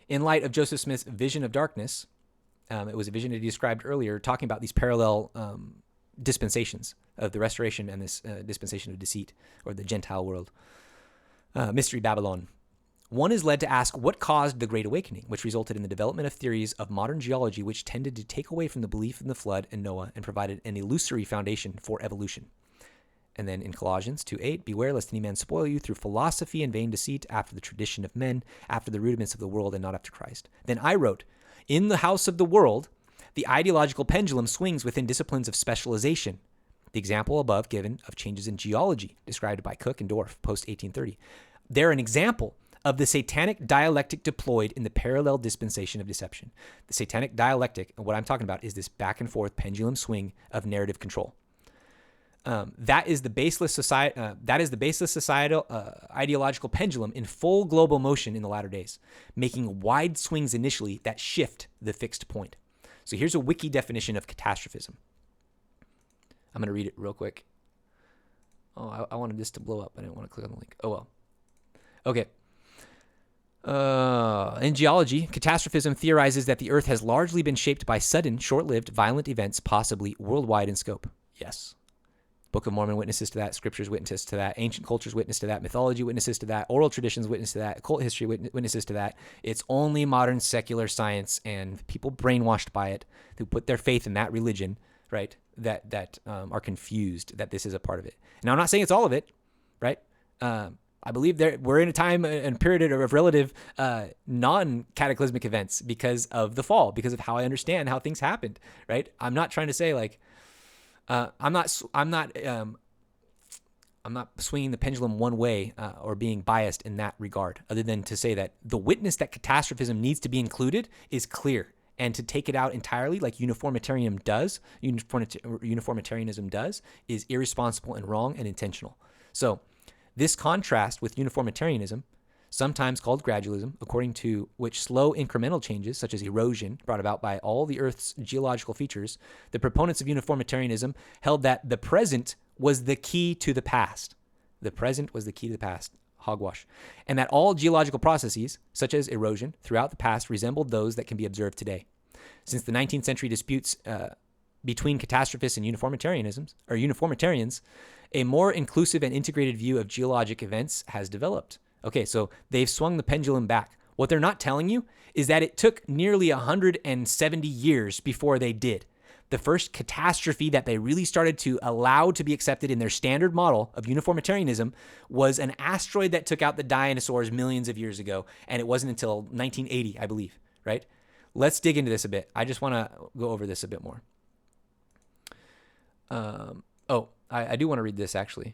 In light of Joseph Smith's vision of darkness, it was a vision that he described earlier, talking about these parallel dispensations of the restoration and this dispensation of deceit, or the Gentile world. Mystery Babylon. One is led to ask what caused the Great Awakening, which resulted in the development of theories of modern geology which tended to take away from the belief in the flood and Noah and provided an illusory foundation for evolution. And then in Colossians 2:8, beware lest any man spoil you through philosophy and vain deceit, after the tradition of men, after the rudiments of the world, and not after Christ. Then I wrote, in the house of the world, the ideological pendulum swings within disciplines of specialization. The example above given of changes in geology, described by Cook and Dorff, post-1830. They're an example of the satanic dialectic deployed in the parallel dispensation of deception. The satanic dialectic, and what I'm talking about, is this back and forth pendulum swing of narrative control. That is the baseless societal ideological pendulum in full global motion in the latter days, making wide swings initially that shift the fixed point. So here's a wiki definition of catastrophism. I'm going to read it real quick. Oh, I wanted this to blow up. I didn't want to click on the link. Oh, well. Okay. In geology, catastrophism theorizes that the Earth has largely been shaped by sudden, short-lived, violent events, possibly worldwide in scope. Yes. Book of Mormon witnesses to that. Scriptures witnesses to that. Ancient cultures witness to that. Mythology witnesses to that. Oral traditions witness to that. Occult history witnesses to that. It's only modern secular science and people brainwashed by it who put their faith in that religion, right, that are confused that this is a part of it. Now, I'm not saying it's all of it, right? I believe we're in a time and period of relative non-cataclysmic events because of the fall, because of how I understand how things happened, right? I'm not trying to say like I'm not swinging the pendulum one way or being biased in that regard, other than to say that the witness that catastrophism needs to be included is clear, and to take it out entirely, like uniformitarianism does, is irresponsible and wrong and intentional. So this contrast with uniformitarianism, sometimes called gradualism, according to which slow incremental changes, such as erosion, brought about by all the Earth's geological features, the proponents of uniformitarianism held that the present was the key to the past. The present was the key to the past. Hogwash. And that all geological processes, such as erosion, throughout the past resembled those that can be observed today. Since the 19th century disputes between catastrophists and uniformitarians, a more inclusive and integrated view of geologic events has developed. Okay, so they've swung the pendulum back. What they're not telling you is that it took nearly 170 years before they did. The first catastrophe that they really started to allow to be accepted in their standard model of uniformitarianism was an asteroid that took out the dinosaurs millions of years ago, and it wasn't until 1980, I believe, right? Let's dig into this a bit. I just want to go over this a bit more. I do want to read this, actually.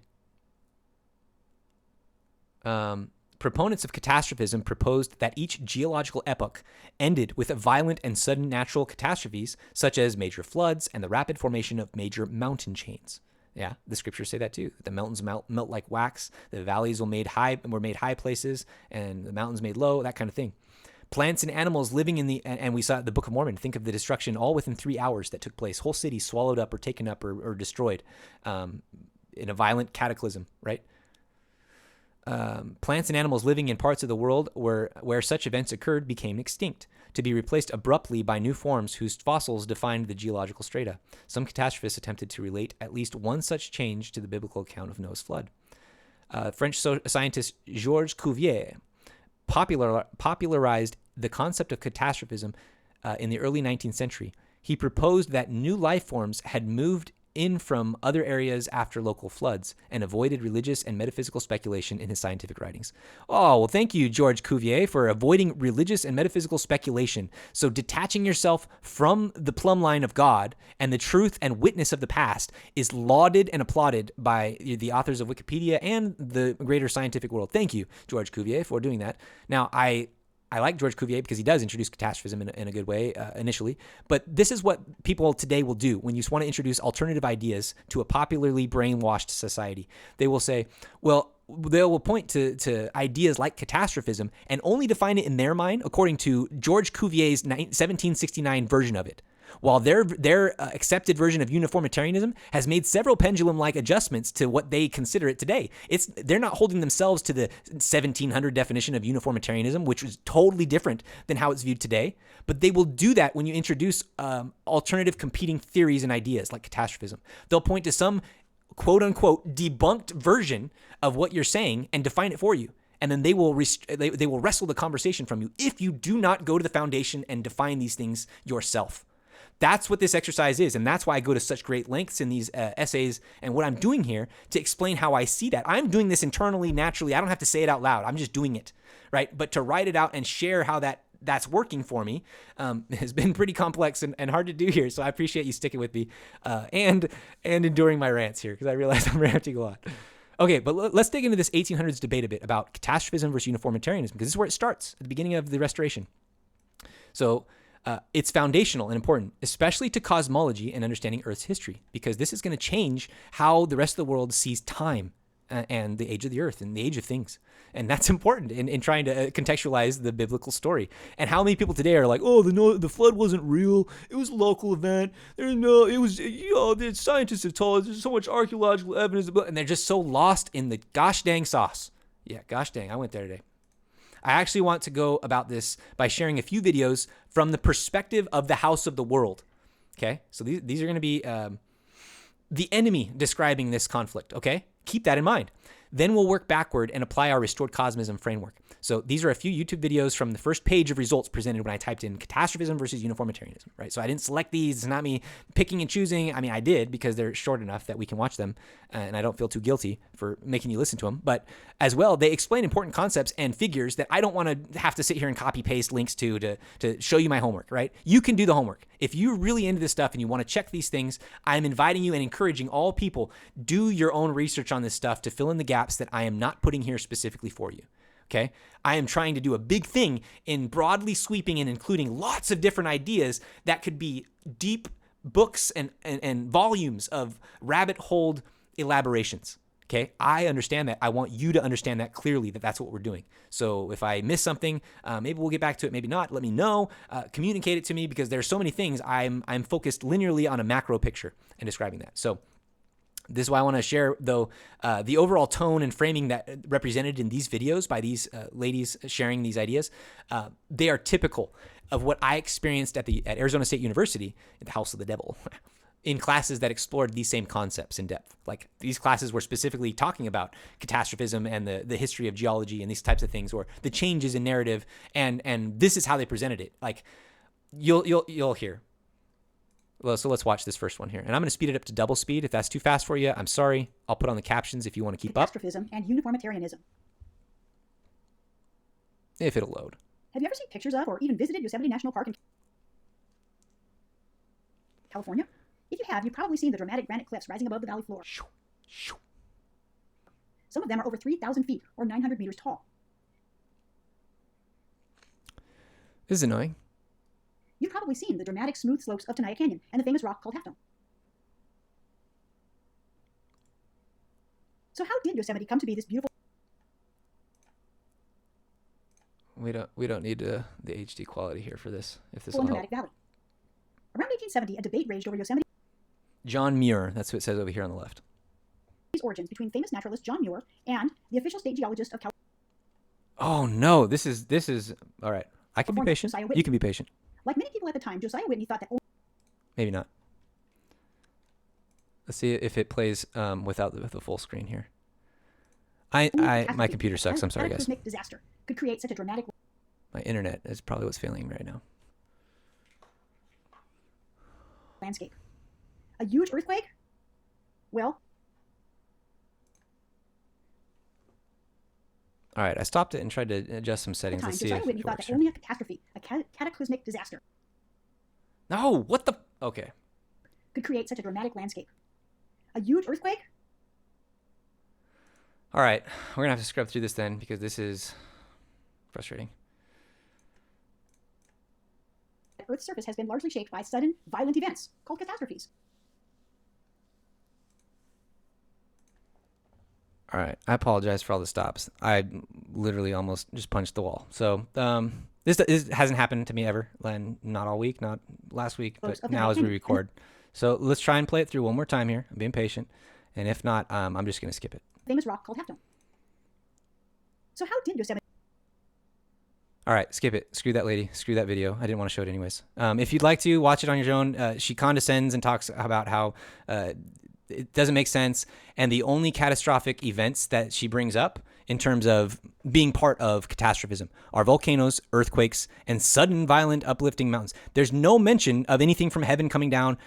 Proponents of catastrophism proposed that each geological epoch ended with violent and sudden natural catastrophes, such as major floods and the rapid formation of major mountain chains. Yeah, the scriptures say that too. The mountains melt like wax, the valleys were made high places, and the mountains made low, that kind of thing. Plants and animals living and we saw the Book of Mormon, think of the destruction all within 3 hours that took place. Whole cities swallowed up or taken up or destroyed in a violent cataclysm, right? Plants and animals living in parts of the world where such events occurred became extinct, to be replaced abruptly by new forms whose fossils defined the geological strata. Some catastrophists attempted to relate at least one such change to the biblical account of Noah's flood. French scientist Georges Cuvier popularized the concept of catastrophism in the early 19th century. He proposed that new life forms had moved in from other areas after local floods and avoided religious and metaphysical speculation in his scientific writings. Oh, well, thank you, George Cuvier, for avoiding religious and metaphysical speculation. So detaching yourself from the plumb line of God and the truth and witness of the past is lauded and applauded by the authors of Wikipedia and the greater scientific world. Thank you, George Cuvier, for doing that. Now, I like George Cuvier because he does introduce catastrophism in a good way initially. But this is what people today will do when you want to introduce alternative ideas to a popularly brainwashed society. They will say, well, they will point to ideas like catastrophism and only define it in their mind according to George Cuvier's 1769 version of it. While their accepted version of uniformitarianism has made several pendulum-like adjustments to what they consider it today. They're not holding themselves to the 1700 definition of uniformitarianism, which was totally different than how it's viewed today. But they will do that when you introduce alternative competing theories and ideas like catastrophism. They'll point to some quote-unquote debunked version of what you're saying and define it for you. and then they will wrestle the conversation from you if you do not go to the foundation and define these things yourself. That's what this exercise is, and that's why I go to such great lengths in these essays and what I'm doing here to explain how I see that. I'm doing this internally, naturally. I don't have to say it out loud. I'm just doing it, right? But to write it out and share how that's working for me has been pretty complex and hard to do here. So I appreciate you sticking with me and enduring my rants here, because I realize I'm ranting a lot. Okay, but let's dig into this 1800s debate a bit about catastrophism versus uniformitarianism, because this is where it starts at the beginning of the Restoration. So it's foundational and important, especially to cosmology and understanding Earth's history, because this is going to change how the rest of the world sees time and the age of the Earth and the age of things. And that's important in trying to contextualize the biblical story. And how many people today are like, oh, the flood wasn't real. It was a local event. The scientists have told us there's so much archaeological evidence. And they're just so lost in the gosh dang sauce. Yeah, gosh dang, I went there today. I actually want to go about this by sharing a few videos from the perspective of the house of the world. Okay, so these are going to be the enemy describing this conflict. Okay, keep that in mind. Then we'll work backward and apply our restored cosmism framework. So these are a few YouTube videos from the first page of results presented when I typed in catastrophism versus uniformitarianism, right? So I didn't select these. It's not me picking and choosing. I mean, I did because they're short enough that we can watch them, and I don't feel too guilty for making you listen to them. But as well, they explain important concepts and figures that I don't want to have to sit here and copy paste links to show you my homework, right? You can do the homework. If you're really into this stuff and you want to check these things, I'm inviting you and encouraging all people, do your own research on this stuff to fill in the gaps that I am not putting here specifically for you. Okay, I am trying to do a big thing in broadly sweeping and including lots of different ideas that could be deep books and volumes of rabbit hole elaborations. Okay, I understand that. I want you to understand that clearly, that that's what we're doing. So if I miss something, maybe we'll get back to it, maybe not. Let me know. Communicate it to me, because there's so many things. I'm focused linearly on a macro picture and describing that. So this is why I want to share, though, the overall tone and framing that represented in these videos by these ladies sharing these ideas. They are typical of what I experienced at Arizona State University, at the House of the Devil, in classes that explored these same concepts in depth. Like, these classes were specifically talking about catastrophism and the history of geology and these types of things, or the changes in narrative, and this is how they presented it. Like, you'll hear. Well, so let's watch this first one here. And I'm going to speed it up to double speed. If that's too fast for you, I'm sorry. I'll put on the captions if you want to keep up. Catastrophism and uniformitarianism. If it'll load. Have you ever seen pictures of or even visited Yosemite National Park in California? If you have, you've probably seen the dramatic granite cliffs rising above the valley floor. Some of them are over 3,000 feet or 900 meters tall. This is annoying. You've probably seen the dramatic smooth slopes of Tenaya Canyon and the famous rock called Half Dome. So how did Yosemite come to be this beautiful? We don't need the HD quality here for this. If this will help. Dramatic valley. Around 1870, a debate raged over Yosemite's John Muir. That's what it says over here on the left. origins between famous naturalist John Muir and the official state geologist of California. Oh no! This is all right. I can be patient. You can be patient. Like many people at the time, Josiah Whitney thought that maybe not. Let's see if it plays without the full screen here. My computer sucks. I'm sorry, guys. Cataclysmic disaster could create such a dramatic. My internet is probably what's failing me right now. Landscape. A huge earthquake? Well. All right, I stopped it and tried to adjust some settings. Let's see Josiah if Whitney it thought works that here. only a catastrophe, a cataclysmic disaster, No, what the? Okay. could create such a dramatic landscape. A huge earthquake? All right, we're gonna have to scrub through this then, because this is frustrating. The Earth's surface has been largely shaped by sudden, violent events called catastrophes. All right, I apologize for all the stops. I literally almost just punched the wall. So this hasn't happened to me ever, and not all week, not last week, but now as we record. So let's try and play it through one more time here. I'm being patient, and if not, I'm just gonna skip it. Famous rock called Half Dome. So how did Yosemite? All right, skip it. Screw that lady. Screw that video. I didn't want to show it anyways. If you'd like to watch it on your own, she condescends and talks about how it doesn't make sense. And the only catastrophic events that she brings up in terms of being part of catastrophism are volcanoes, earthquakes, and sudden violent uplifting mountains. There's no mention of anything from heaven coming down.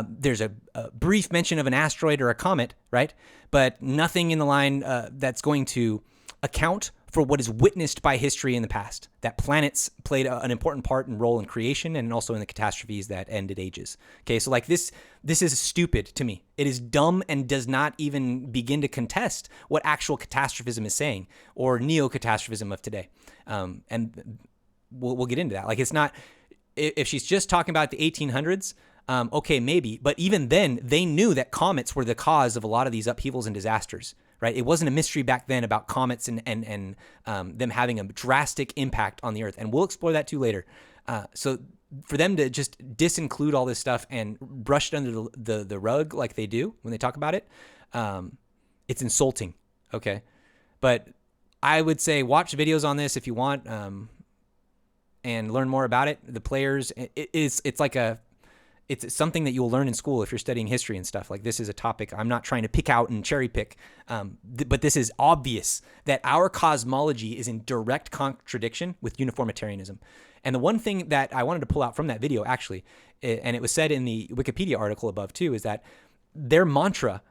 There's a brief mention of an asteroid or a comet, right? But nothing in the line that's going to account for what is witnessed by history in the past, that planets played an important part and role in creation and also in the catastrophes that ended ages. Okay, so like this is stupid to me. It is dumb and does not even begin to contest what actual catastrophism is saying or neo-catastrophism of today. And we'll get into that. Like, it's not, if she's just talking about the 1800s, okay, maybe. But even then, they knew that comets were the cause of a lot of these upheavals and disasters. Right? It wasn't a mystery back then about comets and them having a drastic impact on the Earth. And we'll explore that too later. So for them to just disinclude all this stuff and brush it under the rug like they do when they talk about it, it's insulting. Okay. But I would say watch videos on this if you want and learn more about it. The players, it's something that you'll learn in school if you're studying history and stuff. Like, this is a topic I'm not trying to pick out and cherry pick, but this is obvious that our cosmology is in direct contradiction with uniformitarianism. And the one thing that I wanted to pull out from that video, actually, and it was said in the Wikipedia article above too, is that their mantra,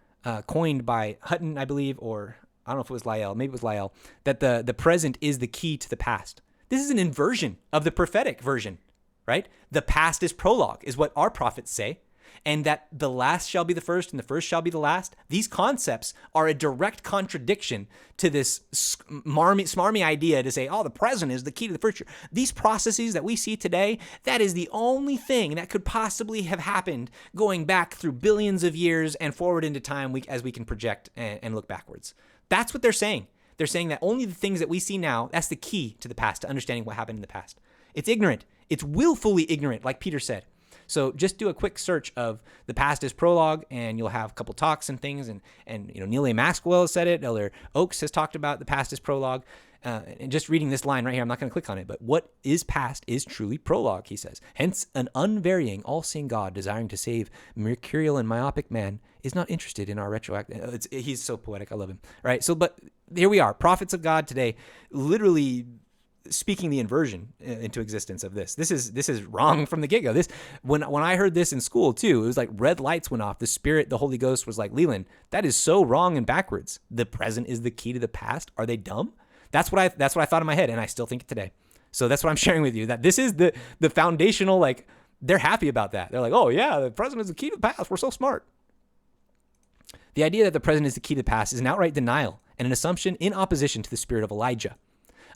coined by Hutton, I believe, or I don't know if it was Lyell, maybe it was Lyell, that the present is the key to the past. This is an inversion of the prophetic version. Right? The past is prologue, is what our prophets say, and that the last shall be the first and the first shall be the last. These concepts are a direct contradiction to this smarmy idea to say, oh, the present is the key to the future. These processes that we see today, that is the only thing that could possibly have happened going back through billions of years and forward into time as we can project and look backwards. That's what they're saying. They're saying that only the things that we see now, that's the key to the past, to understanding what happened in the past. It's ignorant. It's willfully ignorant, like Peter said. So just do a quick search of the past is prologue, and you'll have a couple talks and things. And Neil A. Maxwell has said it. Elder Oakes has talked about the past is prologue. And just reading this line right here, I'm not going to click on it, but what is past is truly prologue, he says. Hence, an unvarying, all-seeing God desiring to save mercurial and myopic man is not interested in our retroactive. He's so poetic. I love him. Right. So, but here we are, prophets of God today, literally speaking the inversion into existence of this. This is wrong from the get-go. When I heard this in school too, it was like red lights went off. The Spirit, the Holy Ghost was like, Leland, that is so wrong and backwards. The present is the key to the past. Are they dumb? That's what I thought in my head, and I still think it today. So that's what I'm sharing with you, that this is the foundational, like, they're happy about that. They're like, oh yeah, the present is the key to the past. We're so smart. The idea that the present is the key to the past is an outright denial and an assumption in opposition to the spirit of Elijah.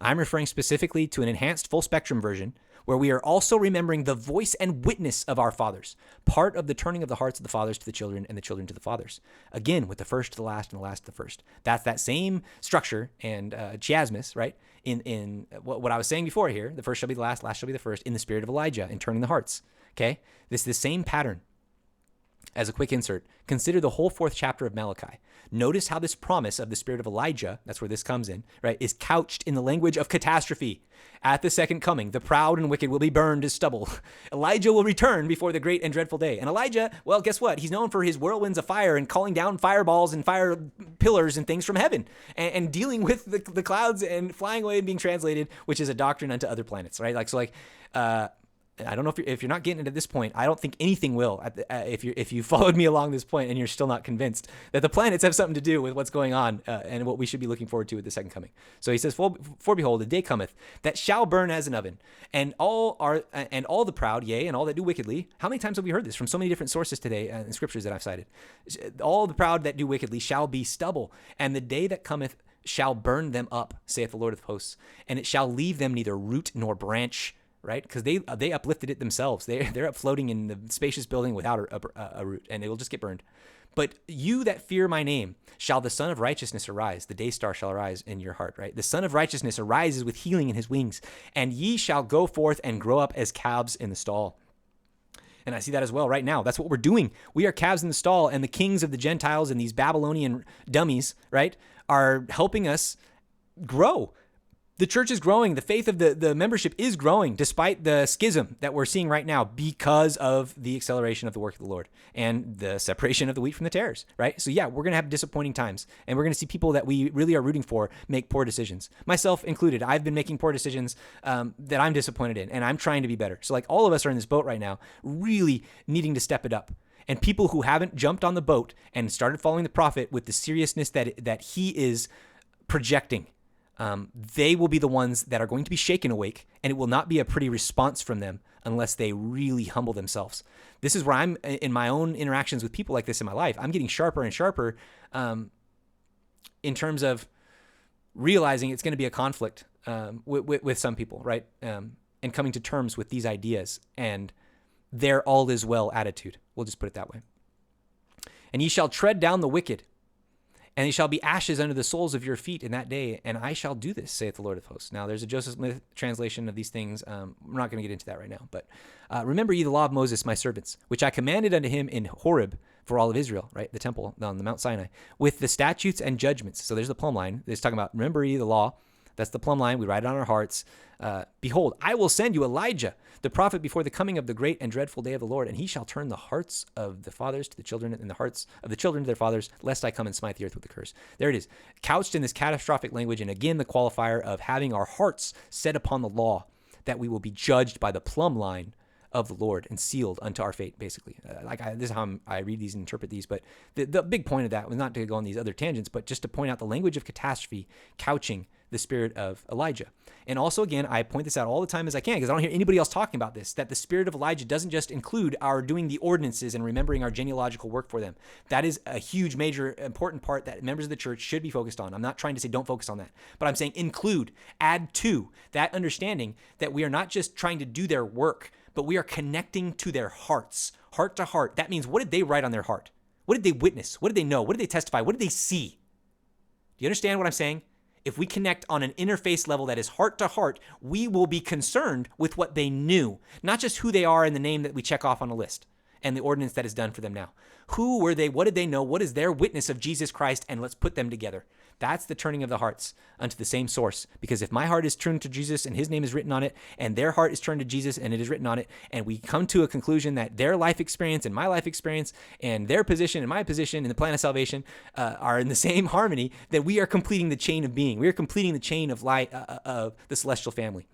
I'm referring specifically to an enhanced full spectrum version where we are also remembering the voice and witness of our fathers, part of the turning of the hearts of the fathers to the children and the children to the fathers. Again, with the first to the last and the last to the first. That's that same structure and chiasmus, right? In what I was saying before here, the first shall be the last shall be the first, in the spirit of Elijah, in turning the hearts. Okay? This is the same pattern. As a quick insert, consider the whole 4th chapter of Malachi. Notice how this promise of the spirit of Elijah, that's where this comes in, right, is couched in the language of catastrophe. At the second coming, the proud and wicked will be burned as stubble. Elijah will return before the great and dreadful day. And Elijah, well, guess what? He's known for his whirlwinds of fire and calling down fireballs and fire pillars and things from heaven and dealing with the clouds and flying away and being translated, which is a doctrine unto other planets, right? I don't know if you're not getting it at this point. I don't think anything will. If you followed me along this point and you're still not convinced that the planets have something to do with what's going on and what we should be looking forward to at the second coming. So he says, "For behold, a day cometh that shall burn as an oven, and all the proud, yea, and all that do wickedly." How many times have we heard this from so many different sources today in scriptures that I've cited? All the proud that do wickedly shall be stubble, and the day that cometh shall burn them up, saith the Lord of hosts, and it shall leave them neither root nor branch. Right? Because they uplifted it themselves. They're up floating in the spacious building without a root, and it will just get burned. But you that fear my name, shall the Son of Righteousness arise. The day star shall arise in your heart, right? The Son of Righteousness arises with healing in his wings, and ye shall go forth and grow up as calves in the stall. And I see that as well right now. That's what we're doing. We are calves in the stall, and the kings of the Gentiles and these Babylonian dummies, right, are helping us grow. The church is growing. The faith of the membership is growing despite the schism that we're seeing right now because of the acceleration of the work of the Lord and the separation of the wheat from the tares, right? So yeah, we're going to have disappointing times, and we're going to see people that we really are rooting for make poor decisions. Myself included. I've been making poor decisions that I'm disappointed in, and I'm trying to be better. So like all of us are in this boat right now, really needing to step it up. And people who haven't jumped on the boat and started following the prophet with the seriousness that he is projecting, they will be the ones that are going to be shaken awake, and it will not be a pretty response from them unless they really humble themselves. This is where I'm in my own interactions with people like this in my life. I'm getting sharper and sharper in terms of realizing it's going to be a conflict with some people, right? And coming to terms with these ideas and their all is well attitude. We'll just put it that way. And ye shall tread down the wicked, and they shall be ashes under the soles of your feet in that day, and I shall do this, saith the Lord of hosts. Now, there's a Joseph Smith translation of these things. We're not going to get into that right now. But remember ye the law of Moses, my servants, which I commanded unto him in Horeb for all of Israel, right? The temple on the Mount Sinai, with the statutes and judgments. So there's the plumb line. It's talking about, remember ye the law. That's the plumb line. We write it on our hearts. Behold, I will send you Elijah, the prophet, before the coming of the great and dreadful day of the Lord, and he shall turn the hearts of the fathers to the children and the hearts of the children to their fathers, lest I come and smite the earth with a curse. There it is, couched in this catastrophic language, and again the qualifier of having our hearts set upon the law, that we will be judged by the plumb line of the Lord and sealed unto our fate, basically. This is how I read these and interpret these, but the big point of that was not to go on these other tangents, but just to point out the language of catastrophe couching the spirit of Elijah. And also, again, I point this out all the time as I can because I don't hear anybody else talking about this, that the spirit of Elijah doesn't just include our doing the ordinances and remembering our genealogical work for them. That is a huge, major, important part that members of the church should be focused on. I'm not trying to say don't focus on that, but I'm saying include, add to that understanding that we are not just trying to do their work, but we are connecting to their hearts, heart to heart. That means, what did they write on their heart? What did they witness? What did they know? What did they testify? What did they see? Do you understand what I'm saying? If we connect on an interface level that is heart to heart, we will be concerned with what they knew, not just who they are and the name that we check off on a list and the ordinance that is done for them now. Who were they? What did they know? What is their witness of Jesus Christ? And let's put them together. That's the turning of the hearts unto the same source. Because if my heart is turned to Jesus and his name is written on it, and their heart is turned to Jesus and it is written on it, and we come to a conclusion that their life experience and my life experience and their position and my position in the plan of salvation are in the same harmony, then we are completing the chain of being. We are completing the chain of light of the celestial family.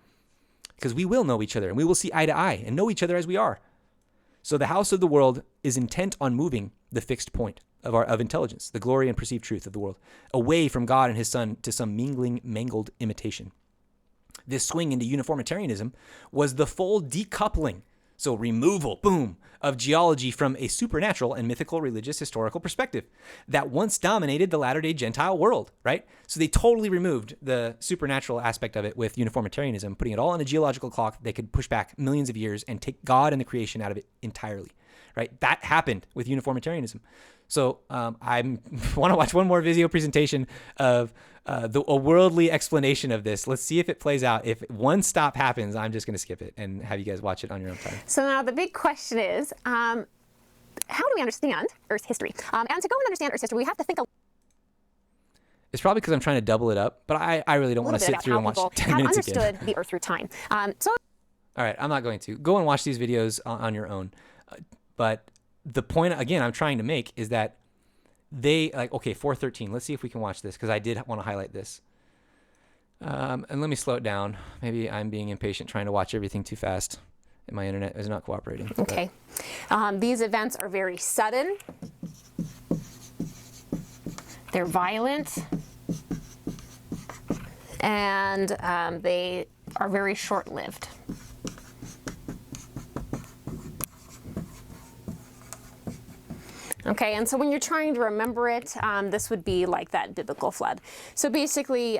Because we will know each other and we will see eye to eye and know each other as we are. So the house of the world is intent on moving the fixed point of intelligence, the glory and perceived truth of the world, away from God and his son to some mingling, mangled imitation. This swing into uniformitarianism was the full decoupling, so removal, boom, of geology from a supernatural and mythical religious historical perspective that once dominated the latter-day Gentile world, right? So they totally removed the supernatural aspect of it with uniformitarianism, putting it all on a geological clock they could push back millions of years and take God and the creation out of it entirely, right? That happened with uniformitarianism. So I want to watch one more video presentation of a worldly explanation of this. Let's see if it plays out. If one stop happens, I'm just going to skip it and have you guys watch it on your own time. So now the big question is, how do we understand Earth's history? And to go and understand Earth's history, we have to think a It's probably because I'm trying to double it up, but I really don't want to sit through and watch 10 minutes again. Have understood the Earth through time. All right, I'm not going to. Go and watch these videos on your own. But the point, again, I'm trying to make is that they, like, okay, 4:13. Let's see if we can watch this because I did want to highlight this. And let me slow it down. Maybe I'm being impatient trying to watch everything too fast and my internet is not cooperating. Okay. These events are very sudden. They're violent. And they are very short-lived. Okay, and so when you're trying to remember it, this would be like that biblical flood. So basically,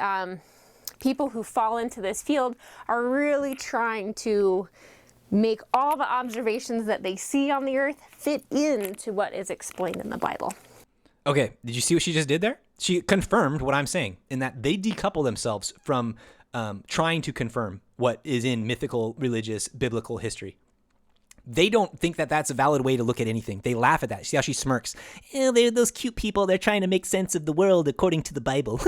people who fall into this field are really trying to make all the observations that they see on the earth fit into what is explained in the Bible. Okay, did you see what she just did there? She confirmed what I'm saying in that they decouple themselves from trying to confirm what is in mythical, religious, biblical history. They don't think that that's a valid way to look at anything. They laugh at that. See how she smirks? They're those cute people. They're trying to make sense of the world according to the Bible.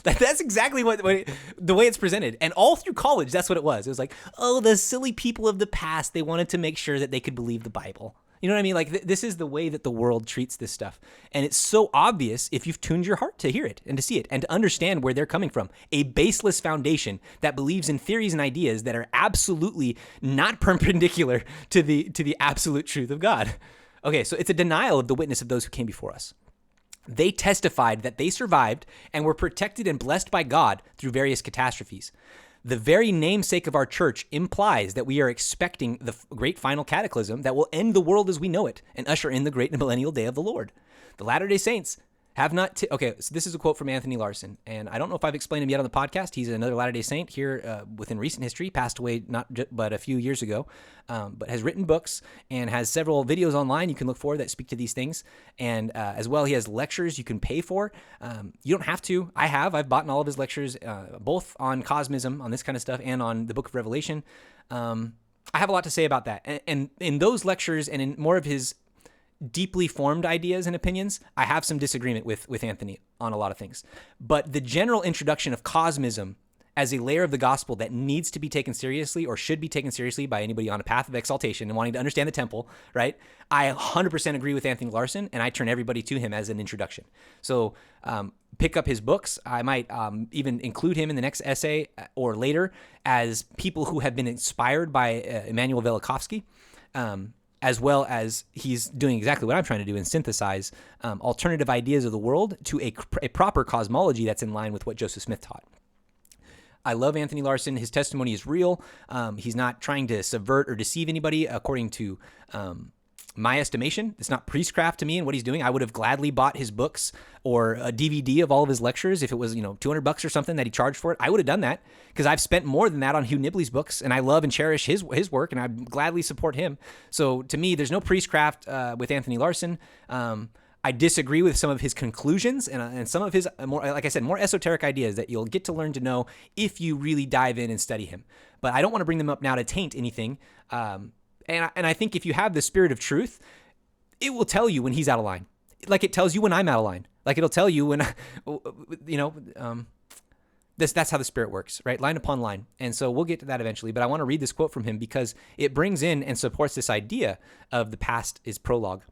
That's exactly the way it's presented. And all through college, that's what it was. It was like, oh, the silly people of the past, they wanted to make sure that they could believe the Bible. You know what I mean? Like this is the way that the world treats this stuff. And it's so obvious if you've tuned your heart to hear it and to see it and to understand where they're coming from. A baseless foundation that believes in theories and ideas that are absolutely not perpendicular to the absolute truth of God. Okay, so it's a denial of the witness of those who came before us. They testified that they survived and were protected and blessed by God through various catastrophes. The very namesake of our church implies that we are expecting the great final cataclysm that will end the world as we know it and usher in the great millennial day of the Lord. The Latter-day Saints have not... Okay, so this is a quote from Anthony Larson, and I don't know if I've explained him yet on the podcast. He's another Latter-day Saint here within recent history, passed away but a few years ago, but has written books and has several videos online you can look for that speak to these things. And as well, he has lectures you can pay for. You don't have to. I've bought all of his lectures, both on cosmism, on this kind of stuff, and on the book of Revelation. I have a lot to say about that. And in those lectures and in more of his deeply formed ideas and opinions, I have some disagreement with Anthony on a lot of things. But the general introduction of cosmism as a layer of the gospel that needs to be taken seriously or should be taken seriously by anybody on a path of exaltation and wanting to understand the temple, right? I 100% agree with Anthony Larson, and I turn everybody to him as an introduction. So pick up his books. I might even include him in the next essay or later as people who have been inspired by Immanuel Velikovsky. As well as he's doing exactly what I'm trying to do and synthesize alternative ideas of the world to a proper cosmology that's in line with what Joseph Smith taught. I love Anthony Larson. His testimony is real. He's not trying to subvert or deceive anybody according to my estimation. It's not priestcraft to me and what he's doing. I would have gladly bought his books or a DVD of all of his lectures if it was, $200 or something that he charged for it. I would have done that because I've spent more than that on Hugh Nibley's books, and I love and cherish his work, and I'd gladly support him. So to me, there's no priestcraft with Anthony Larson. I disagree with some of his conclusions and some of his, more, like I said, more esoteric ideas that you'll get to learn to know if you really dive in and study him. But I don't want to bring them up now to taint anything. And I think if you have the spirit of truth, it will tell you when he's out of line. Like it tells you when I'm out of line. Like it'll tell you when, that's how the spirit works, right? Line upon line. And so we'll get to that eventually. But I want to read this quote from him because it brings in and supports this idea of the past is prologue,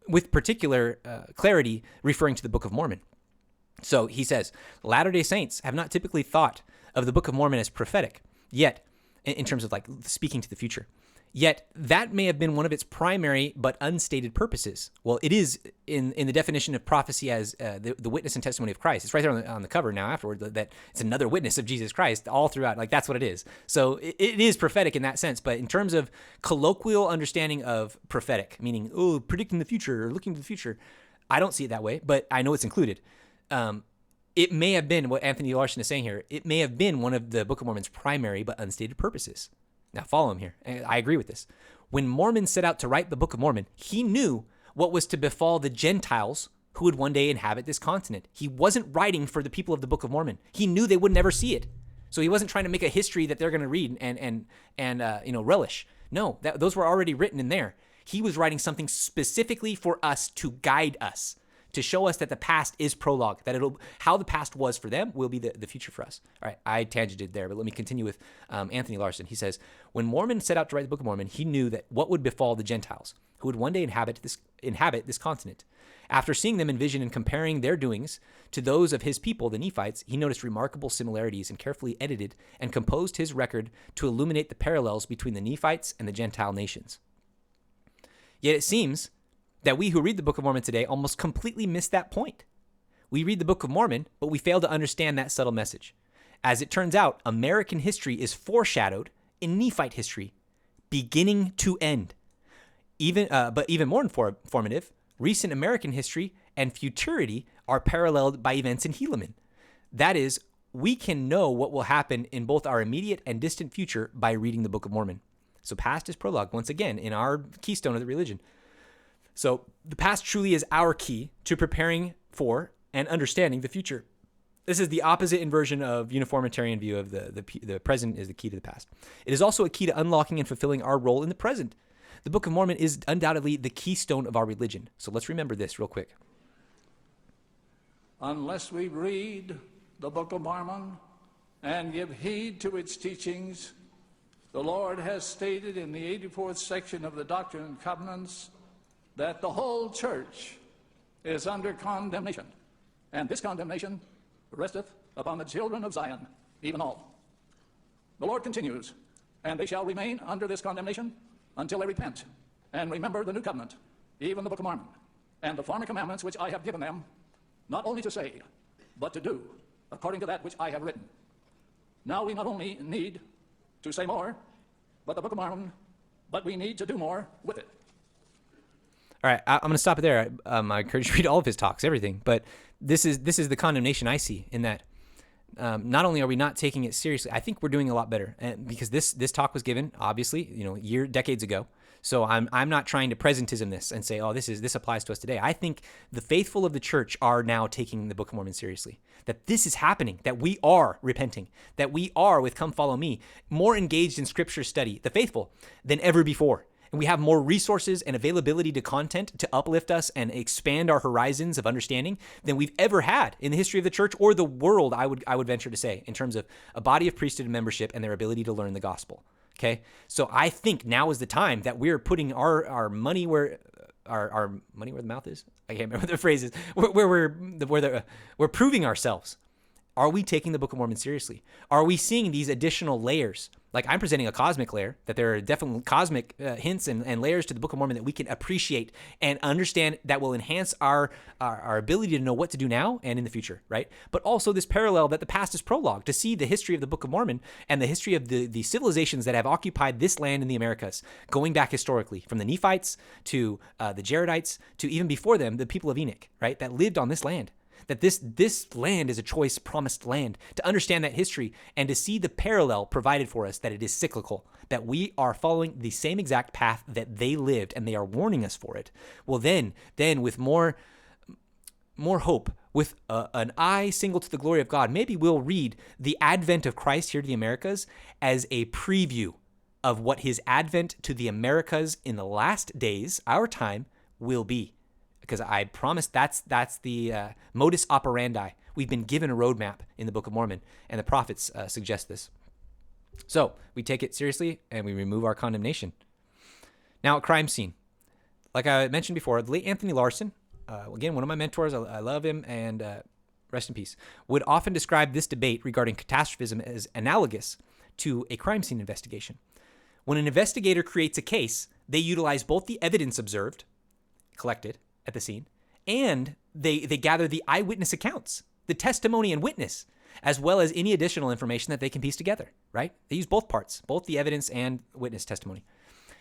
with particular clarity referring to the Book of Mormon. So he says, Latter-day Saints have not typically thought of the Book of Mormon as prophetic, yet, in terms of like speaking to the future. Yet that may have been one of its primary but unstated purposes. Well, it is in the definition of prophecy as the witness and testimony of Christ. It's right there on the cover now afterward that it's another witness of Jesus Christ all throughout. Like that's what it is. So it is prophetic in that sense. But in terms of colloquial understanding of prophetic, meaning, predicting the future or looking to the future, I don't see it that way, but I know it's included. It may have been what Anthony Larson is saying here. It may have been one of the Book of Mormon's primary but unstated purposes. Now follow him here. I agree with this. When Mormon set out to write the Book of Mormon, he knew what was to befall the Gentiles who would one day inhabit this continent. He wasn't writing for the people of the Book of Mormon. He knew they would never see it. So he wasn't trying to make a history that they're going to read and relish. No, those were already written in there. He was writing something specifically for us to guide us, to show us that the past is prologue, that how the past was for them will be the future for us. All right, I tangented there, but let me continue with Anthony Larson. He says, when Mormon set out to write the Book of Mormon, he knew that what would befall the Gentiles, who would one day inhabit this continent. After seeing them in vision and comparing their doings to those of his people, the Nephites, he noticed remarkable similarities and carefully edited and composed his record to illuminate the parallels between the Nephites and the Gentile nations. Yet it seems that we who read the Book of Mormon today almost completely miss that point. We read the Book of Mormon, but we fail to understand that subtle message. As it turns out, American history is foreshadowed in Nephite history, beginning to end. But even more informative, recent American history and futurity are paralleled by events in Helaman. That is, we can know what will happen in both our immediate and distant future by reading the Book of Mormon. So past is prologue, once again, in our keystone of the religion. So the past truly is our key to preparing for and understanding the future. This is the opposite inversion of uniformitarian view of the present is the key to the past. It is also a key to unlocking and fulfilling our role in the present. The Book of Mormon is undoubtedly the keystone of our religion. So let's remember this real quick. unless we read the Book of Mormon and give heed to its teachings. The Lord has stated in the 84th section of the Doctrine and Covenants that the whole church is under condemnation, and this condemnation resteth upon the children of Zion, even all. The Lord continues, and they shall remain under this condemnation until they repent and remember the new covenant, even the Book of Mormon, and the former commandments which I have given them, not only to say, but to do, according to that which I have written. Now we not only need to say more, but the Book of Mormon, but we need to do more with it. All right, I'm going to stop it there. I encourage you to read all of his talks, everything. But this is the condemnation I see in that not only are we not taking it seriously, I think we're doing a lot better, and because this talk was given, obviously, decades ago. So I'm not trying to presentism this and say, oh, this applies to us today. I think the faithful of the church are now taking the Book of Mormon seriously. That this is happening, that we are repenting, that we are, with Come Follow Me, more engaged in Scripture study, the faithful, than ever before. And we have more resources and availability to content to uplift us and expand our horizons of understanding than we've ever had in the history of the church or the world, I would venture to say, in terms of a body of priesthood and membership and their ability to learn the gospel. Okay, so I think now is the time that we're putting our money where our money where the mouth is. I can't remember the phrase is. We're proving ourselves. Are we taking the Book of Mormon seriously? Are we seeing these additional layers? Like, I'm presenting a cosmic layer, that there are definitely cosmic hints and layers to the Book of Mormon that we can appreciate and understand, that will enhance our ability to know what to do now and in the future, right? But also this parallel that the past is prologue, to see the history of the Book of Mormon and the history of the civilizations that have occupied this land in the Americas, going back historically, from the Nephites to the Jaredites to even before them, the people of Enoch, right, that lived on this land. That this land is a choice, promised land, to understand that history and to see the parallel provided for us, that it is cyclical, that we are following the same exact path that they lived, and they are warning us for it. Well, then with more hope, with an eye single to the glory of God, maybe we'll read the advent of Christ here to the Americas as a preview of what his advent to the Americas in the last days, our time, will be. Because I promise that's the modus operandi. We've been given a roadmap in the Book of Mormon, and the prophets suggest this. So we take it seriously, and we remove our condemnation. Now, a crime scene. Like I mentioned before, the late Anthony Larson, again, one of my mentors, I love him, and rest in peace, would often describe this debate regarding catastrophism as analogous to a crime scene investigation. When an investigator creates a case, they utilize both the evidence observed, collected, at the scene, and they gather the eyewitness accounts, the testimony and witness, as well as any additional information that they can piece together, right? They use both parts, both the evidence and witness testimony.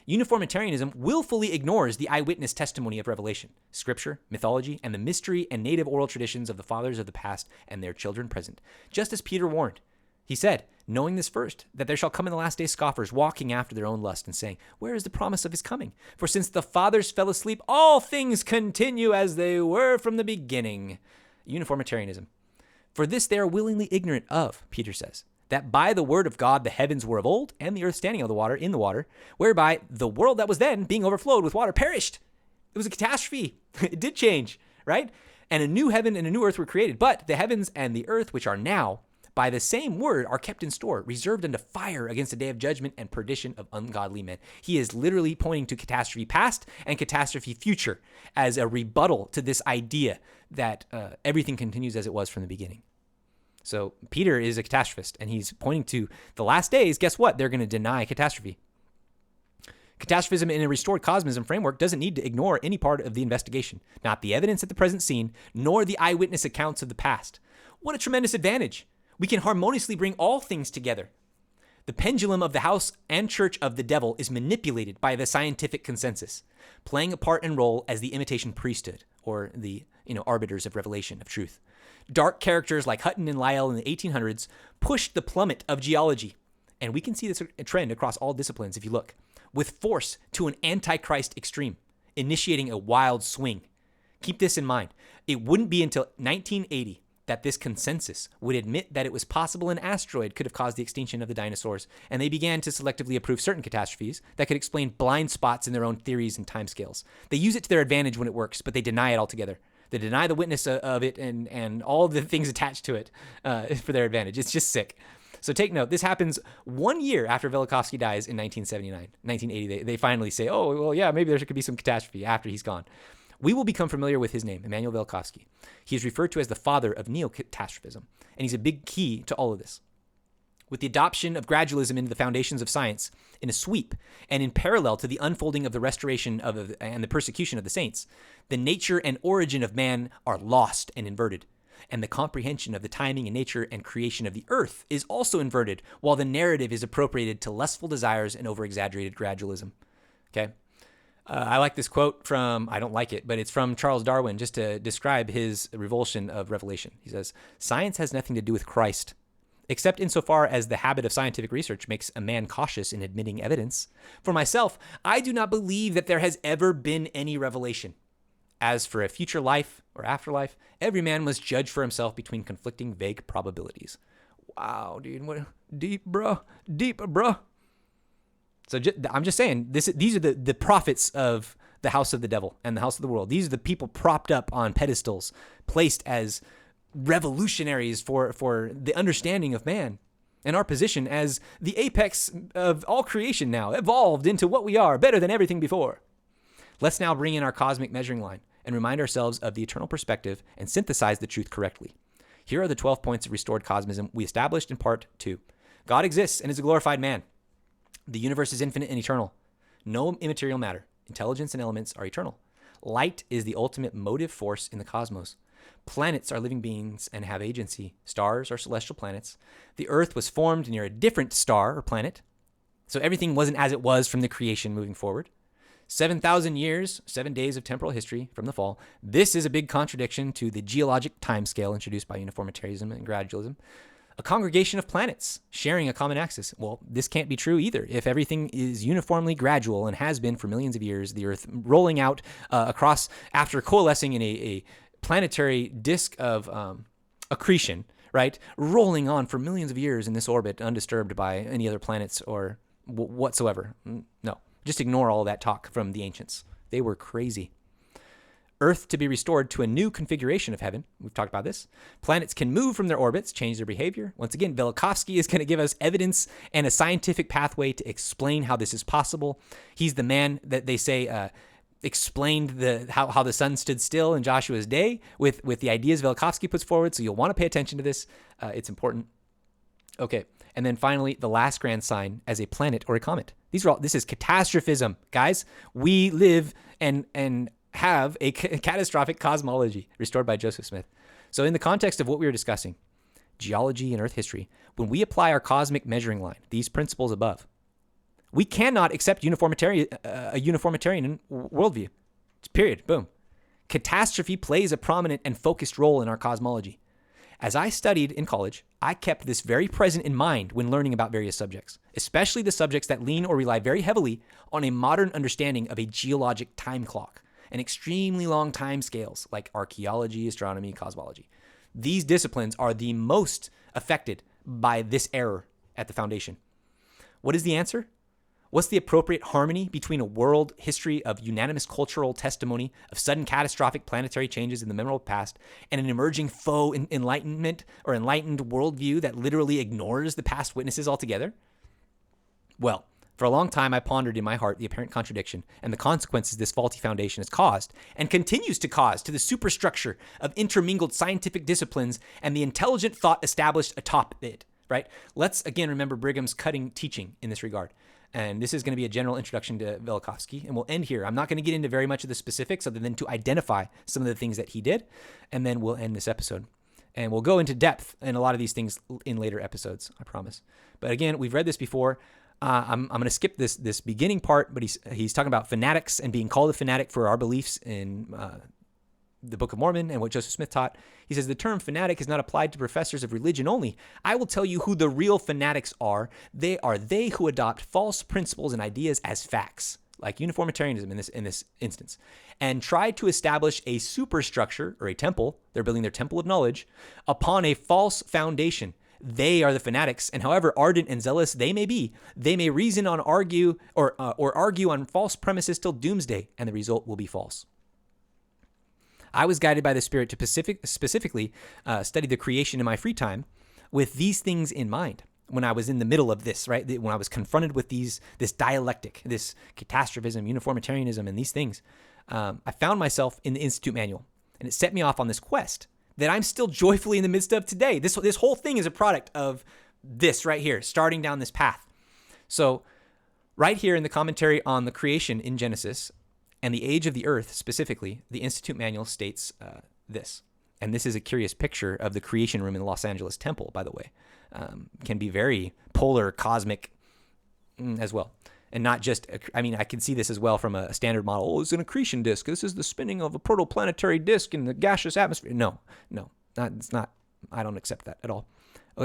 Uniformitarianism willfully ignores the eyewitness testimony of revelation, scripture, mythology, and the mystery and native oral traditions of the fathers of the past and their children present. Just as Peter warned, he said, knowing this first, that there shall come in the last days scoffers, walking after their own lust, and saying, where is the promise of his coming? For since the fathers fell asleep, all things continue as they were from the beginning. Uniformitarianism. For this they are willingly ignorant of, Peter says, that by the word of God the heavens were of old, and the earth standing on the water, in the water, whereby the world that was then, being overflowed with water, perished. It was a catastrophe. It did change, right? And a new heaven and a new earth were created. But the heavens and the earth, which are now, by the same word, are kept in store, reserved unto fire against the day of judgment and perdition of ungodly men. He is literally pointing to catastrophe past and catastrophe future as a rebuttal to this idea that everything continues as it was from the beginning. So Peter is a catastrophist, and he's pointing to the last days. Guess what? They're going to deny catastrophe. Catastrophism in a restored cosmism framework doesn't need to ignore any part of the investigation, not the evidence at the present scene, nor the eyewitness accounts of the past. What a tremendous advantage. We can harmoniously bring all things together. The pendulum of the house and church of the devil is manipulated by the scientific consensus, playing a part and role as the imitation priesthood, or the arbiters of revelation, of truth. Dark characters like Hutton and Lyell in the 1800s pushed the plummet of geology, and we can see this trend across all disciplines if you look, with force to an antichrist extreme, initiating a wild swing. Keep this in mind. It wouldn't be until 1980 that this consensus would admit that it was possible an asteroid could have caused the extinction of the dinosaurs, and they began to selectively approve certain catastrophes that could explain blind spots in their own theories and timescales. They use it to their advantage when it works, but they deny it altogether. They deny the witness of it and all the things attached to it for their advantage. It's just sick. So take note, this happens 1 year after Velikovsky dies in 1979. 1980, they finally say, oh, well, yeah, maybe there could be some catastrophe after he's gone. We will become familiar with his name, Immanuel Velikovsky. He is referred to as the father of neo-catastrophism, and he's a big key to all of this. With the adoption of gradualism into the foundations of science in a sweep and in parallel to the unfolding of the restoration and the persecution of the saints, the nature and origin of man are lost and inverted. And the comprehension of the timing and nature and creation of the earth is also inverted, while the narrative is appropriated to lustful desires and over-exaggerated gradualism. Okay? I like this quote from, I don't like it, but it's from Charles Darwin, just to describe his revulsion of revelation. He says, "Science has nothing to do with Christ, except insofar as the habit of scientific research makes a man cautious in admitting evidence. For myself, I do not believe that there has ever been any revelation. As for a future life or afterlife, every man must judge for himself between conflicting vague probabilities." Wow, dude, what deep, bro. So I'm just saying, these are the prophets of the house of the devil and the house of the world. These are the people propped up on pedestals, placed as revolutionaries for the understanding of man and our position as the apex of all creation now, evolved into what we are, better than everything before. Let's now bring in our cosmic measuring line and remind ourselves of the eternal perspective and synthesize the truth correctly. Here are the 12 points of restored cosmism we established in part 2. God exists and is a glorified man. The universe is infinite and eternal. No immaterial matter. Intelligence and elements are eternal. Light is the ultimate motive force in the cosmos. Planets are living beings and have agency. Stars are celestial planets. The earth was formed near a different star or planet. So everything wasn't as it was from the creation moving forward. 7,000 years, 7 days of temporal history from the fall. This is a big contradiction to the geologic timescale introduced by uniformitarianism and gradualism. A congregation of planets sharing a common axis. Well, this can't be true either. If everything is uniformly gradual and has been for millions of years, the Earth rolling out across after coalescing in a planetary disk of accretion, right? Rolling on for millions of years in this orbit, undisturbed by any other planets or whatsoever. No, just ignore all that talk from the ancients. They were crazy. Earth to be restored to a new configuration of heaven. We've talked about this. Planets can move from their orbits, change their behavior. Once again, Velikovsky is going to give us evidence and a scientific pathway to explain how this is possible. He's the man that they say explained how the sun stood still in Joshua's day with the ideas Velikovsky puts forward. So you'll want to pay attention to this. It's important. Okay. And then finally, the last grand sign as a planet or a comet. This is catastrophism, guys. We live and have a catastrophic cosmology restored by Joseph Smith. So in the context of what we were discussing, geology and Earth history, when we apply our cosmic measuring line, these principles above, we cannot accept a uniformitarian worldview. Period. Boom. Catastrophe plays a prominent and focused role in our cosmology. As I studied in college, I kept this very present in mind when learning about various subjects, especially the subjects that lean or rely very heavily on a modern understanding of a geologic time clock and extremely long time scales like archaeology, astronomy, cosmology. These disciplines are the most affected by this error at the foundation. What is the answer? What's the appropriate harmony between a world history of unanimous cultural testimony of sudden catastrophic planetary changes in the memorable past and an emerging faux enlightenment or enlightened worldview that literally ignores the past witnesses altogether? Well, for a long time, I pondered in my heart the apparent contradiction and the consequences this faulty foundation has caused and continues to cause to the superstructure of intermingled scientific disciplines and the intelligent thought established atop it, right? Let's again remember Brigham's cutting teaching in this regard. And this is going to be a general introduction to Velikovsky, and we'll end here. I'm not going to get into very much of the specifics other than to identify some of the things that he did, and then we'll end this episode. And we'll go into depth in a lot of these things in later episodes, I promise. But again, we've read this before. I'm going to skip this beginning part, but he's talking about fanatics and being called a fanatic for our beliefs in the Book of Mormon and what Joseph Smith taught. He says the term fanatic is not applied to professors of religion only. I will tell you who the real fanatics are. They are they who adopt false principles and ideas as facts, like uniformitarianism in this instance, and try to establish a superstructure or a temple. They're building their temple of knowledge upon a false foundation. They are the fanatics, and however ardent and zealous they may be, they may reason on argue or argue on false premises till doomsday, and the result will be false. I was guided by the Spirit to specifically study the creation in my free time with these things in mind. When I was in the middle of this, right? When I was confronted with this dialectic, this catastrophism, uniformitarianism, and these things, I found myself in the Institute Manual, and it set me off on this quest that I'm still joyfully in the midst of today. This whole thing is a product of this right here, starting down this path. So right here in the commentary on the creation in Genesis and the age of the earth specifically, the Institute Manual states this. And this is a curious picture of the creation room in the Los Angeles Temple, by the way. Can be very polar, cosmic as well. And not just, I can see this as well from a standard model. Oh, it's an accretion disk. This is the spinning of a protoplanetary disk in the gaseous atmosphere. No, it's not. I don't accept that at all.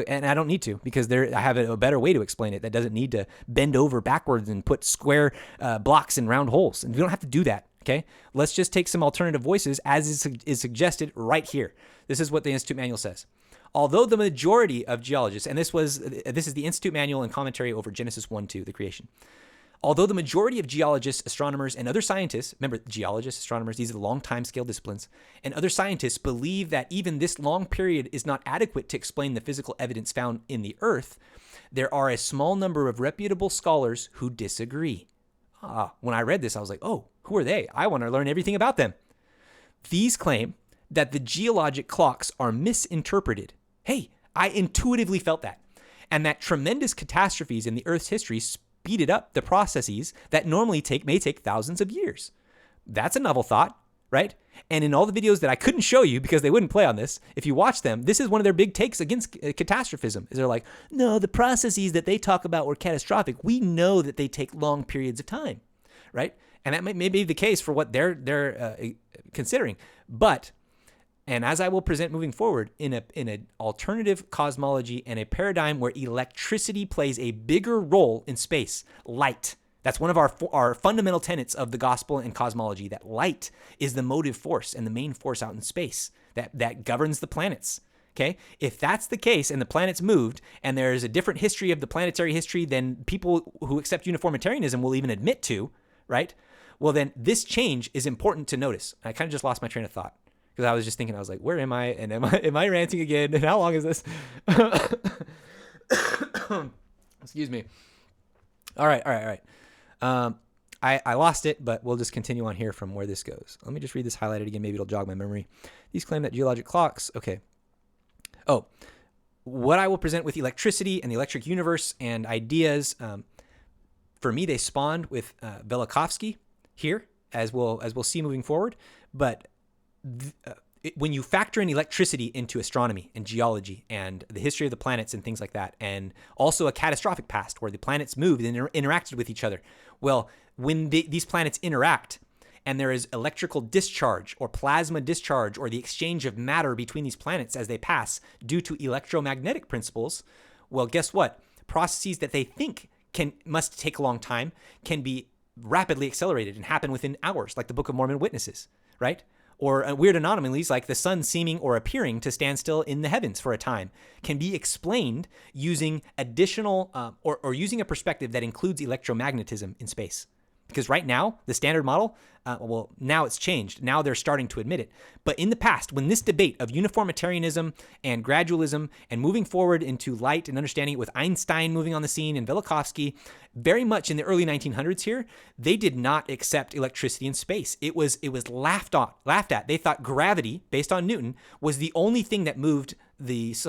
And I don't need to, because I have a better way to explain it that doesn't need to bend over backwards and put square blocks in round holes. And we don't have to do that, okay? Let's just take some alternative voices as is suggested right here. This is what the Institute Manual says. Although the majority of geologists, and this is the Institute Manual and commentary over Genesis 1-2, the creation. Although the majority of geologists, astronomers, and other scientists, remember geologists, astronomers, these are the long time scale disciplines, and other scientists believe that even this long period is not adequate to explain the physical evidence found in the earth, there are a small number of reputable scholars who disagree. When I read this, I was like, oh, who are they? I want to learn everything about them. These claim that the geologic clocks are misinterpreted. Hey, I intuitively felt that. And that tremendous catastrophes in the Earth's history speeded up the processes that normally may take thousands of years. That's a novel thought, right? And in all the videos that I couldn't show you because they wouldn't play on this, if you watch them, this is one of their big takes against catastrophism. Is they're like, no, the processes that they talk about were catastrophic. We know that they take long periods of time, right? And that may be the case for what they're considering. But and as I will present moving forward, in an alternative cosmology and a paradigm where electricity plays a bigger role in space, light. That's one of our fundamental tenets of the gospel and cosmology, that light is the motive force and the main force out in space that governs the planets. Okay? If that's the case and the planets moved and there's a different history of the planetary history than people who accept uniformitarianism will even admit to, right? Well, then this change is important to notice. I kind of just lost my train of thought. Because I was just thinking, I was like, where am I? And am I ranting again? And how long is this? Excuse me. All right. I lost it, but we'll just continue on here from where this goes. Let me just read this highlighted again. Maybe it'll jog my memory. These claim that geologic clocks. Okay. Oh, what I will present with electricity and the electric universe and ideas. For me, they spawned with Velikovsky here, as we'll see moving forward. But when you factor in electricity into astronomy and geology and the history of the planets and things like that, and also a catastrophic past where the planets moved and interacted with each other. Well, when these planets interact and there is electrical discharge or plasma discharge or the exchange of matter between these planets as they pass due to electromagnetic principles, well, guess what? Processes that they think must take a long time can be rapidly accelerated and happen within hours, like the Book of Mormon witnesses, right? Or weird anomalies like the sun seeming or appearing to stand still in the heavens for a time can be explained using additional or using a perspective that includes electromagnetism in space. Because right now, the standard model, now it's changed. Now they're starting to admit it. But in the past, when this debate of uniformitarianism and gradualism and moving forward into light and understanding it with Einstein moving on the scene and Velikovsky, very much in the early 1900s here, they did not accept electricity in space. It was laughed at. They thought gravity, based on Newton, was the only thing that moved was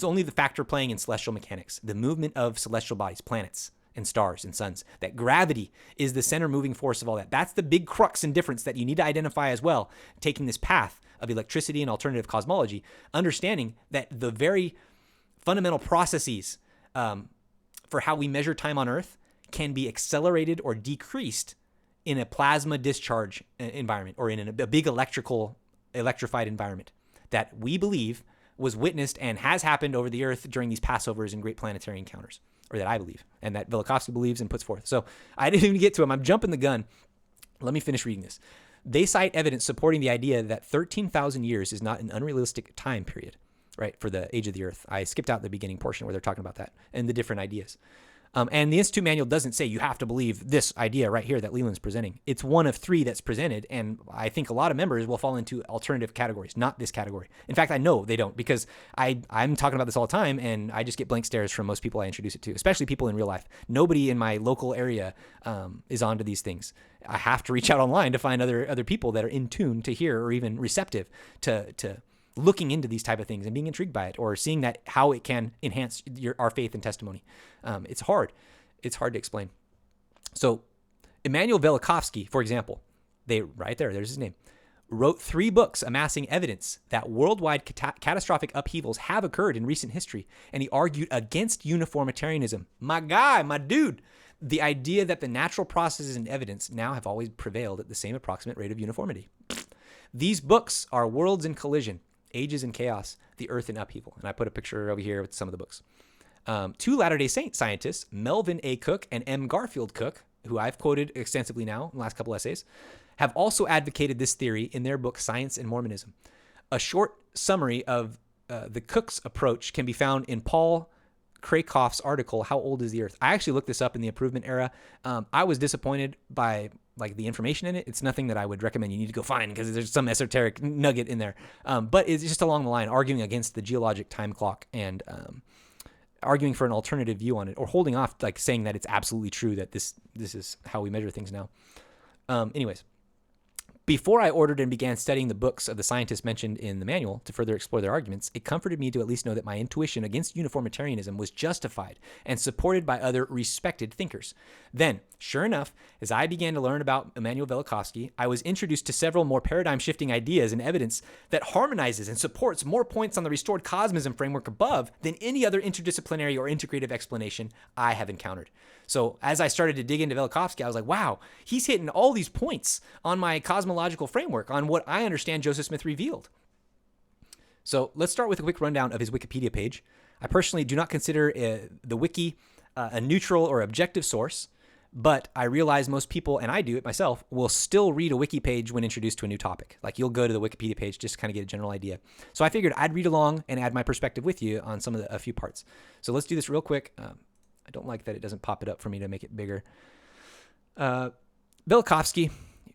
only the factor playing in celestial mechanics, the movement of celestial bodies, planets and stars and suns, that gravity is the center moving force of all that. That's the big crux and difference that you need to identify as well, taking this path of electricity and alternative cosmology, understanding that the very fundamental processes for how we measure time on Earth can be accelerated or decreased in a plasma discharge environment or in a big electrified environment that we believe was witnessed and has happened over the Earth during these Passovers and great planetary encounters. Or that I believe, and that Velikovsky believes and puts forth. So I didn't even get to him. I'm jumping the gun. Let me finish reading this. They cite evidence supporting the idea that 13,000 years is not an unrealistic time period, right, for the age of the Earth. I skipped out the beginning portion where they're talking about that and the different ideas. And the Institute manual doesn't say you have to believe this idea right here that Leland's presenting. It's one of three that's presented, and I think a lot of members will fall into alternative categories, not this category. In fact, I know they don't, because I'm talking about this all the time, and I just get blank stares from most people I introduce it to, especially people in real life. Nobody in my local area is onto these things. I have to reach out online to find other people that are in tune to hear, or even receptive to looking into these type of things and being intrigued by it, or seeing that how it can enhance our faith and testimony. It's hard. It's hard to explain. So Immanuel Velikovsky, for example, there's his name, wrote 3 books amassing evidence that worldwide catastrophic upheavals have occurred in recent history. And he argued against uniformitarianism. My guy, my dude. The idea that the natural processes and evidence now have always prevailed at the same approximate rate of uniformity. These books are Worlds in Collision, Ages in Chaos, The Earth in Upheaval. And I put a picture over here with some of the books. 2 Latter-day Saint scientists, Melvin A. Cook and M. Garfield Cook, who I've quoted extensively now in the last couple essays, have also advocated this theory in their book, Science and Mormonism. A short summary of the Cook's approach can be found in Paul Krakoff's article, How Old is the Earth? I actually looked this up in the improvement era. I was disappointed by the information in it. It's nothing that I would recommend you need to go find, because there's some esoteric nugget in there. But it's just along the line, arguing against the geologic time clock and arguing for an alternative view on it, or holding off, saying that it's absolutely true that this is how we measure things now. Anyways, before I ordered and began studying the books of the scientists mentioned in the manual to further explore their arguments, it comforted me to at least know that my intuition against uniformitarianism was justified and supported by other respected thinkers. Then, sure enough, as I began to learn about Immanuel Velikovsky, I was introduced to several more paradigm-shifting ideas and evidence that harmonizes and supports more points on the restored cosmism framework above than any other interdisciplinary or integrative explanation I have encountered. So as I started to dig into Velikovsky, I was like, wow, he's hitting all these points on my cosmological framework, on what I understand Joseph Smith revealed. So let's start with a quick rundown of his Wikipedia page. I personally do not consider the wiki a neutral or objective source, but I realize most people, and I do it myself, will still read a wiki page when introduced to a new topic. Like, you'll go to the Wikipedia page just to kind of get a general idea. So I figured I'd read along and add my perspective with you on a few parts. So let's do this real quick. I don't like that it doesn't pop it up for me to make it bigger. Velikovsky,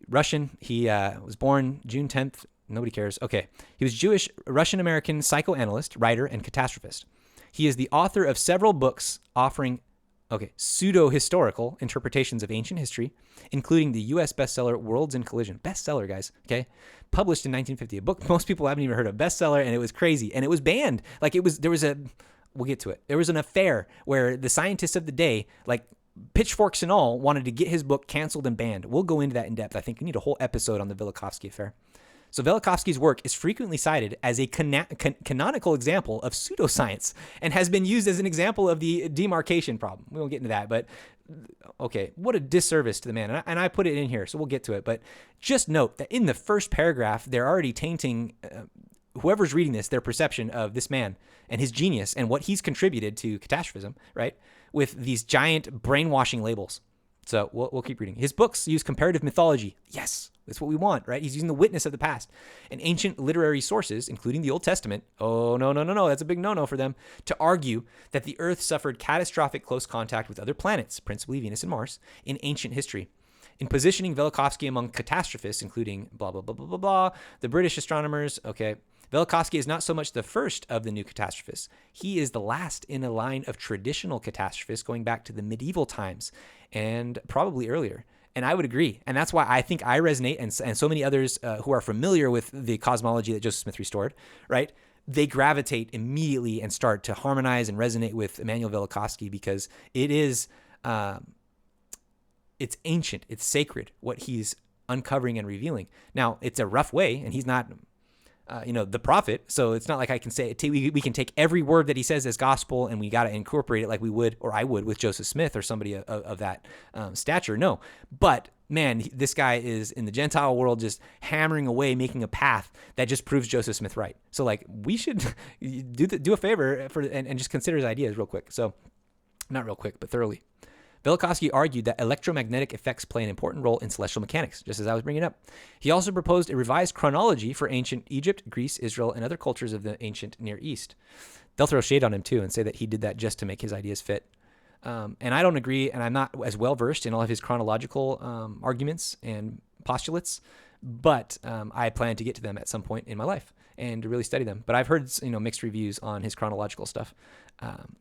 Russian. He was born June 10th. Nobody cares. Okay. He was Jewish, Russian-American psychoanalyst, writer, and catastrophist. He is the author of several books offering pseudo-historical interpretations of ancient history, including the U.S. bestseller Worlds in Collision. Bestseller, guys. Okay. Published in 1950. A book most people haven't even heard of. Bestseller, and it was crazy. And it was banned. We'll get to it. There was an affair where the scientists of the day, pitchforks and all, wanted to get his book canceled and banned. We'll go into that in depth. I think we need a whole episode on the Velikovsky affair. So Velikovsky's work is frequently cited as a canonical example of pseudoscience and has been used as an example of the demarcation problem. We won't get into that, but okay, what a disservice to the man. And I put it in here, so we'll get to it. But just note that in the first paragraph, they're already tainting whoever's reading this, their perception of this man and his genius and what he's contributed to catastrophism, right? With these giant brainwashing labels. So we'll keep reading. His books use comparative mythology. Yes, that's what we want, right? He's using the witness of the past and ancient literary sources, including the Old Testament. Oh, no. That's a big no-no for them, to argue that the Earth suffered catastrophic close contact with other planets, principally Venus and Mars, in ancient history. In positioning Velikovsky among catastrophists, including blah, blah, blah, blah, blah, blah, the British astronomers, okay, Velikovsky is not so much the first of the new catastrophists. He is the last in a line of traditional catastrophists going back to the medieval times and probably earlier. And I would agree. And that's why I think I resonate, and so many others who are familiar with the cosmology that Joseph Smith restored, right? They gravitate immediately and start to harmonize and resonate with Immanuel Velikovsky, because it is, it's ancient, it's sacred, what he's uncovering and revealing. Now, it's a rough way, and he's not the prophet. So it's not like I can say we can take every word that he says as gospel and we got to incorporate it like we would, or I would, with Joseph Smith or somebody of that stature. No, but man, this guy is in the Gentile world just hammering away, making a path that just proves Joseph Smith right. So we should do a favor and just consider his ideas real quick. So not real quick, but thoroughly. Velikovsky argued that electromagnetic effects play an important role in celestial mechanics, just as I was bringing up. He also proposed a revised chronology for ancient Egypt, Greece, Israel, and other cultures of the ancient Near East. They'll throw shade on him, too, and say that he did that just to make his ideas fit. And I don't agree, and I'm not as well versed in all of his chronological arguments and postulates, but I plan to get to them at some point in my life and to really study them. But I've heard mixed reviews on his chronological stuff.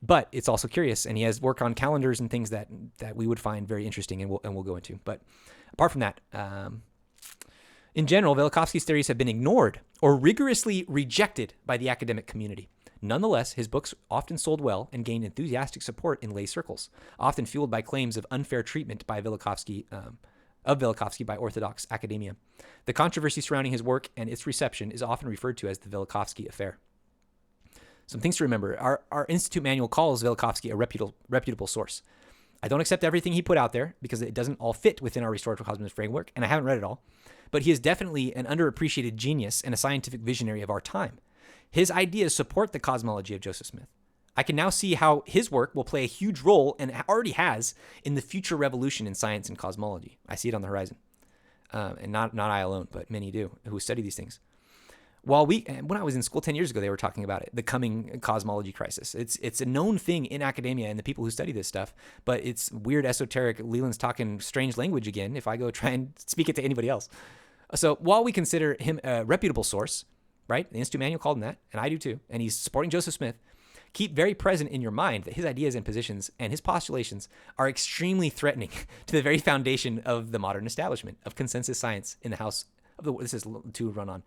But it's also curious, and he has work on calendars and things that we would find very interesting, and we'll go into. But apart from that, in general, Velikovsky's theories have been ignored or rigorously rejected by the academic community. Nonetheless, his books often sold well and gained enthusiastic support in lay circles, often fueled by claims of unfair treatment by Velikovsky by Orthodox academia. The controversy surrounding his work and its reception is often referred to as the Velikovsky affair. Some things to remember. Our Institute manual calls Velikovsky a reputable source. I don't accept everything he put out there because it doesn't all fit within our restorative cosmos framework, and I haven't read it all. But he is definitely an underappreciated genius and a scientific visionary of our time. His ideas support the cosmology of Joseph Smith. I can now see how his work will play a huge role, and already has, in the future revolution in science and cosmology. I see it on the horizon. And not I alone, but many do, who study these things. When I was in school 10 years ago, they were talking about it, the coming cosmology crisis. It's a known thing in academia and the people who study this stuff, but it's weird, esoteric. Leland's talking strange language again if I go try and speak it to anybody else. So while we consider him a reputable source, right? The Institute manual called him that, and I do too, and he's supporting Joseph Smith, keep very present in your mind that his ideas and positions and his postulations are extremely threatening to the very foundation of the modern establishment of consensus science in the house of the, this is to run on,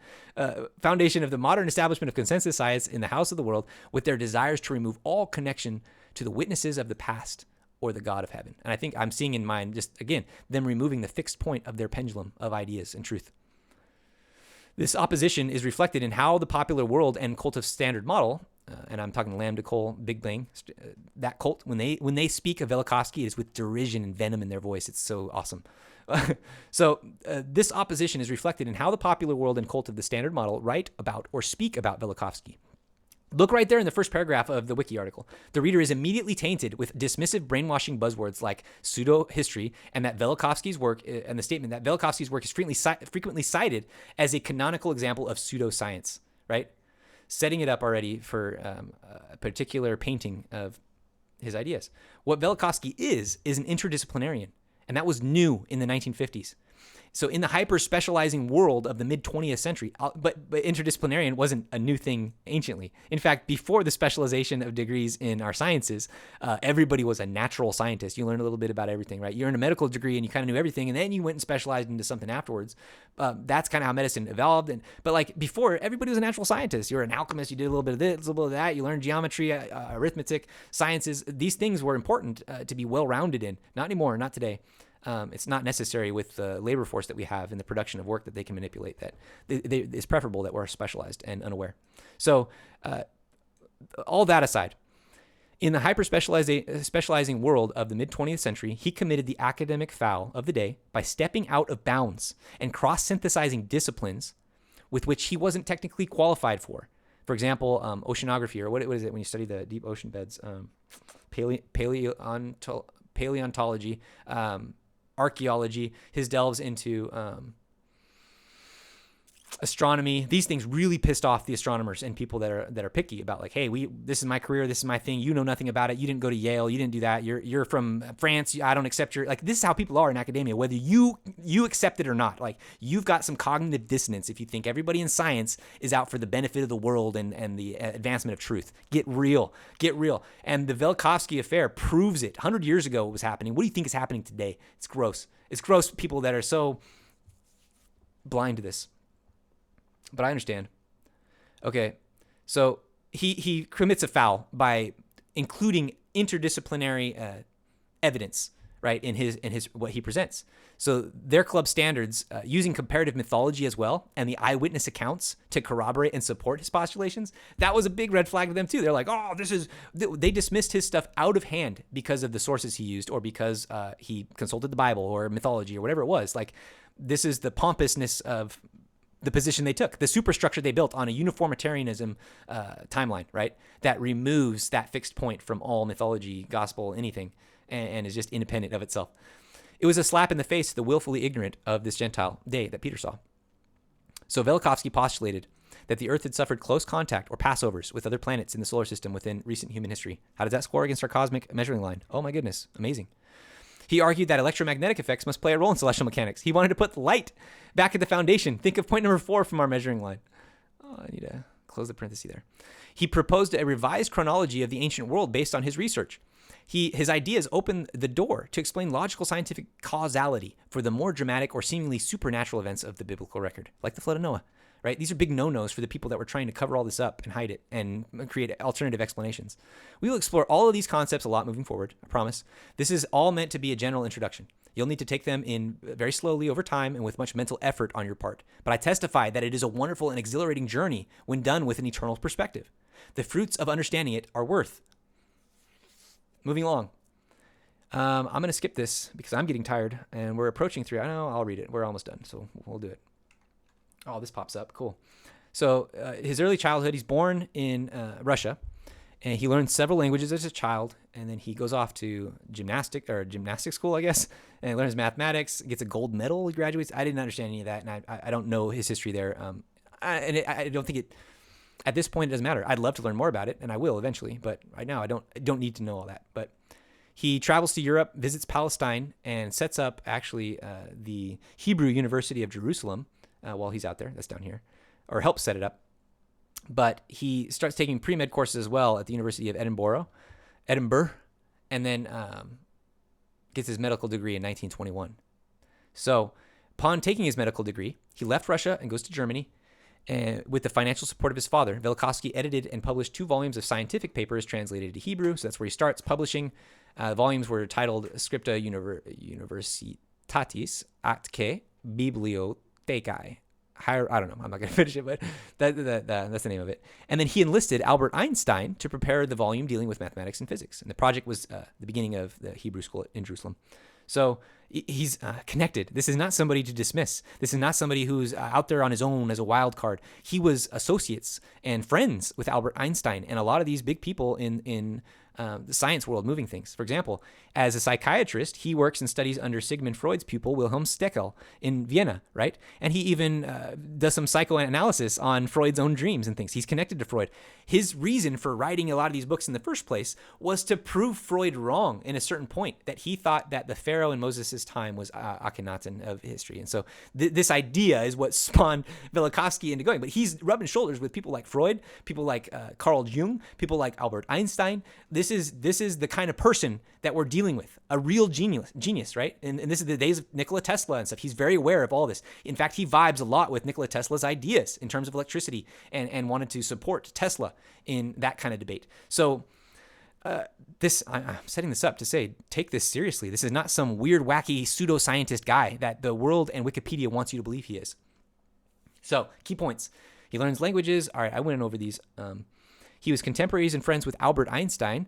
foundation of the modern establishment of consensus science in the house of the world, with their desires to remove all connection to the witnesses of the past or the God of heaven. And I think I'm seeing in mind, just again, them removing the fixed point of their pendulum of ideas and truth. This opposition is reflected in how the popular world and cult of standard model, and I'm talking Lambda Cult, Big Bang, that cult, when they speak of Velikovsky, it is with derision and venom in their voice. It's so awesome. So this opposition is reflected in how the popular world and cult of the standard model write about or speak about Velikovsky. Look right there in the first paragraph of the wiki article. The reader is immediately tainted with dismissive brainwashing buzzwords like pseudo-history and that Velikovsky's work, and the statement that Velikovsky's work is frequently cited as a canonical example of pseudoscience, right? Setting it up already for a particular painting of his ideas. What Velikovsky is an interdisciplinarian, and that was new in the 1950s. So in the hyper-specializing world of the mid-20th century, but interdisciplinarian wasn't a new thing anciently. In fact, before the specialization of degrees in our sciences, everybody was a natural scientist. You learn a little bit about everything, right? You earned a medical degree and you kind of knew everything, and then you went and specialized into something afterwards. That's kind of how medicine evolved. But like before, everybody was a natural scientist. You were an alchemist. You did a little bit of this, a little bit of that. You learned geometry, arithmetic, sciences. These things were important to be well-rounded in. Not anymore, not today. It's not necessary with the labor force that we have in the production of work that they can manipulate. That it's preferable that we're specialized and unaware. So all that aside, in the hyper-specializing world of the mid-20th century, he committed the academic foul of the day by stepping out of bounds and cross-synthesizing disciplines with which he wasn't technically qualified for. For example, oceanography, or what is it when you study the deep ocean beds? Paleontology, archaeology. His delves into astronomy. These things really pissed off the astronomers and people that are picky about, like, hey, this is my career, this is my thing. You know nothing about it. You didn't go to Yale. You didn't do that. You're from France. I don't accept your, like, this is how people are in academia, whether you accept it or not. Like, you've got some cognitive dissonance if you think everybody in science is out for the benefit of the world and the advancement of truth. Get real. And the Velikovsky affair proves it. 100 years ago it was happening. What do you think is happening today? It's gross. It's gross, people that are so blind to this. But I understand. Okay, so he commits a foul by including interdisciplinary evidence, right, in his what he presents. So their club standards, using comparative mythology as well and the eyewitness accounts to corroborate and support his postulations, that was a big red flag to them too. They're like, oh, they dismissed his stuff out of hand because of the sources he used, or because he consulted the Bible or mythology or whatever it was. Like, this is the pompousness of the position they took, the superstructure they built on a uniformitarianism timeline, right? That removes that fixed point from all mythology, gospel, anything, and is just independent of itself. It was a slap in the face to the willfully ignorant of this Gentile day that Peter saw. So Velikovsky postulated that the Earth had suffered close contact or passovers with other planets in the solar system within recent human history. How does that score against our cosmic measuring line? Oh my goodness, amazing. He argued that electromagnetic effects must play a role in celestial mechanics. He wanted to put light back at the foundation. Think of point number 4 from our measuring line. Oh, I need to close the parenthesis there. He proposed a revised chronology of the ancient world based on his research. His ideas opened the door to explain logical scientific causality for the more dramatic or seemingly supernatural events of the biblical record, like the flood of Noah. Right? These are big no-nos for the people that were trying to cover all this up and hide it and create alternative explanations. We will explore all of these concepts a lot moving forward, I promise. This is all meant to be a general introduction. You'll need to take them in very slowly over time and with much mental effort on your part. But I testify that it is a wonderful and exhilarating journey when done with an eternal perspective. The fruits of understanding it are worth. Moving along. I'm going to skip this because I'm getting tired and we're approaching 3. I know, I'll read it. We're almost done, so we'll do it. Oh, this pops up. Cool. So his early childhood, he's born in Russia, and he learned several languages as a child, and then he goes off to gymnastic school, I guess, and learns mathematics, gets a gold medal, he graduates. I didn't understand any of that, and I don't know his history there. I don't think it, at this point, it doesn't matter. I'd love to learn more about it, and I will eventually, but right now I don't need to know all that. But he travels to Europe, visits Palestine, and sets up actually the Hebrew University of Jerusalem, while he's out there. That's down here, or helps set it up. But he starts taking pre-med courses as well at the University of Edinburgh, and then gets his medical degree in 1921. So upon taking his medical degree, he left Russia and goes to Germany. And with the financial support of his father, Velikovsky edited and published 2 volumes of scientific papers translated to Hebrew. So that's where he starts publishing. The volumes were titled Scripta Universitatis Atque Bibliothecae. I don't know. I'm not going to finish it, but that's the name of it. And then he enlisted Albert Einstein to prepare the volume dealing with mathematics and physics. And the project was the beginning of the Hebrew school in Jerusalem. So he's connected. This is not somebody to dismiss. This is not somebody who's out there on his own as a wild card. He was associates and friends with Albert Einstein and a lot of these big people in the science world moving things. For example, as a psychiatrist, he works and studies under Sigmund Freud's pupil, Wilhelm Steckel, in Vienna, right? And he even does some psychoanalysis on Freud's own dreams and things. He's connected to Freud. His reason for writing a lot of these books in the first place was to prove Freud wrong in a certain point, that he thought that the Pharaoh in Moses' time was Akhenaten of history. And so this idea is what spawned Velikovsky into going. But he's rubbing shoulders with people like Freud, people like Carl Jung, people like Albert Einstein. This is the kind of person that we're dealing with, a real genius, right? And this is the days of Nikola Tesla and stuff. He's very aware of all this. In fact, he vibes a lot with Nikola Tesla's ideas in terms of electricity and wanted to support Tesla in that kind of debate. So I'm setting this up to say, take this seriously. This is not some weird, wacky pseudoscientist guy that the world and Wikipedia wants you to believe he is. So, key points. He learns languages. All right, I went over these. He was contemporaries and friends with Albert Einstein,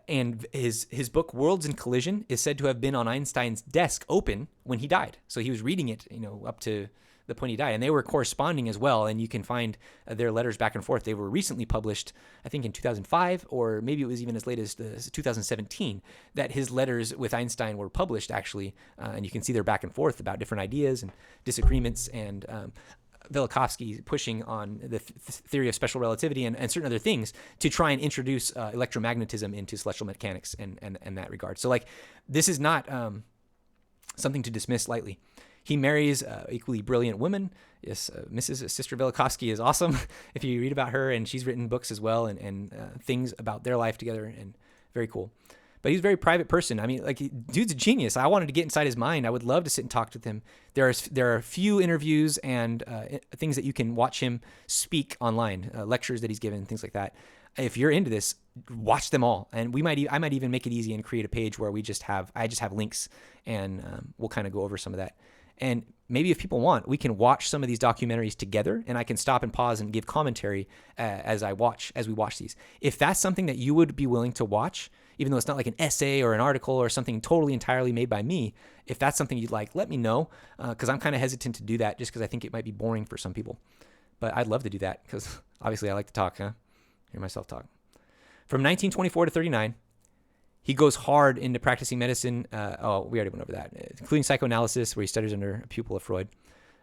and his book Worlds in Collision is said to have been on Einstein's desk open when he died. So he was reading it, up to the point he died, and they were corresponding as well. And you can find their letters back and forth. They were recently published, I think, in 2005, or maybe it was even as late as 2017 that his letters with Einstein were published, actually. And you can see they're back and forth about different ideas and disagreements and Velikovsky pushing on the theory of special relativity and certain other things to try and introduce electromagnetism into celestial mechanics and that regard. So, this is not something to dismiss lightly. He marries equally brilliant women. Yes, Mrs. Sister Velikovsky is awesome if you read about her, and she's written books as well and things about their life together, and very cool. But he's a very private person. I mean, dude's a genius. I wanted to get inside his mind. I would love to sit and talk with him. There are a few interviews and things that you can watch him speak online, lectures that he's given, things like that. If you're into this, watch them all. And I might even make it easy and create a page where I just have links, and we'll kind of go over some of that. And maybe if people want, we can watch some of these documentaries together, and I can stop and pause and give commentary as we watch these. If that's something that you would be willing to watch, even though it's not like an essay or an article or something totally entirely made by me, if that's something you'd like, let me know, because I'm kind of hesitant to do that just because I think it might be boring for some people. But I'd love to do that because obviously I like to talk, hear myself talk. From 1924 to 39, he goes hard into practicing medicine. We already went over that, including psychoanalysis, where he studies under a pupil of Freud.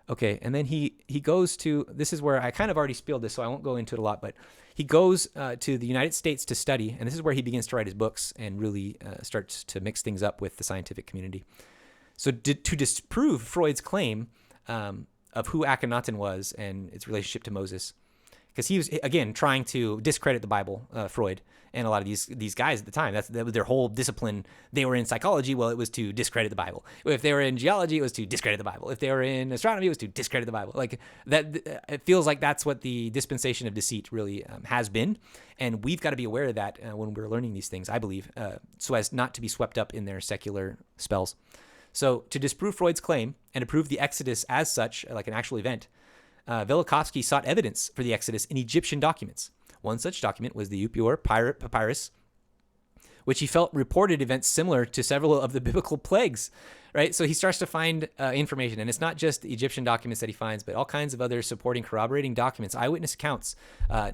Okay, and then he goes to, this is where I kind of already spilled this, so I won't go into it a lot, but he goes to the United States to study, and this is where he begins to write his books and really starts to mix things up with the scientific community. So to disprove Freud's claim of who Akhenaten was and its relationship to Moses, because he was, again, trying to discredit the Bible, Freud, and a lot of these guys at the time. That was their whole discipline. They were in psychology, well, it was to discredit the Bible. If they were in geology, it was to discredit the Bible. If they were in astronomy, it was to discredit the Bible. Like that, it feels like that's what the dispensation of deceit really has been, and we've got to be aware of that when we're learning these things, I believe, so as not to be swept up in their secular spells. So to disprove Freud's claim and to prove the Exodus as such, like an actual event, Velikovsky sought evidence for the Exodus in Egyptian documents. One such document was the Upur Papyrus, which he felt reported events similar to several of the biblical plagues, right? So he starts to find information, and it's not just the Egyptian documents that he finds, but all kinds of other supporting, corroborating documents, eyewitness accounts,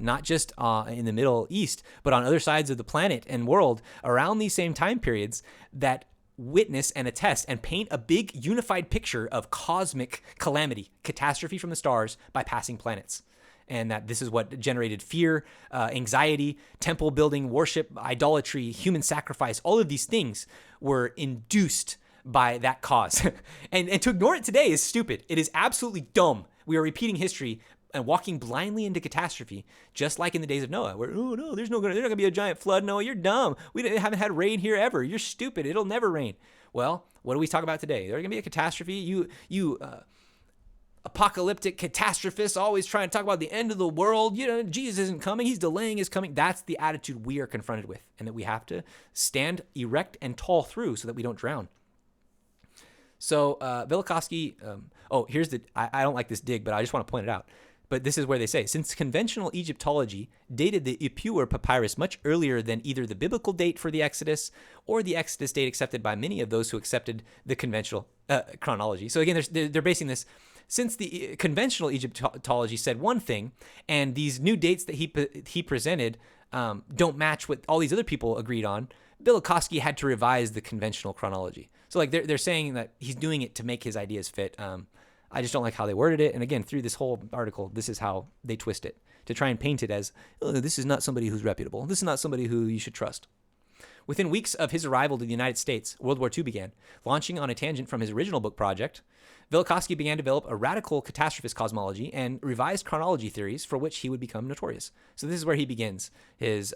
not just in the Middle East, but on other sides of the planet and world around these same time periods that witness and attest and paint a big unified picture of cosmic calamity, catastrophe from the stars by passing planets. And that this is what generated fear, anxiety, temple building, worship, idolatry, human sacrifice. All of these things were induced by that cause. and to ignore it today is stupid. It is absolutely dumb. We are repeating history and walking blindly into catastrophe, just like in the days of Noah, where, oh no, there's not gonna be a giant flood. Noah, you're dumb. We haven't had rain here ever. You're stupid. It'll never rain. Well, what do we talk about today? There's gonna be a catastrophe. You apocalyptic catastrophists always trying to talk about the end of the world. You know, Jesus isn't coming. He's delaying his coming. That's the attitude we are confronted with, and that we have to stand erect and tall through so that we don't drown. So Velikovsky, I don't like this dig, but I just want to point it out. But this is where they say, since conventional Egyptology dated the Ipuwer papyrus much earlier than either the biblical date for the Exodus or the Exodus date accepted by many of those who accepted the conventional chronology. So again, they're basing this, since the conventional Egyptology said one thing, and these new dates that he presented don't match what all these other people agreed on, Velikovsky had to revise the conventional chronology. So like they're saying that he's doing it to make his ideas fit. I just don't like how they worded it. And again, through this whole article, this is how they twist it to try and paint it as, oh, this is not somebody who's reputable. This is not somebody who you should trust. Within weeks of his arrival to the United States, World War II began. Launching on a tangent from his original book project, Velikovsky began to develop a radical catastrophist cosmology and revised chronology theories for which he would become notorious. So this is where he begins his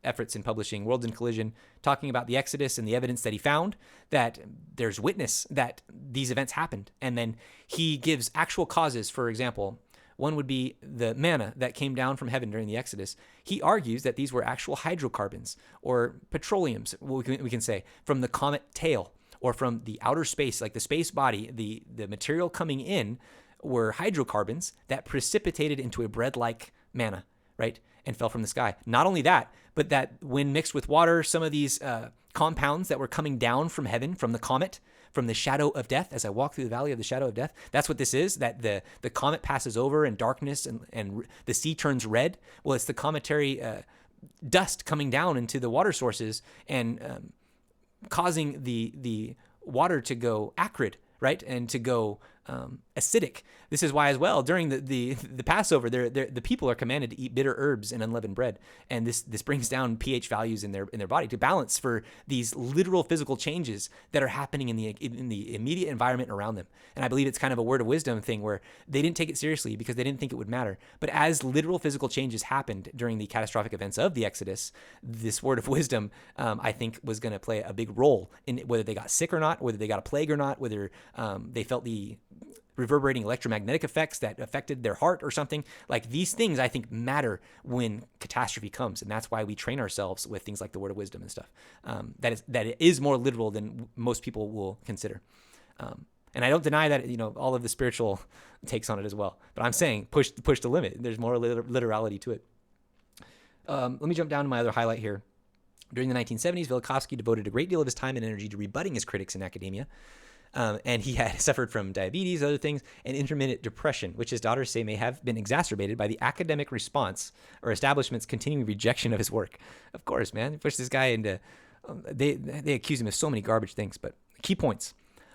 efforts in publishing Worlds in Collision, talking about the Exodus and the evidence that he found, that there's witness that these events happened. And then he gives actual causes. For example, one would be the manna that came down from heaven during the Exodus. He argues that these were actual hydrocarbons or petroleums, we can say, from the comet tail or from the outer space, like the space body. The material coming in were hydrocarbons that precipitated into a bread-like manna, right? And fell from the sky. Not only that, but that when mixed with water, some of these compounds that were coming down from heaven, from the comet, from the shadow of death, as I walk through the valley of the shadow of death, that's what this is, that the comet passes over in darkness and the sea turns red. Well, it's the cometary dust coming down into the water sources and causing the water to go acrid, right? And to go acidic. This is why as well, during the Passover, the people are commanded to eat bitter herbs and unleavened bread. And this brings down pH values in their body to balance for these literal physical changes that are happening in the immediate environment around them. And I believe it's kind of a word of wisdom thing where they didn't take it seriously because they didn't think it would matter. But as literal physical changes happened during the catastrophic events of the Exodus, this word of wisdom, I think, was going to play a big role in whether they got sick or not, whether they got a plague or not, whether they felt the reverberating electromagnetic effects that affected their heart or something. Like these things, I think, matter when catastrophe comes. And that's why we train ourselves with things like the word of wisdom and stuff. That it is more literal than most people will consider. And I don't deny that, all of the spiritual takes on it as well. But I'm saying push the limit. There's more literality to it. Let me jump down to my other highlight here. During the 1970s, Velikovsky devoted a great deal of his time and energy to rebutting his critics in academia. And he had suffered from diabetes, other things, and intermittent depression, which his daughters say may have been exacerbated by the academic response or establishment's continuing rejection of his work. Of course, man. He pushed this guy into... They accuse him of so many garbage things, but key points.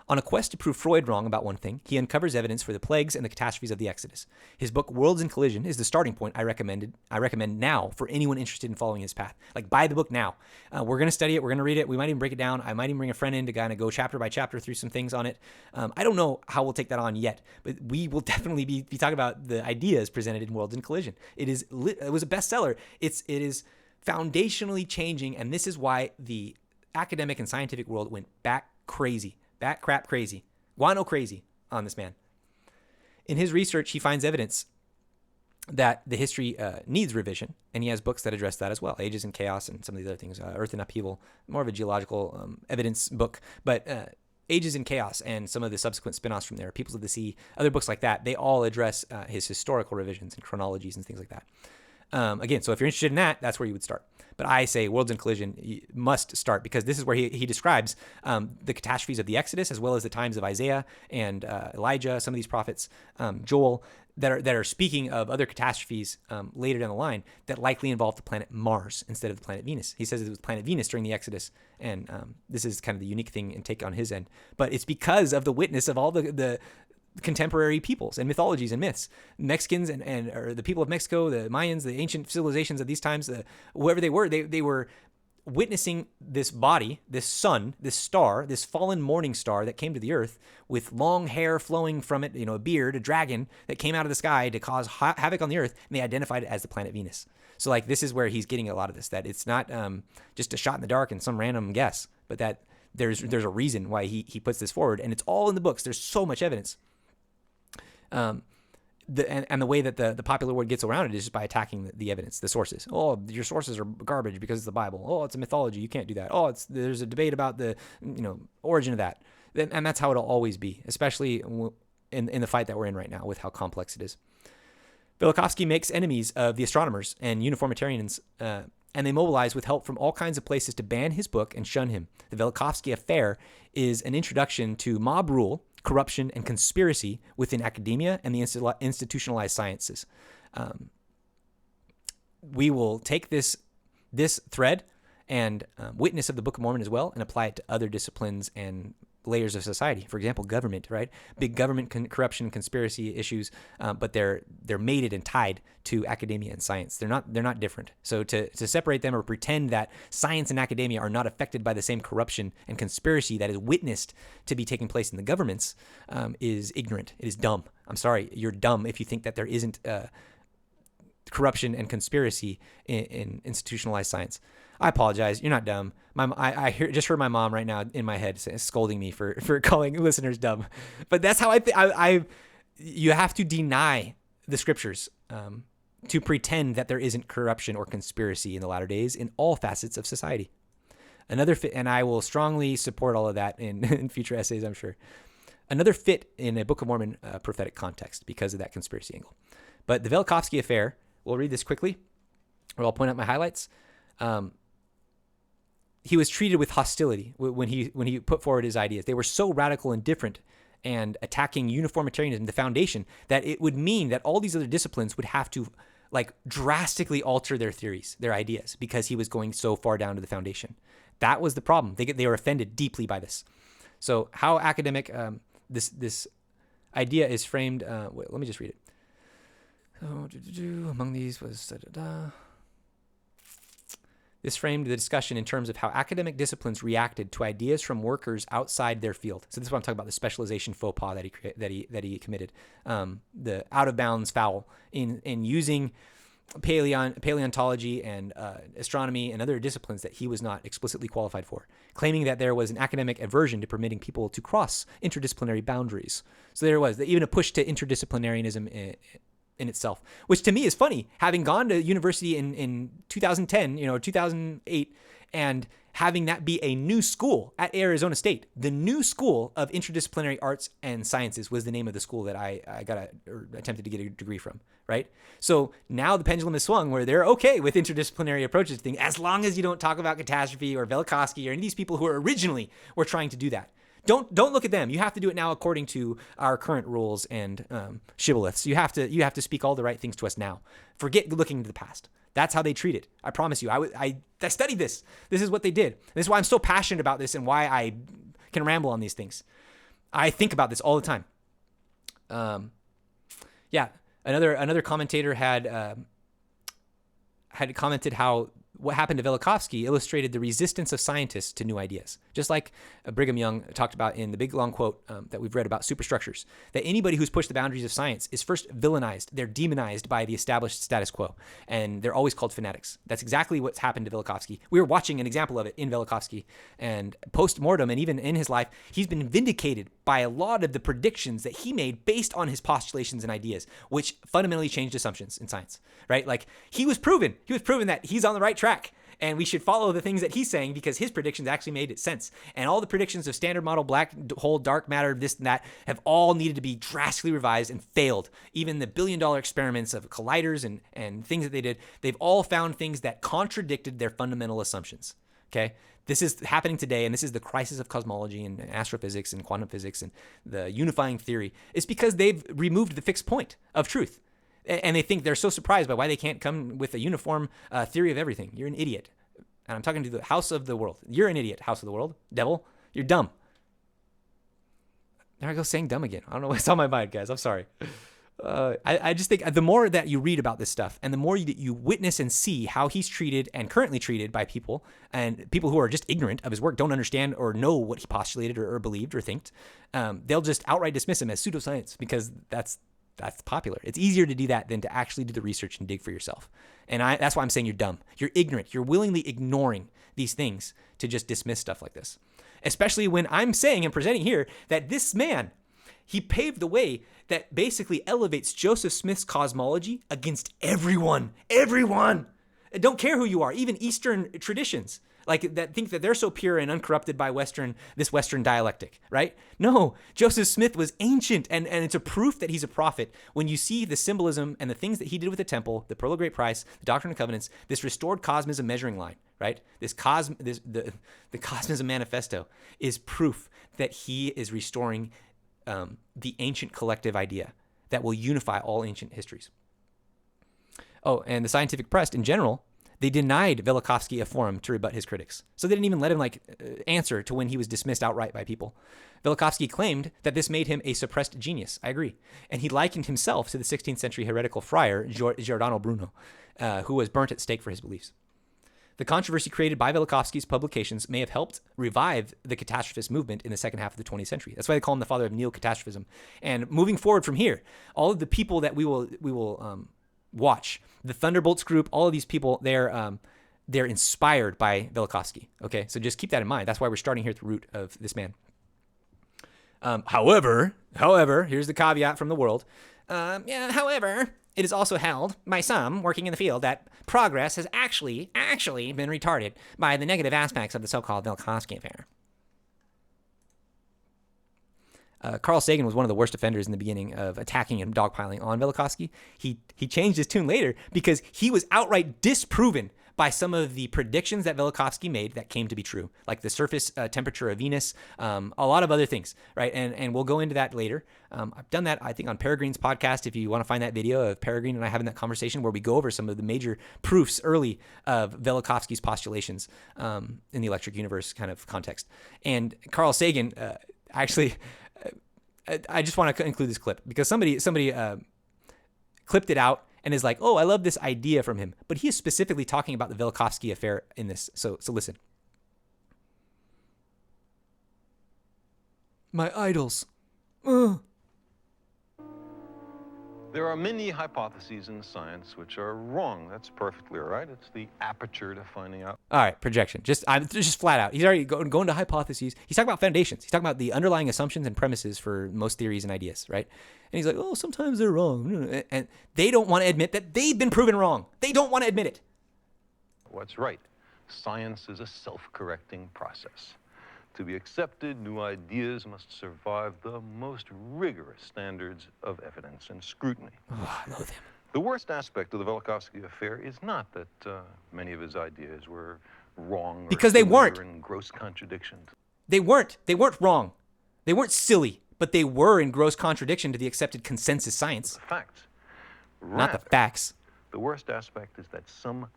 On a quest to prove Freud wrong about one thing, he uncovers evidence for the plagues and the catastrophes of the Exodus. His book Worlds in Collision is the starting point I recommend now for anyone interested in following his path. Like, buy the book now. We're going to study it. We're going to read it. We might even break it down. I might even bring a friend in to kind of go chapter by chapter through some things on it. I don't know how we'll take that on yet, but we will definitely be talking about the ideas presented in Worlds in Collision. It was a bestseller. It is foundationally changing, and this is why the academic and scientific world went bat crap crazy, guano crazy on this man. In his research, he finds evidence that the history needs revision, and he has books that address that as well. Ages in Chaos and some of the other things, Earth in Upheaval, more of a geological evidence book, but Ages in Chaos and some of the subsequent spin-offs from there, Peoples of the Sea, other books like that, they all address his historical revisions and chronologies and things like that. Again, so if you're interested in that, that's where you would start. But I say Worlds in Collision, you must start, because this is where he describes the catastrophes of the Exodus, as well as the times of Isaiah and Elijah, some of these prophets, Joel, that are speaking of other catastrophes later down the line that likely involve the planet Mars instead of the planet Venus. He says it was planet Venus during the Exodus, and this is kind of the unique thing and take on his end. But it's because of the witness of all the contemporary peoples and mythologies and myths, Mexicans or the people of Mexico, the Mayans, the ancient civilizations of these times, whoever they were witnessing this body, this sun, this star, this fallen morning star that came to the earth with long hair flowing from it, a beard, a dragon that came out of the sky to cause havoc on the earth, and they identified it as the planet Venus. So like, this is where he's getting a lot of this, that it's not just a shot in the dark and some random guess, but that there's a reason why he puts this forward, and it's all in the books. There's so much evidence. The way that the popular word gets around it is just by attacking the evidence, the sources. Oh, your sources are garbage because it's the Bible. Oh, it's a mythology. You can't do that. Oh, there's a debate about the origin of that. And that's how it'll always be, especially in the fight that we're in right now with how complex it is. Velikovsky makes enemies of the astronomers and uniformitarians, and they mobilize with help from all kinds of places to ban his book and shun him. The Velikovsky affair is an introduction to mob rule, corruption, and conspiracy within academia and the institutionalized sciences. We will take this thread and witness of the Book of Mormon as well and apply it to other disciplines and layers of society. For example, government, right? Big government corruption, conspiracy issues, but they're mated and tied to academia and science. They're not different. So to separate them or pretend that science and academia are not affected by the same corruption and conspiracy that is witnessed to be taking place in the governments is ignorant. It is dumb. I'm sorry, you're dumb if you think that there isn't corruption and conspiracy in institutionalized science. I apologize. You're not dumb. I just heard my mom right now in my head scolding me for calling listeners dumb. But that's how you have to deny the scriptures to pretend that there isn't corruption or conspiracy in the latter days in all facets of society. Another fit, and I will strongly support all of that in future essays, I'm sure. Another fit in a Book of Mormon prophetic context because of that conspiracy angle. But the Velikovsky affair, we'll read this quickly, or I'll point out my highlights. He was treated with hostility when he put forward his ideas. They were so radical and different and attacking uniformitarianism, the foundation, that it would mean that all these other disciplines would have to drastically alter their theories, their ideas, because he was going so far down to the foundation. That was the problem. They were offended deeply by this. So how academic this idea is framed, let me just read it. So, among these was This framed the discussion in terms of how academic disciplines reacted to ideas from workers outside their field. So this is what I'm talking about, the specialization faux pas that he committed, the out of bounds foul in using paleontology and astronomy and other disciplines that he was not explicitly qualified for, claiming that there was an academic aversion to permitting people to cross interdisciplinary boundaries. So there was even a push to interdisciplinarianism in itself, which to me is funny, having gone to university in 2010, 2008, and having that be a new school at Arizona State. The new school of interdisciplinary arts and sciences was the name of the school that I attempted to get a degree from, right? So now the pendulum is swung where they're okay with interdisciplinary approaches to things, as long as you don't talk about catastrophe or Velikovsky or any of these people who originally were trying to do that. Don't look at them. You have to do it now according to our current rules and shibboleths. You have to speak all the right things to us now. Forget looking into the past. That's how they treat it. I promise you. I studied this. This is what they did. This is why I'm so passionate about this and why I can ramble on these things. I think about this all the time. Yeah, another commentator had commented how what happened to Velikovsky illustrated the resistance of scientists to new ideas. Just like Brigham Young talked about in the big long quote that we've read about superstructures, that anybody who's pushed the boundaries of science is first villainized. They're demonized by the established status quo, and they're always called fanatics. That's exactly what's happened to Velikovsky. We were watching an example of it in Velikovsky, and post-mortem, and even in his life, he's been vindicated by a lot of the predictions that he made based on his postulations and ideas, which fundamentally changed assumptions in science, right? Like he was proven that he's on the right track, and we should follow the things that he's saying because his predictions actually made sense. And all the predictions of standard model black hole, dark matter, this and that have all needed to be drastically revised and failed. Even the billion-dollar experiments of colliders and things that they did, they've all found things that contradicted their fundamental assumptions. Okay? This is happening today, and this is the crisis of cosmology and astrophysics and quantum physics and the unifying theory. It's because they've removed the fixed point of truth. And they think they're so surprised by why they can't come with a uniform theory of everything. You're an idiot. And I'm talking to the house of the world. You're an idiot, house of the world. Devil, you're dumb. There I go saying dumb again. I don't know what's on my mind, guys. I'm sorry. I just think the more that you read about this stuff and the more that you witness and see how he's treated and currently treated by people, and people who are just ignorant of his work, don't understand or know what he postulated or believed or thinked, they'll just outright dismiss him as pseudoscience because that's popular. It's easier to do that than to actually do the research and dig for yourself. And that's why I'm saying you're dumb. You're ignorant. You're willingly ignoring these things to just dismiss stuff like this. Especially when I'm saying and presenting here that this man, he paved the way that basically elevates Joseph Smith's cosmology against everyone. Everyone. I don't care who you are, even Eastern traditions. Like that think that they're so pure and uncorrupted by this Western dialectic, right? No, Joseph Smith was ancient, and it's a proof that he's a prophet when you see the symbolism and the things that he did with the temple, the Pearl of Great Price, the Doctrine and Covenants, this restored cosmism measuring line, right? The Cosmism Manifesto is proof that he is restoring the ancient collective idea that will unify all ancient histories. Oh, and the scientific press in general, they denied Velikovsky a forum to rebut his critics. So they didn't even let him answer to when he was dismissed outright by people. Velikovsky claimed that this made him a suppressed genius. I agree. And he likened himself to the 16th century heretical friar Giordano Bruno, who was burnt at stake for his beliefs. The controversy created by Velikovsky's publications may have helped revive the catastrophist movement in the second half of the 20th century. That's why they call him the father of neo-catastrophism. And moving forward from here, all of the people that we will watch, the Thunderbolts group, all of these people, they're inspired by Velikovsky. Okay, so just keep that in mind. That's why we're starting here at the root of this man. However, here's the caveat from the world. However, it is also held by some working in the field that progress has actually been retarded by the negative aspects of the so-called Velikovsky affair. Carl Sagan was one of the worst offenders in the beginning of attacking and dogpiling on Velikovsky. He changed his tune later because he was outright disproven by some of the predictions that Velikovsky made that came to be true, like the surface temperature of Venus, a lot of other things, right? And we'll go into that later. I've done that, I think, on Peregrine's podcast, if you want to find that video of Peregrine and I having that conversation where we go over some of the major proofs early of Velikovsky's postulations in the electric universe kind of context. And Carl Sagan actually... I just want to include this clip because somebody clipped it out and is like, oh, I love this idea from him. But he is specifically talking about the Velikovsky affair in this. So listen. My idols. Ugh. There are many hypotheses in science which are wrong. That's perfectly all right. It's the aperture to finding out. All right, projection. Just flat out. He's already going to hypotheses. He's talking about foundations. He's talking about the underlying assumptions and premises for most theories and ideas, right? And he's like, oh, sometimes they're wrong. And they don't want to admit that they've been proven wrong. They don't want to admit it. What's right? Science is a self-correcting process. To be accepted, new ideas must survive the most rigorous standards of evidence and scrutiny. Oh, I love him. The worst aspect of the Velikovsky affair is not that many of his ideas were wrong, because they weren't. In gross contradiction. They weren't wrong. They weren't silly, but they were in gross contradiction to the accepted consensus science. The facts. Not the facts. The worst aspect is that some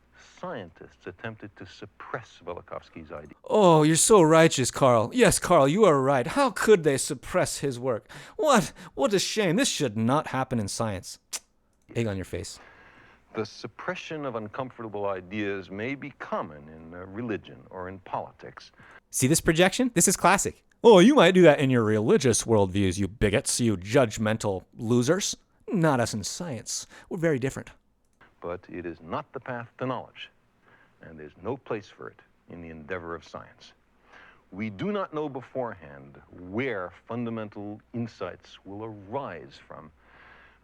scientists attempted to suppress Velikovsky's ideas. Oh, you're so righteous, Carl. Yes, Carl, you are right. How could they suppress his work? What a shame. This should not happen in science. Egg on your face. The suppression of uncomfortable ideas may be common in religion or in politics. See this projection? This is classic. Oh, you might do that in your religious worldviews, you bigots, you judgmental losers. Not us in science. We're very different. But it is not the path to knowledge, and there's no place for it in the endeavor of science. We do not know beforehand where fundamental insights will arise from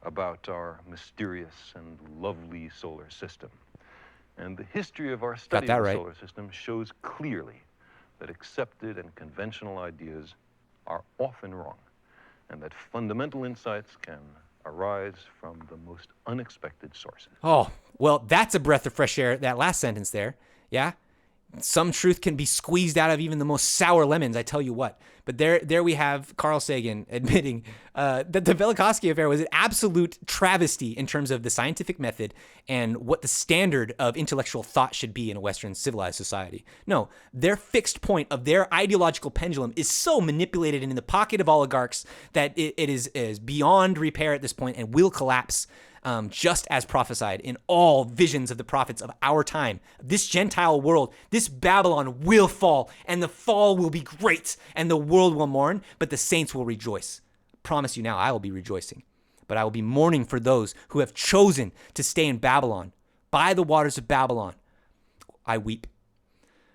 about our mysterious and lovely solar system. And the history of our study of the solar system shows clearly that accepted and conventional ideas are often wrong, and that fundamental insights can arise from the most unexpected sources. Oh, well, that's a breath of fresh air, that last sentence there. Yeah? Some truth can be squeezed out of even the most sour lemons, I tell you what. But there we have Carl Sagan admitting that the Velikovsky affair was an absolute travesty in terms of the scientific method and what the standard of intellectual thought should be in a Western civilized society. No, their fixed point of their ideological pendulum is so manipulated in the pocket of oligarchs that it is beyond repair at this point and will collapse. Just as prophesied in all visions of the prophets of our time. This Gentile world, this Babylon will fall, and the fall will be great, and the world will mourn, but the saints will rejoice. Promise you now, I will be rejoicing, but I will be mourning for those who have chosen to stay in Babylon, by the waters of Babylon. I weep.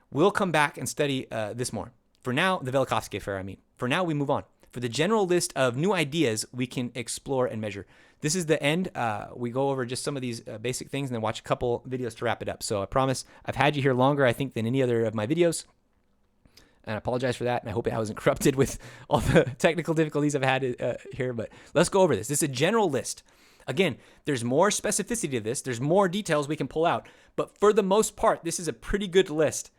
We'll come back and study this more. For now, the Velikovsky affair, I mean. For now, we move on. For the general list of new ideas we can explore and measure. This is the end. We go over just some of these basic things and then watch a couple videos to wrap it up. So I promise I've had you here longer, I think, than any other of my videos. And I apologize for that. And I hope I wasn't corrupted with all the technical difficulties I've had here. But let's go over this. This is a general list. Again, there's more specificity to this. There's more details we can pull out. But for the most part, this is a pretty good list.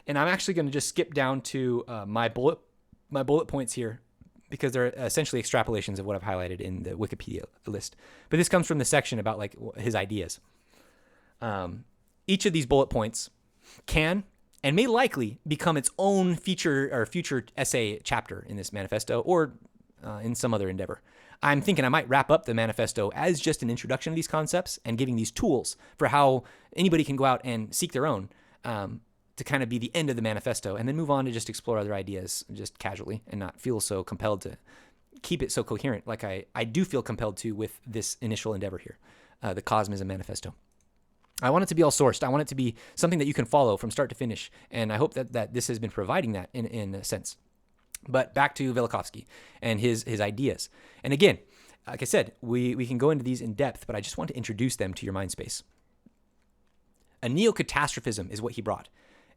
And I'm actually going to just skip down to my bullet points here, because they're essentially extrapolations of what I've highlighted in the Wikipedia list. But this comes from the section about like his ideas. Each of these bullet points can and may likely become its own feature or future essay chapter in this manifesto or in some other endeavor. I'm thinking I might wrap up the manifesto as just an introduction to these concepts and giving these tools for how anybody can go out and seek their own to kind of be the end of the manifesto, and then move on to just explore other ideas just casually and not feel so compelled to keep it so coherent like I do feel compelled to with this initial endeavor here, the Cosmism Manifesto. I want it to be all sourced. I want it to be something that you can follow from start to finish, and I hope that this has been providing that in a sense. But back to Velikovsky and his ideas. And again, like I said, we can go into these in depth, but I just want to introduce them to your mind space. A neo-catastrophism is what he brought.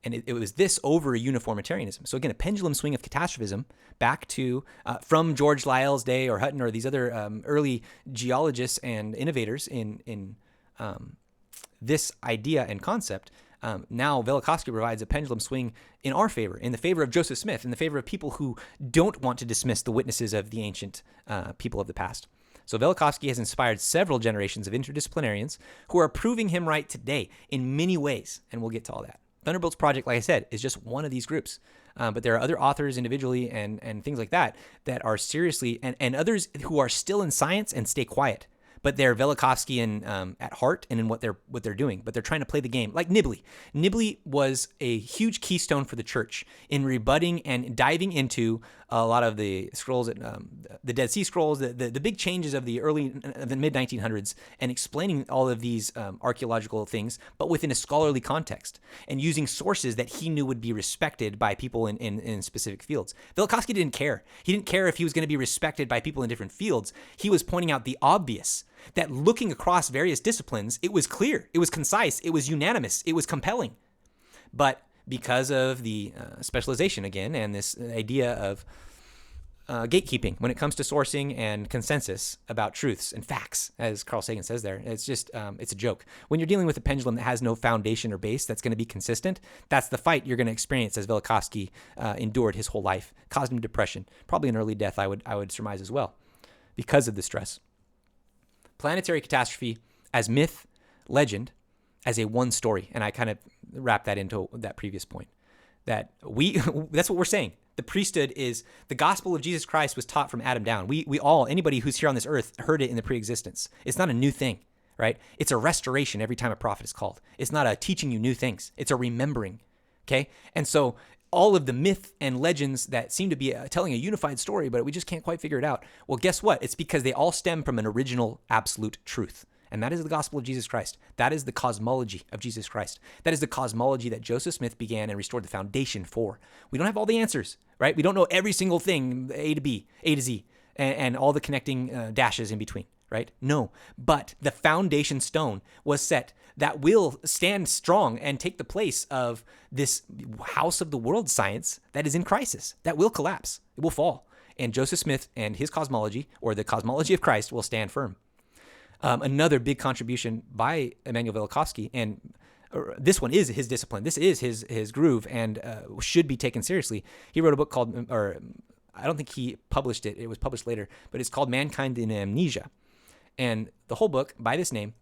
And it was this over uniformitarianism. So again, a pendulum swing of catastrophism back to, from George Lyell's day or Hutton or these other early geologists and innovators in this idea and concept. Now Velikovsky provides a pendulum swing in our favor, in the favor of Joseph Smith, in the favor of people who don't want to dismiss the witnesses of the ancient people of the past. So Velikovsky has inspired several generations of interdisciplinarians who are proving him right today in many ways, and we'll get to all that. Thunderbolts Project, like I said, is just one of these groups. But there are other authors individually and things like that are and others who are still in science and stay quiet. But they're Velikovskyan at heart and in what they're doing. But they're trying to play the game. Like Nibley. Nibley was a huge keystone for the church in rebutting and diving into a lot of the scrolls, the Dead Sea Scrolls, the big changes of the mid-1900s, and explaining all of these archaeological things, but within a scholarly context and using sources that he knew would be respected by people in specific fields. Velikovsky didn't care. He didn't care if he was going to be respected by people in different fields. He was pointing out the obvious, that looking across various disciplines, it was clear, it was concise, it was unanimous, it was compelling. But because of the specialization again and this idea of gatekeeping when it comes to sourcing and consensus about truths and facts, as Carl Sagan says there, it's just, it's a joke. When you're dealing with a pendulum that has no foundation or base that's going to be consistent, that's the fight you're going to experience as Velikovsky endured his whole life. Caused him depression, probably an early death, I would surmise as well, because of the stress. Planetary catastrophe as myth, legend, as a one story. And I kind of wrap that into that previous point. That that's what we're saying. The priesthood is the gospel of Jesus Christ was taught from Adam down. We all, anybody who's here on this earth, heard it in the pre-existence. It's not a new thing, right? It's a restoration every time a prophet is called. It's not a teaching you new things. It's a remembering, okay? And so all of the myth and legends that seem to be telling a unified story, but we just can't quite figure it out. Well, guess what? It's because they all stem from an original absolute truth. And that is the gospel of Jesus Christ. That is the cosmology of Jesus Christ. That is the cosmology that Joseph Smith began and restored the foundation for. We don't have all the answers, right? We don't know every single thing, A to B, A to Z, and all the connecting dashes in between, right? No, but the foundation stone was set that will stand strong and take the place of this house of the world science that is in crisis, that will collapse. It will fall. And Joseph Smith and his cosmology, or the cosmology of Christ, will stand firm. Another big contribution by Immanuel Velikovsky, and this one is his discipline. This is his groove, and should be taken seriously. He wrote a book called, or I don't think he published it. It was published later, but it's called Mankind in Amnesia. And the whole book, by this name,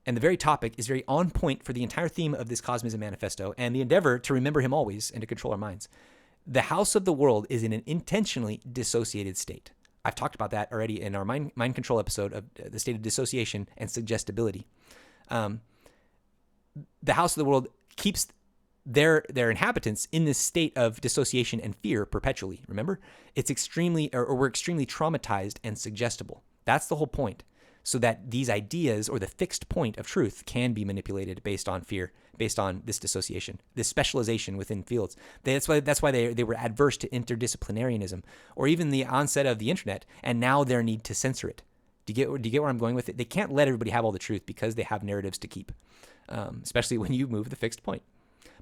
and the very topic is very on point for the entire theme of this Cosmism Manifesto and the endeavor to remember him always and to control our minds. The house of the world is in an intentionally dissociated state. I've talked about that already in our mind control episode of the state of dissociation and suggestibility. The house of the world keeps their inhabitants in this state of dissociation and fear perpetually. Remember, it's we're extremely traumatized and suggestible. That's the whole point. So that these ideas or the fixed point of truth can be manipulated based on fear, based on this dissociation, this specialization within fields. That's why they were adverse to interdisciplinarianism or even the onset of the internet, and now their need to censor it. Do you get where I'm going with it? They can't let everybody have all the truth because they have narratives to keep, especially when you move the fixed point.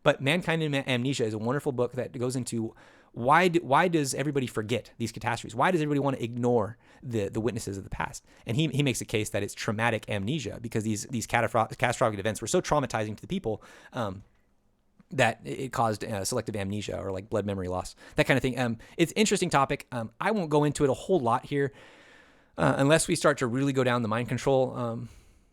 But Mankind in Amnesia is a wonderful book that goes into why does everybody forget these catastrophes? Why does everybody want to ignore the witnesses of the past? And he makes a case that it's traumatic amnesia because these catastrophic events were so traumatizing to the people that it caused selective amnesia or like blood memory loss, that kind of thing. It's an interesting topic. I won't go into it a whole lot here unless we start to really go down the mind control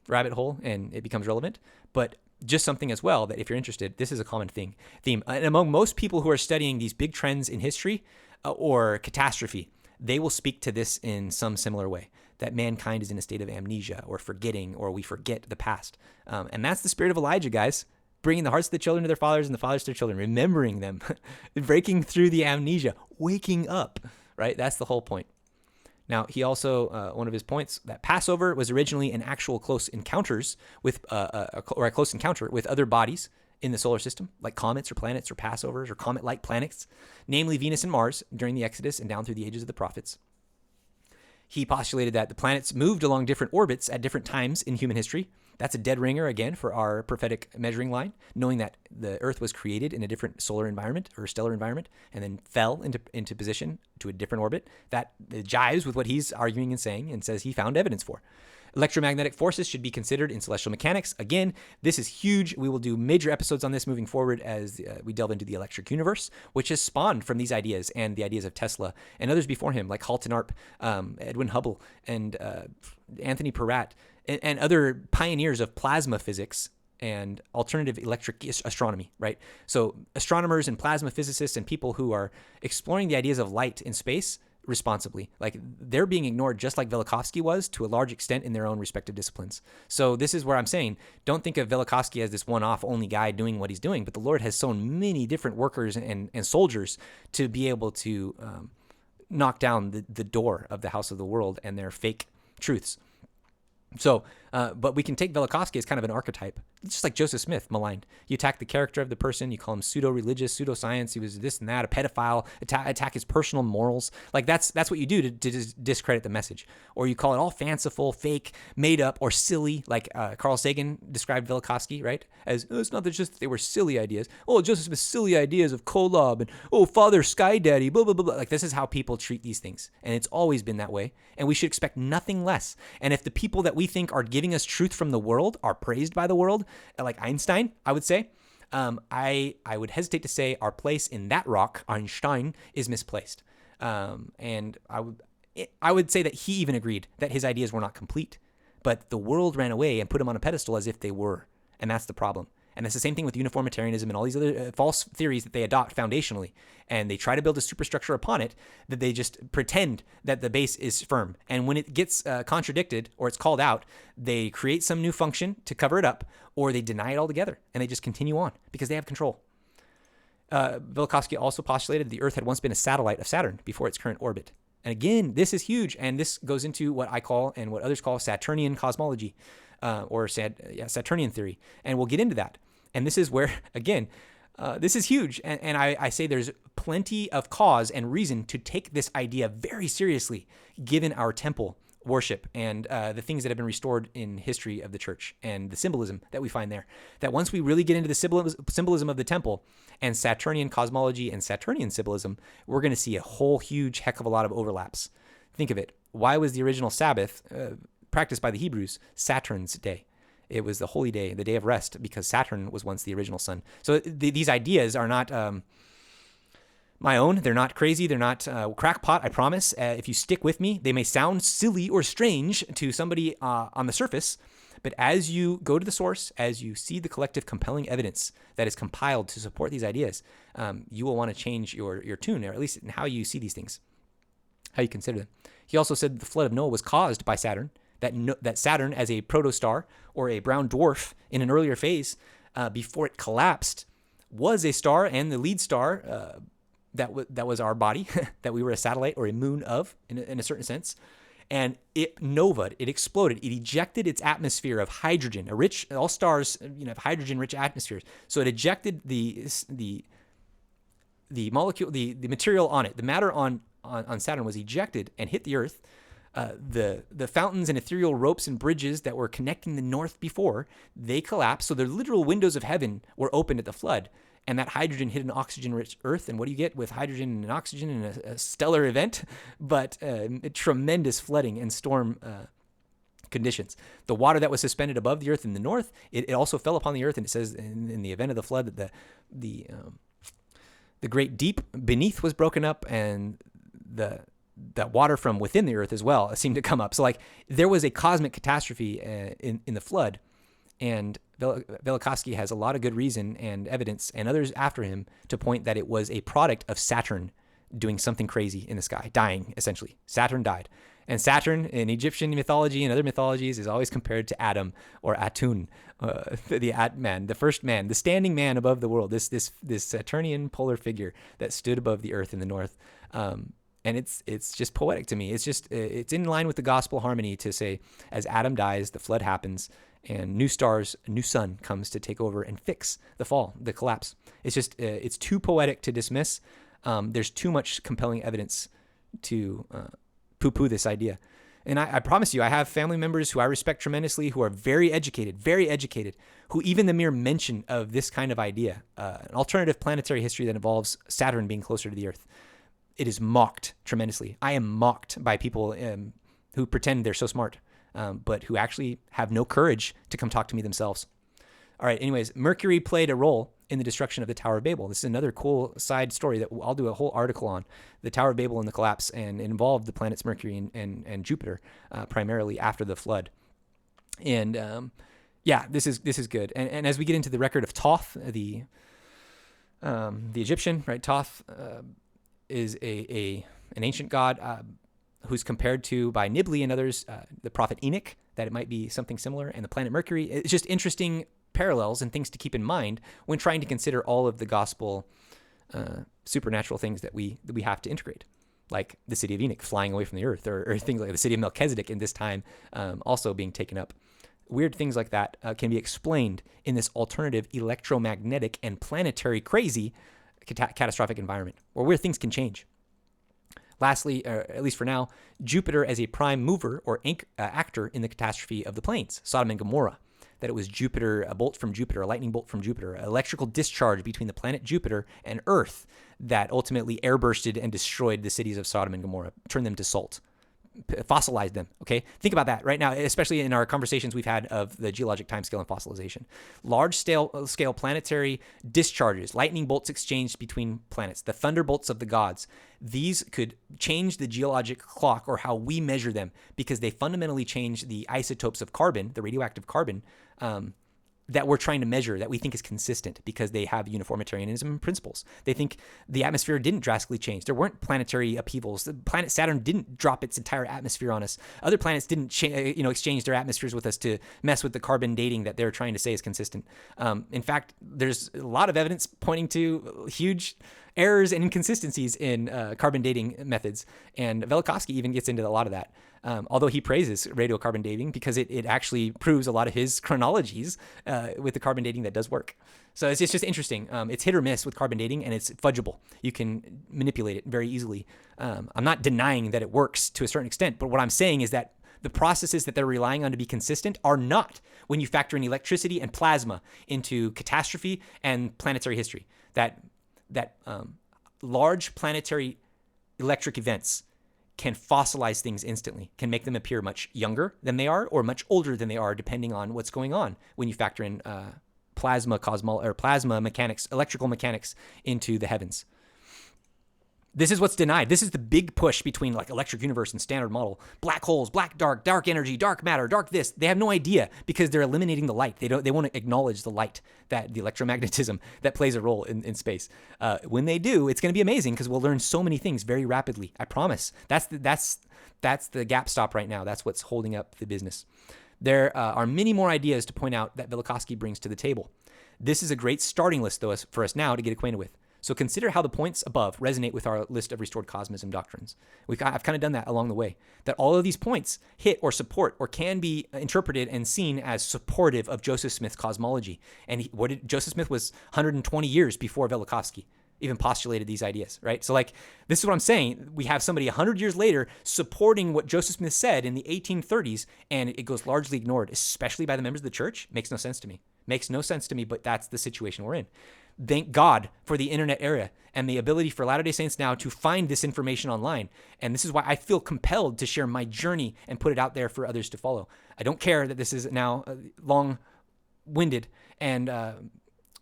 rabbit hole and it becomes relevant. But just something as well that if you're interested, this is a common theme. And among most people who are studying these big trends in history or catastrophe, they will speak to this in some similar way, that mankind is in a state of amnesia or forgetting, or we forget the past. And that's the spirit of Elijah, guys, bringing the hearts of the children to their fathers and the fathers to their children, remembering them, breaking through the amnesia, waking up, right? That's the whole point. Now, he also, one of his points, that Passover was originally an actual close encounters with, or a close encounter with other bodies in the solar system, like comets or planets or Passovers or comet-like planets, namely Venus and Mars during the Exodus and down through the ages of the prophets. He postulated that the planets moved along different orbits at different times in human history. That's a dead ringer, again, for our prophetic measuring line, knowing that the Earth was created in a different solar environment or stellar environment and then fell into position to a different orbit. That jives with what he's arguing and saying and says he found evidence for. Electromagnetic forces should be considered in celestial mechanics. Again, this is huge. We will do major episodes on this moving forward as we delve into the electric universe, which has spawned from these ideas and the ideas of Tesla and others before him, like Halton Arp, Edwin Hubble, and Anthony Peratt, and other pioneers of plasma physics and alternative electric astronomy, right? So astronomers and plasma physicists and people who are exploring the ideas of light in space responsibly, like they're being ignored just like Velikovsky was to a large extent in their own respective disciplines. So this is where I'm saying, don't think of Velikovsky as this one-off only guy doing what he's doing, but the Lord has sown many different workers and soldiers to be able to knock down the door of the house of the world and their fake truths. So, but we can take Velikovsky as kind of an archetype. It's just like Joseph Smith, maligned. You attack the character of the person, you call him pseudo-religious, pseudo-science, he was this and that, a pedophile, attack his personal morals. Like that's what you do to discredit the message. Or you call it all fanciful, fake, made up, or silly, like Carl Sagan described Velikovsky, right? As, oh, it's not just that they were silly ideas. Oh, Joseph Smith's silly ideas of Kolob and, oh, Father Sky Daddy, blah, blah, blah, blah. Like this is how people treat these things. And it's always been that way. And we should expect nothing less. And if the people that we think are giving us truth from the world are praised by the world, like Einstein, I would say, I would hesitate to say our place in that rock, Einstein, is misplaced. And I would say that he even agreed that his ideas were not complete, but the world ran away and put him on a pedestal as if they were. And that's the problem. And it's the same thing with uniformitarianism and all these other false theories that they adopt foundationally. And they try to build a superstructure upon it that they just pretend that the base is firm. And when it gets contradicted or it's called out, they create some new function to cover it up, or they deny it altogether. And they just continue on because they have control. Velikovsky also postulated the Earth had once been a satellite of Saturn before its current orbit. And again, this is huge. And this goes into what I call and what others call Saturnian cosmology or Saturnian theory. And we'll get into that. And this is where, again, this is huge. And I say there's plenty of cause and reason to take this idea very seriously, given our temple worship and the things that have been restored in history of the church and the symbolism that we find there. That once we really get into the symbolism of the temple and Saturnian cosmology and Saturnian symbolism, we're going to see a whole huge heck of a lot of overlaps. Think of it. Why was the original Sabbath practiced by the Hebrews Saturn's day? It was the holy day, the day of rest, because Saturn was once the original sun. So these ideas are not my own. They're not crazy. They're not crackpot, I promise. If you stick with me, they may sound silly or strange to somebody on the surface, but as you go to the source, as you see the collective compelling evidence that is compiled to support these ideas, you will want to change your tune, or at least in how you see these things, how you consider them. He also said the flood of Noah was caused by Saturn, that Saturn as a protostar or a brown dwarf in an earlier phase before it collapsed was a star and the lead star that was our body, that we were a satellite or a moon of in a certain sense. And it novaed, it exploded, it ejected its atmosphere of hydrogen. All stars, have hydrogen-rich atmospheres. So it ejected the molecule, the material on it, the matter on Saturn was ejected and hit the Earth. The fountains and ethereal ropes and bridges that were connecting the north before, they collapsed. So the literal windows of heaven were opened at the flood. And that hydrogen hit an oxygen-rich Earth. And what do you get with hydrogen and oxygen in a stellar event? But tremendous flooding and storm conditions. The water that was suspended above the Earth in the north, it also fell upon the Earth. And it says in the event of the flood that the great deep beneath was broken up, and that water from within the Earth as well seemed to come up. So there was a cosmic catastrophe in the flood. And Velikovsky has a lot of good reason and evidence, and others after him, to point that it was a product of Saturn doing something crazy in the sky, dying, essentially. Saturn died. And Saturn in Egyptian mythology and other mythologies is always compared to Adam or Atun, the Atman, the first man, the standing man above the world, this Saturnian polar figure that stood above the Earth in the north. And it's just poetic to me. It's in line with the gospel harmony to say, as Adam dies, the flood happens, and new stars, a new sun comes to take over and fix the fall, the collapse. It's too poetic to dismiss. There's too much compelling evidence to poo-poo this idea. And I promise you, I have family members who I respect tremendously, who are very educated, who even the mere mention of this kind of idea, an alternative planetary history that involves Saturn being closer to the Earth, it is mocked tremendously. I am mocked by people who pretend they're so smart, but who actually have no courage to come talk to me themselves. All right, anyways, Mercury played a role in the destruction of the Tower of Babel. This is another cool side story that I'll do a whole article on, the Tower of Babel and the collapse, and it involved the planets Mercury and Jupiter, primarily after the flood. And this is good. And as we get into the record of Thoth, the Egyptian, right? Thoth is an ancient god who's compared to, by Nibley and others, the prophet Enoch, that it might be something similar, and the planet Mercury. It's just interesting parallels and things to keep in mind when trying to consider all of the gospel supernatural things that we have to integrate, like the city of Enoch flying away from the earth, or things like the city of Melchizedek in this time also being taken up. Weird things like that can be explained in this alternative electromagnetic and planetary crazy catastrophic environment, where things can change. Lastly, at least for now, Jupiter as a prime mover or actor in the catastrophe of the plains, Sodom and Gomorrah. That it was Jupiter, a bolt from Jupiter, a lightning bolt from Jupiter, an electrical discharge between the planet Jupiter and Earth that ultimately airbursted and destroyed the cities of Sodom and Gomorrah, turned them to salt, fossilized them, okay? Think about that right now, especially in our conversations we've had of the geologic timescale and fossilization. Large-scale planetary discharges, lightning bolts exchanged between planets, the thunderbolts of the gods. These could change the geologic clock, or how we measure them, because they fundamentally change the isotopes of carbon, the radioactive carbon, that we're trying to measure that we think is consistent because they have uniformitarianism principles. They think the atmosphere didn't drastically change. There weren't planetary upheavals. The planet Saturn didn't drop its entire atmosphere on us. Other planets didn't exchange their atmospheres with us to mess with the carbon dating that they're trying to say is consistent. In fact, there's a lot of evidence pointing to huge errors and inconsistencies in carbon dating methods. And Velikovsky even gets into a lot of that. Although he praises radiocarbon dating because it actually proves a lot of his chronologies with the carbon dating that does work. So it's just interesting. It's hit or miss with carbon dating, and it's fudgeable. You can manipulate it very easily. I'm not denying that it works to a certain extent, but what I'm saying is that the processes that they're relying on to be consistent are not when you factor in electricity and plasma into catastrophe and planetary history. That large planetary electric events can fossilize things instantly, can make them appear much younger than they are or much older than they are, depending on what's going on when you factor in plasma mechanics, electrical mechanics into the heavens. This is what's denied. This is the big push between like electric universe and standard model. Black holes, dark energy, dark matter, dark this. They have no idea because they're eliminating the light. They won't acknowledge the light, that the electromagnetism that plays a role in space. When they do, it's going to be amazing because we'll learn so many things very rapidly. I promise. That's the gap stop right now. That's what's holding up the business. There are many more ideas to point out that Velikovsky brings to the table. This is a great starting list, though, for us now to get acquainted with. So consider how the points above resonate with our list of restored cosmism doctrines. I've kind of done that along the way, that all of these points hit or support or can be interpreted and seen as supportive of Joseph Smith's cosmology. And Joseph Smith was 120 years before Velikovsky even postulated these ideas, right? So like, this is what I'm saying. We have somebody 100 years later supporting what Joseph Smith said in the 1830s, and it goes largely ignored, especially by the members of the church. Makes no sense to me. But that's the situation we're in. Thank God for the internet era and the ability for Latter-day Saints now to find this information online. And this is why I feel compelled to share my journey and put it out there for others to follow. I don't care that this is now long-winded and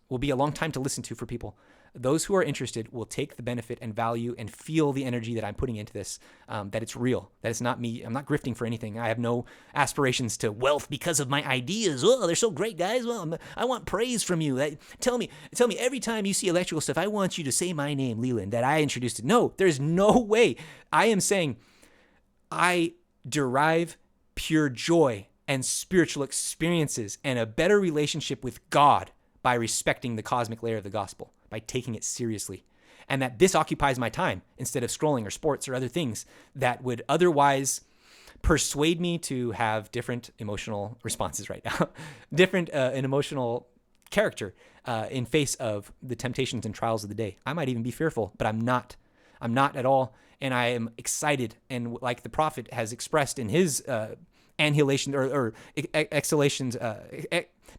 will be a long time to listen to for people. Those who are interested will take the benefit and value and feel the energy that I'm putting into this, that it's real, that it's not me. I'm not grifting for anything. I have no aspirations to wealth because of my ideas. Oh, they're so great, guys. Well, I want praise from you. Tell me every time you see electrical stuff, I want you to say my name, Leland, that I introduced it. No, there's no way. I am saying I derive pure joy and spiritual experiences and a better relationship with God by respecting the cosmic layer of the gospel, by taking it seriously. And that this occupies my time instead of scrolling or sports or other things that would otherwise persuade me to have different emotional responses right now, different an emotional character in face of the temptations and trials of the day. I might even be fearful, but I'm not at all. And I am excited. And like the prophet has expressed in his annihilation or exhalations,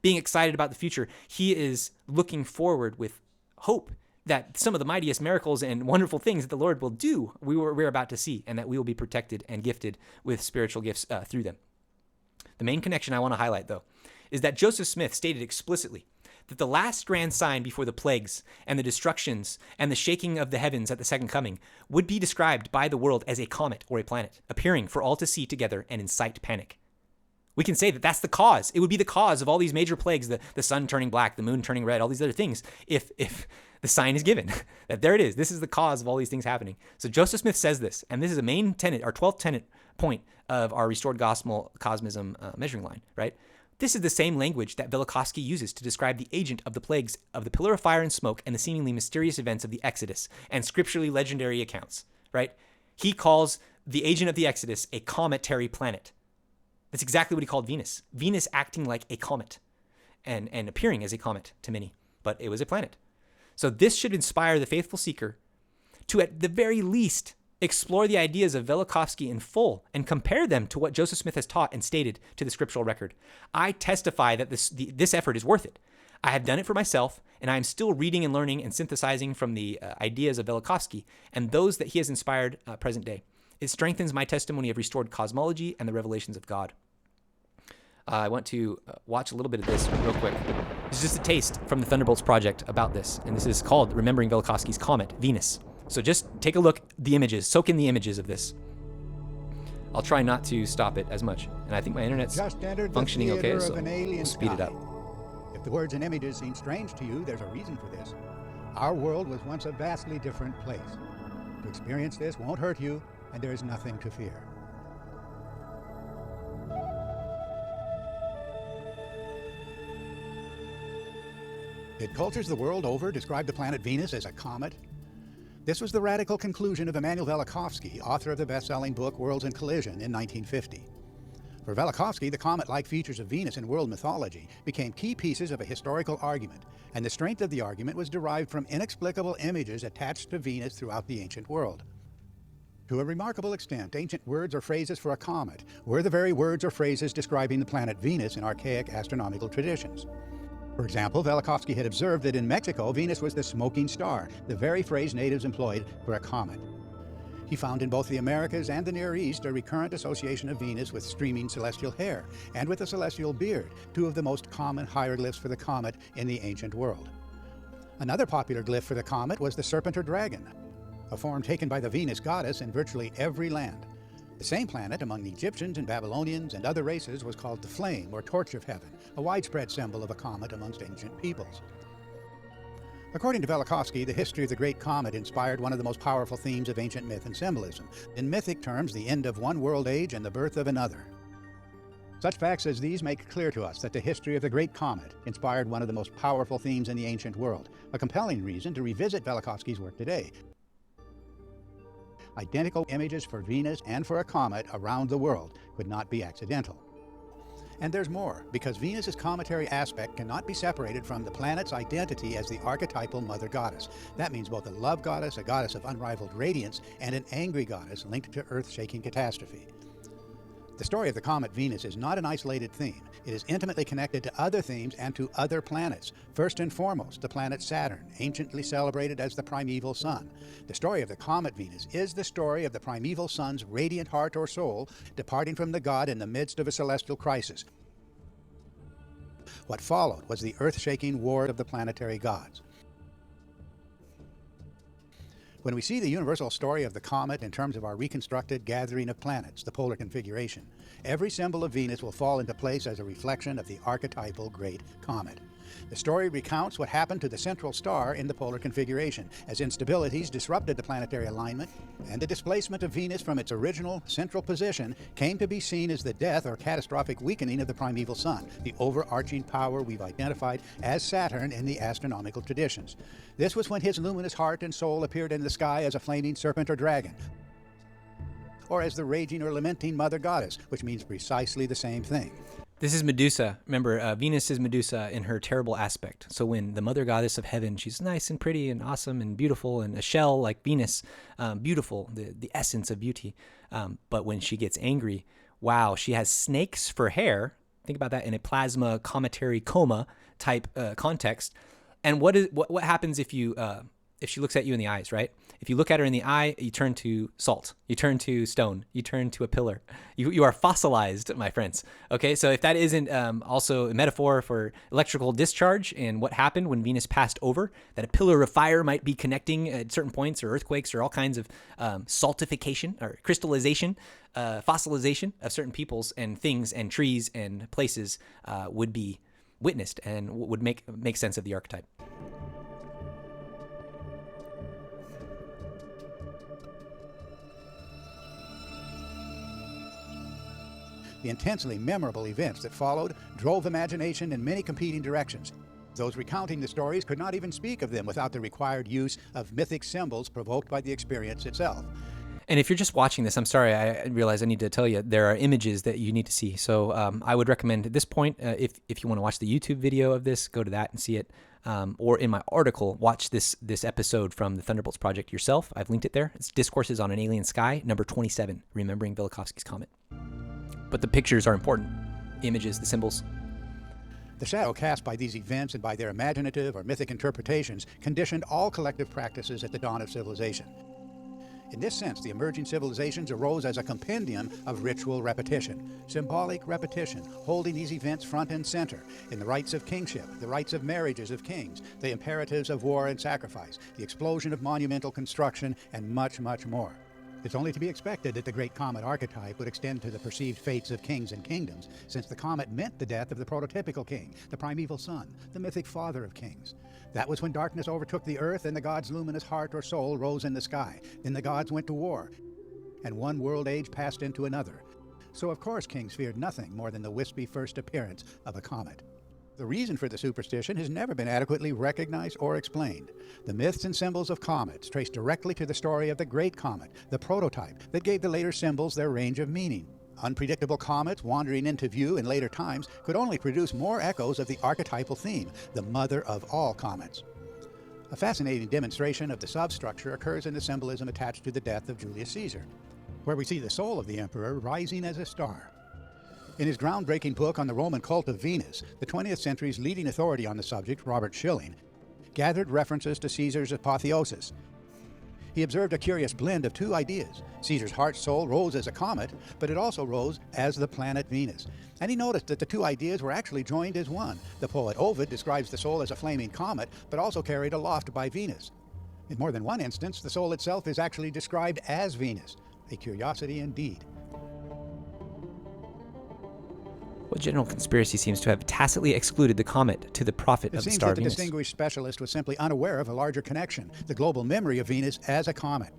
being excited about the future, he is looking forward with hope that some of the mightiest miracles and wonderful things that the Lord will do, we're about to see, and that we will be protected and gifted with spiritual gifts through them. The main connection I want to highlight, though, is that Joseph Smith stated explicitly that the last grand sign before the plagues and the destructions and the shaking of the heavens at the second coming would be described by the world as a comet or a planet, appearing for all to see together and incite panic. We can say that that's the cause. It would be the cause of all these major plagues, the sun turning black, the moon turning red, all these other things, if the sign is given. That there it is. This is the cause of all these things happening. So Joseph Smith says this, and this is a main tenet, our 12th tenet point of our restored gospel cosmism measuring line, right? This is the same language that Velikovsky uses to describe the agent of the plagues of the pillar of fire and smoke and the seemingly mysterious events of the Exodus and scripturally legendary accounts, right? He calls the agent of the Exodus a cometary planet. That's exactly what he called Venus. Venus acting like a comet and appearing as a comet to many, but it was a planet. So this should inspire the faithful seeker to, at the very least, explore the ideas of Velikovsky in full and compare them to what Joseph Smith has taught and stated to the scriptural record. I testify that this effort is worth it. I have done it for myself, and I am still reading and learning and synthesizing from the ideas of Velikovsky and those that he has inspired present day. It strengthens my testimony of restored cosmology and the revelations of God. I want to watch a little bit of this real quick. This is just a taste from the Thunderbolts project about this, and this is called Remembering Velikovsky's Comet, Venus. So just take a look, the images, soak in the images of this. I'll try not to stop it as much, and I think my internet's functioning okay, so we'll speed it up. If the words and images seem strange to you, there's a reason for this. Our world was once a vastly different place. To experience this won't hurt you, and there is nothing to fear. Did cultures the world over describe the planet Venus as a comet? This was the radical conclusion of Immanuel Velikovsky, author of the best-selling book Worlds in Collision in 1950. For Velikovsky, the comet-like features of Venus in world mythology became key pieces of a historical argument, and the strength of the argument was derived from inexplicable images attached to Venus throughout the ancient world. To a remarkable extent, ancient words or phrases for a comet were the very words or phrases describing the planet Venus in archaic astronomical traditions. For example, Velikovsky had observed that in Mexico, Venus was the smoking star, the very phrase natives employed for a comet. He found in both the Americas and the Near East a recurrent association of Venus with streaming celestial hair and with a celestial beard, two of the most common hieroglyphs for the comet in the ancient world. Another popular glyph for the comet was the serpent or dragon, a form taken by the Venus goddess in virtually every land. The same planet among the Egyptians and Babylonians and other races was called the flame or torch of heaven, a widespread symbol of a comet amongst ancient peoples. According to Velikovsky, the history of the Great Comet inspired one of the most powerful themes of ancient myth and symbolism. In mythic terms, the end of one world age and the birth of another. Such facts as these make clear to us that the history of the Great Comet inspired one of the most powerful themes in the ancient world, a compelling reason to revisit Velikovsky's work today. Identical images for Venus and for a comet around the world could not be accidental. And there's more, because Venus's cometary aspect cannot be separated from the planet's identity as the archetypal mother goddess. That means both a love goddess, a goddess of unrivaled radiance, and an angry goddess linked to earth-shaking catastrophe. The story of the comet Venus is not an isolated theme. It is intimately connected to other themes and to other planets. First and foremost, the planet Saturn, anciently celebrated as the primeval sun. The story of the comet Venus is the story of the primeval sun's radiant heart or soul departing from the god in the midst of a celestial crisis. What followed was the earth-shaking war of the planetary gods. When we see the universal story of the comet in terms of our reconstructed gathering of planets, the polar configuration, every symbol of Venus will fall into place as a reflection of the archetypal great comet. The story recounts what happened to the central star in the polar configuration, as instabilities disrupted the planetary alignment, and the displacement of Venus from its original central position came to be seen as the death or catastrophic weakening of the primeval sun, the overarching power we've identified as Saturn in the astronomical traditions. This was when his luminous heart and soul appeared in the sky as a flaming serpent or dragon, or as the raging or lamenting mother goddess, which means precisely the same thing. This is Medusa. Remember, Venus is Medusa in her terrible aspect. So when the mother goddess of heaven, she's nice and pretty and awesome and beautiful, and a shell like Venus, beautiful, the essence of beauty. But when she gets angry, wow, she has snakes for hair. Think about that in a plasma cometary coma type context. And what happens if she looks at you in the eyes, right? If you look at her in the eye, you turn to salt, you turn to stone, you turn to a pillar. You are fossilized, my friends. Okay, so if that isn't also a metaphor for electrical discharge and what happened when Venus passed over, that a pillar of fire might be connecting at certain points, or earthquakes, or all kinds of saltification or crystallization, fossilization of certain peoples and things and trees and places would be witnessed and would make sense of the archetype. The intensely memorable events that followed drove imagination in many competing directions. Those recounting the stories could not even speak of them without the required use of mythic symbols provoked by the experience itself. And if you're just watching this, I'm sorry, I realize I need to tell you, there are images that you need to see. So I would recommend at this point, if you want to watch the YouTube video of this, go to that and see it. Or in my article, watch this episode from the Thunderbolts Project yourself. I've linked it there. It's Discourses on an Alien Sky, number 27, Remembering Velikovsky's Comet. But the pictures are important. The images, the symbols. The shadow cast by these events and by their imaginative or mythic interpretations conditioned all collective practices at the dawn of civilization. In this sense, the emerging civilizations arose as a compendium of ritual repetition, symbolic repetition, holding these events front and center in the rites of kingship, the rites of marriages of kings, the imperatives of war and sacrifice, the explosion of monumental construction, and much, much more. It's only to be expected that the great comet archetype would extend to the perceived fates of kings and kingdoms, since the comet meant the death of the prototypical king, the primeval sun, the mythic father of kings. That was when darkness overtook the earth and the god's luminous heart or soul rose in the sky. Then the gods went to war, and one world age passed into another. So of course kings feared nothing more than the wispy first appearance of a comet. The reason for the superstition has never been adequately recognized or explained. The myths and symbols of comets trace directly to the story of the Great Comet, the prototype that gave the later symbols their range of meaning. Unpredictable comets wandering into view in later times could only produce more echoes of the archetypal theme, the mother of all comets. A fascinating demonstration of the substructure occurs in the symbolism attached to the death of Julius Caesar, where we see the soul of the emperor rising as a star. In his groundbreaking book on the Roman cult of Venus, the 20th century's leading authority on the subject, Robert Schilling, gathered references to Caesar's apotheosis. He observed a curious blend of two ideas. Caesar's heart soul rose as a comet, but it also rose as the planet Venus. And he noticed that the two ideas were actually joined as one. The poet Ovid describes the soul as a flaming comet, but also carried aloft by Venus. In more than one instance, the soul itself is actually described as Venus. A curiosity indeed. What general conspiracy seems to have tacitly excluded the comet to the prophet It of the seems star that the Venus? distinguished specialist was simply unaware of a larger connection, the global memory of Venus as a comet.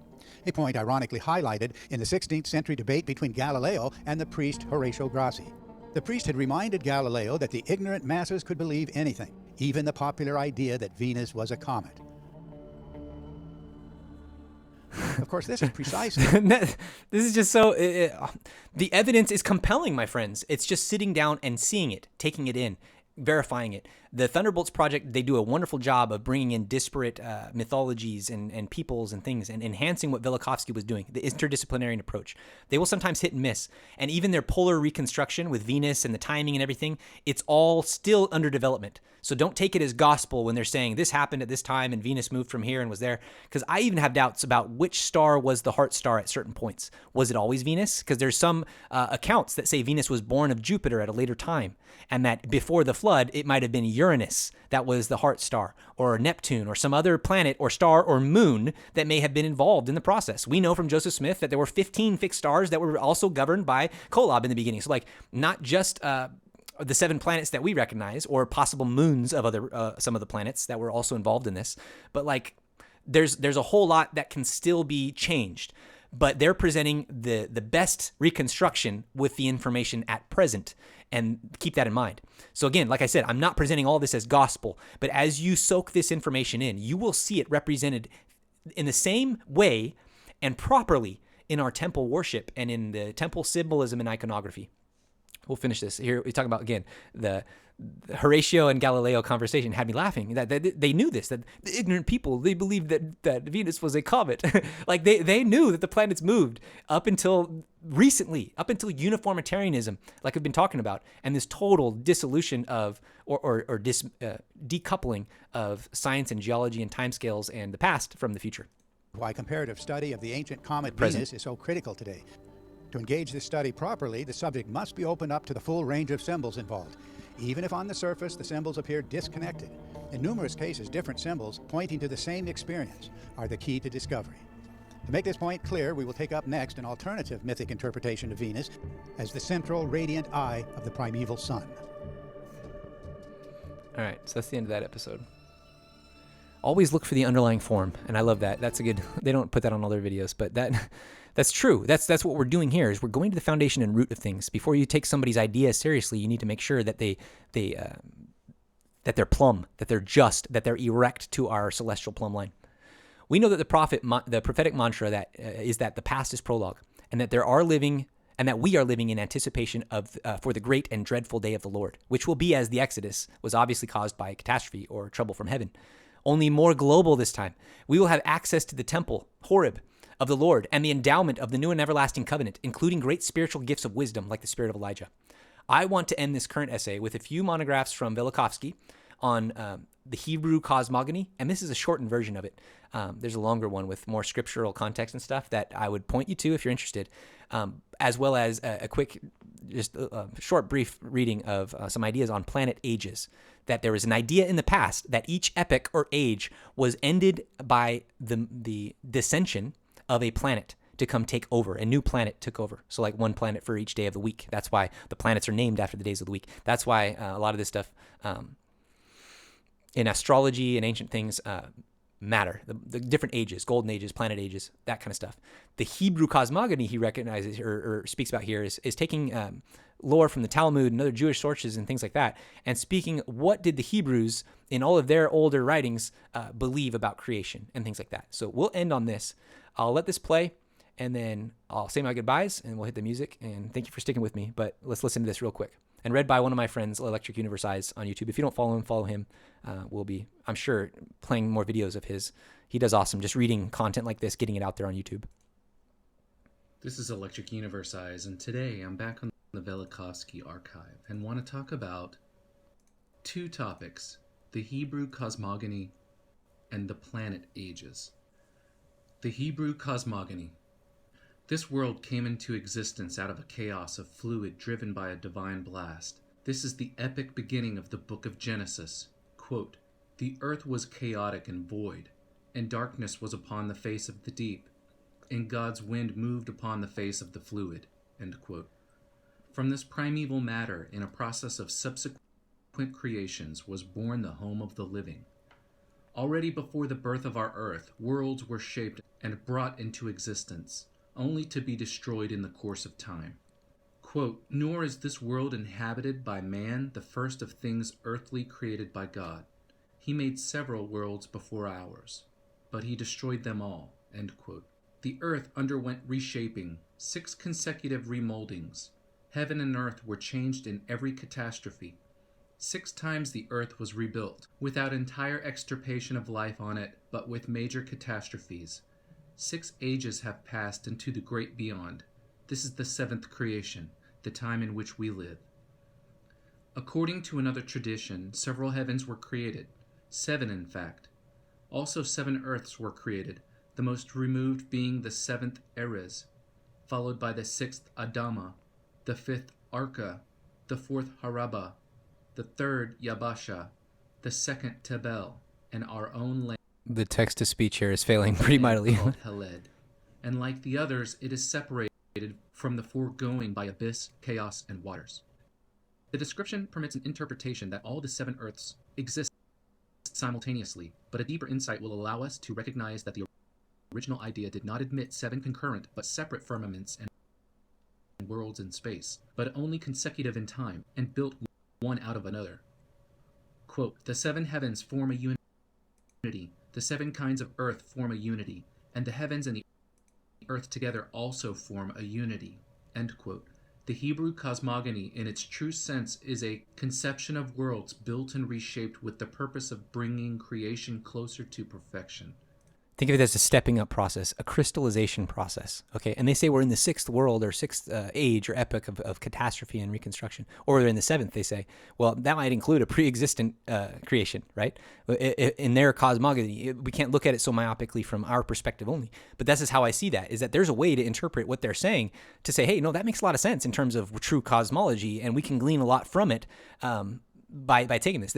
A point ironically highlighted in the 16th century debate between Galileo and the priest Horatio Grassi. The priest had reminded Galileo that the ignorant masses could believe anything, even the popular idea that Venus was a comet. Of course, this is precisely... This is just so... the evidence is compelling, my friends. It's just sitting down and seeing it, taking it in, verifying it. The Thunderbolts Project, they do a wonderful job of bringing in disparate mythologies and peoples and things and enhancing what Velikovsky was doing, the interdisciplinary approach. They will sometimes hit and miss. And even their polar reconstruction with Venus and the timing and everything, it's all still under development. So don't take it as gospel when they're saying this happened at this time and Venus moved from here and was there. Because I even have doubts about which star was the heart star at certain points. Was it always Venus? Because there's some accounts that say Venus was born of Jupiter at a later time. And that before the flood, it might have been Uranus that was the heart star, or Neptune, or some other planet or star or moon that may have been involved in the process. We know from Joseph Smith that there were 15 fixed stars that were also governed by Kolob in the beginning. So not just the 7 planets that we recognize, or possible moons of other some of the planets that were also involved in this, but there's a whole lot that can still be changed. But they're presenting the best reconstruction with the information at present, and keep that in mind. So again, like I said, I'm not presenting all this as gospel, but as you soak this information in, you will see it represented in the same way and properly in our temple worship and in the temple symbolism and iconography. We'll finish this. Here we talk about, again, the Horatio and Galileo conversation had me laughing. That they knew this, that the ignorant people, they believed that Venus was a comet. They knew that the planets moved up until recently, up until uniformitarianism, like I've been talking about, and this total dissolution of, decoupling of science and geology and timescales and the past from the future. Why comparative study of the ancient comet Present. Venus is so critical today. To engage this study properly, the subject must be opened up to the full range of symbols involved, even if on the surface the symbols appear disconnected. In numerous cases, different symbols pointing to the same experience are the key to discovery. To make this point clear, we will take up next an alternative mythic interpretation of Venus as the central radiant eye of the primeval sun. All right, so that's the end of that episode. Always look for the underlying form, and I love that. That's a good... They don't put that on all their videos, but that's true. That's what we're doing here. Is we're going to the foundation and root of things. Before you take somebody's idea seriously, you need to make sure that that they're plumb, that they're just, that they're erect to our celestial plumb line. We know that the prophetic mantra that is that the past is prologue, and that we are living in anticipation of for the great and dreadful day of the Lord, which will be as the Exodus was obviously caused by catastrophe or trouble from heaven. Only more global this time. We will have access to the temple, Horeb, of the Lord, and the endowment of the new and everlasting covenant, including great spiritual gifts of wisdom like the spirit of Elijah. I want to end this current essay with a few monographs from Velikovsky on the Hebrew cosmogony, and this is a shortened version of it. There's a longer one with more scriptural context and stuff that I would point you to if you're interested, as well as a quick, just a short, brief reading of some ideas on planet ages. That there was an idea in the past that each epoch or age was ended by the dissension of a planet to come take over. A new planet took over. So like one planet for each day of the week. That's why the planets are named after the days of the week. That's why a lot of this stuff in astrology and ancient things matter. The different ages, golden ages, planet ages, that kind of stuff. The Hebrew cosmogony he recognizes or speaks about here is taking lore from the Talmud and other Jewish sources and things like that, and speaking what did the Hebrews in all of their older writings believe about creation and things like that. So we'll end on this. I'll let this play, and then I'll say my goodbyes, and we'll hit the music. And thank you for sticking with me, but let's listen to this real quick. And read by one of my friends, Electric Universe Eyes, on YouTube. If you don't follow him. We'll be, I'm sure, playing more videos of his. He does awesome just reading content like this, getting it out there on YouTube. This is Electric Universe Eyes, and today I'm back on the Velikovsky Archive and want to talk about two topics: the Hebrew cosmogony and the planet ages. The Hebrew cosmogony. This world came into existence out of a chaos of fluid driven by a divine blast. This is the epic beginning of the book of Genesis. Quote, "The earth was chaotic and void, and darkness was upon the face of the deep, and God's wind moved upon the face of the fluid." End quote. From this primeval matter, in a process of subsequent creations, was born the home of the living. Already before the birth of our earth, worlds were shaped and brought into existence, only to be destroyed in the course of time. Quote, "Nor is this world inhabited by man, the first of things earthly created by God. He made several worlds before ours, but he destroyed them all." End quote. The earth underwent reshaping, 6 consecutive remoldings. Heaven and earth were changed in every catastrophe. 6 times the earth was rebuilt, without entire extirpation of life on it, but with major catastrophes. 6 ages have passed into the great beyond. This is the 7th creation, the time in which we live. According to another tradition, several heavens were created, 7 in fact. Also 7 earths were created, the most removed being the 7th Erez, followed by the 6th Adama, the 5th Arka, the 4th Haraba, the 3rd Yabasha, the 2nd Tebel, and our own land. The text-to-speech here is failing pretty mightily. Called Heled. And like the others, it is separated from the foregoing by abyss, chaos, and waters. The description permits an interpretation that all the 7 earths exist simultaneously, but a deeper insight will allow us to recognize that the original idea did not admit 7 concurrent but separate firmaments and worlds in space, but only consecutive in time, and built one out of another. Quote, "The 7 heavens form a unity, the 7 kinds of earth form a unity, and the heavens and the earth together also form a unity." End quote. The Hebrew cosmogony, in its true sense, is a conception of worlds built and reshaped with the purpose of bringing creation closer to perfection. Think of it as a stepping up process, a crystallization process, okay? And they say we're in the 6th world or 6th age or epoch of catastrophe and reconstruction. Or they're in the 7th, they say. Well, that might include a pre-existent creation, right? In their cosmogony, we can't look at it so myopically from our perspective only. But this is how I see that, is that there's a way to interpret what they're saying to say, hey, no, that makes a lot of sense in terms of true cosmology, and we can glean a lot from it by taking this.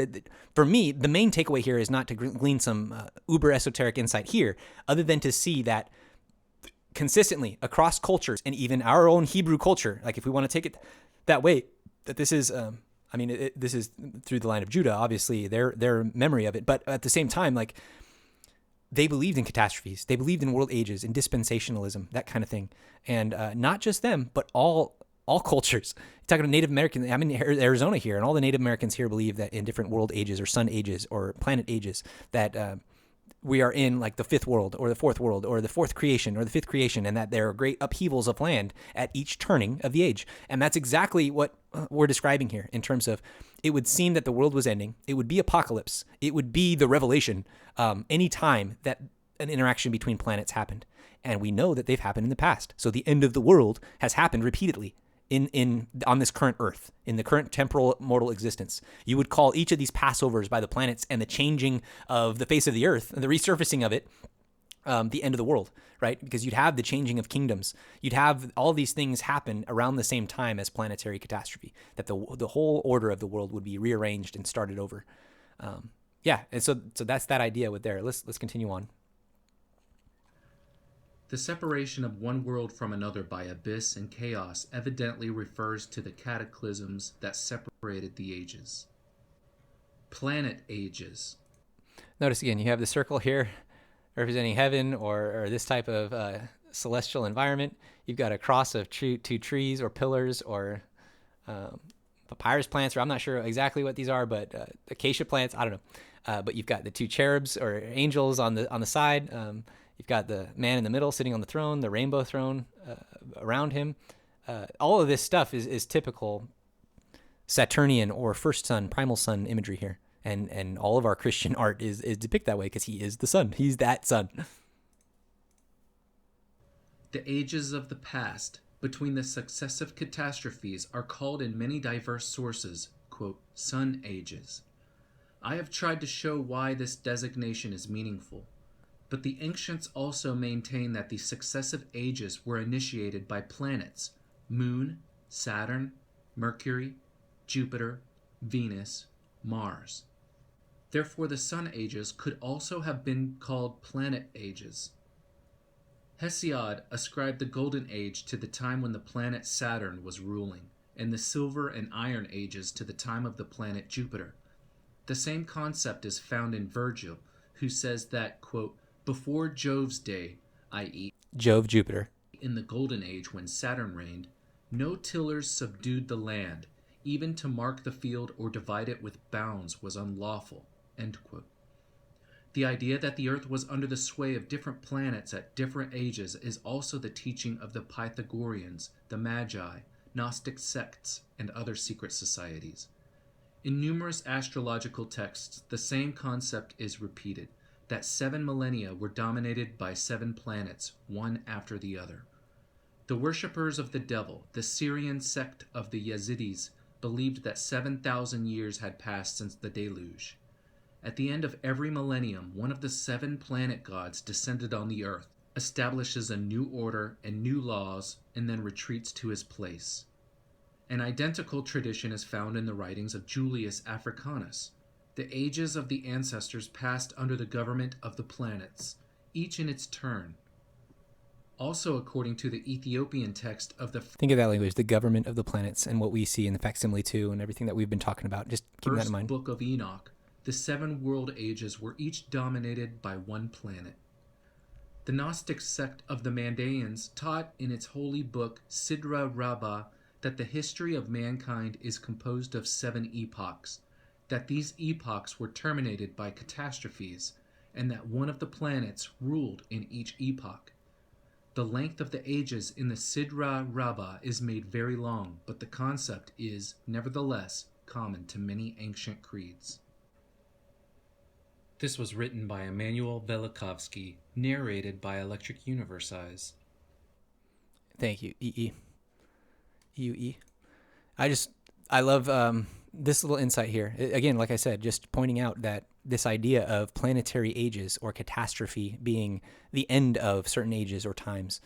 For me, the main takeaway here is not to glean some uber esoteric insight here, other than to see that consistently across cultures and even our own Hebrew culture, like if we want to take it that way, that this is, this is through the line of Judah, obviously their memory of it, but at the same time, like they believed in catastrophes, they believed in world ages, in dispensationalism, that kind of thing, and not just them, but all cultures. You're talking to Native Americans. I'm in Arizona here, and all the Native Americans here believe that in different world ages or sun ages or planet ages that we are in like the 5th world or the 4th world or the 4th creation or the 5th creation, and that there are great upheavals of land at each turning of the age. And that's exactly what we're describing here in terms of it would seem that the world was ending. It would be apocalypse. It would be the revelation any time that an interaction between planets happened. And we know that they've happened in the past. So the end of the world has happened repeatedly on this current Earth, in the current temporal mortal existence. You would call each of these Passovers by the planets and the changing of the face of the Earth and the resurfacing of it the end of the world, right? Because you'd have the changing of kingdoms. You'd have all these things happen around the same time as planetary catastrophe, that the whole order of the world would be rearranged and started over. And so that's that idea with there. Let's continue on. The separation of one world from another by abyss and chaos evidently refers to the cataclysms that separated the ages. Planet ages. Notice again, you have the circle here representing heaven or this type of celestial environment. You've got a cross of two trees or pillars or papyrus plants, or I'm not sure exactly what these are, but acacia plants, I don't know. But you've got the two cherubs or angels on the side. You've got the man in the middle sitting on the throne, the rainbow throne around him. All of this stuff is typical Saturnian or first sun, primal sun imagery here. And all of our Christian art is depicted that way because he is the sun. He's that sun. The ages of the past between the successive catastrophes are called in many diverse sources, quote, sun ages. I have tried to show why this designation is meaningful, but the ancients also maintain that the successive ages were initiated by planets, Moon, Saturn, Mercury, Jupiter, Venus, Mars. Therefore, the sun ages could also have been called planet ages. Hesiod ascribed the Golden Age to the time when the planet Saturn was ruling, and the Silver and Iron Ages to the time of the planet Jupiter. The same concept is found in Virgil, who says that, quote, before Jove's day, i.e., Jove, Jupiter, in the Golden Age when Saturn reigned, no tillers subdued the land, even to mark the field or divide it with bounds was unlawful, end quote. The idea that the earth was under the sway of different planets at different ages is also the teaching of the Pythagoreans, the Magi, Gnostic sects, and other secret societies. In numerous astrological texts, the same concept is repeated, that 7 millennia were dominated by 7 planets, one after the other. The worshippers of the devil, the Syrian sect of the Yazidis, believed that 7,000 years had passed since the deluge. At the end of every millennium, one of the 7 planet gods descended on the earth, establishes a new order and new laws, and then retreats to his place. An identical tradition is found in the writings of Julius Africanus. The ages of the ancestors passed under the government of the planets, each in its turn. Also, according to the Ethiopian text of the think of that language, the government of the planets, and what we see in the facsimile too, and everything that we've been talking about. Just keep that in first mind. book of Enoch, the 7 world ages were each dominated by one planet. The Gnostic sect of the Mandaeans taught in its holy book Sidra Rabbah that the history of mankind is composed of 7 epochs, that these epochs were terminated by catastrophes, and that one of the planets ruled in each epoch. The length of the ages in the Sidra Rabbah is made very long, but the concept is, nevertheless, common to many ancient creeds. This was written by Emanuel Velikovsky, narrated by Electric Universe Eyes. Thank you, EE. UE. I love this little insight here. Again, like I said, just pointing out that this idea of planetary ages or catastrophe being the end of certain ages or times,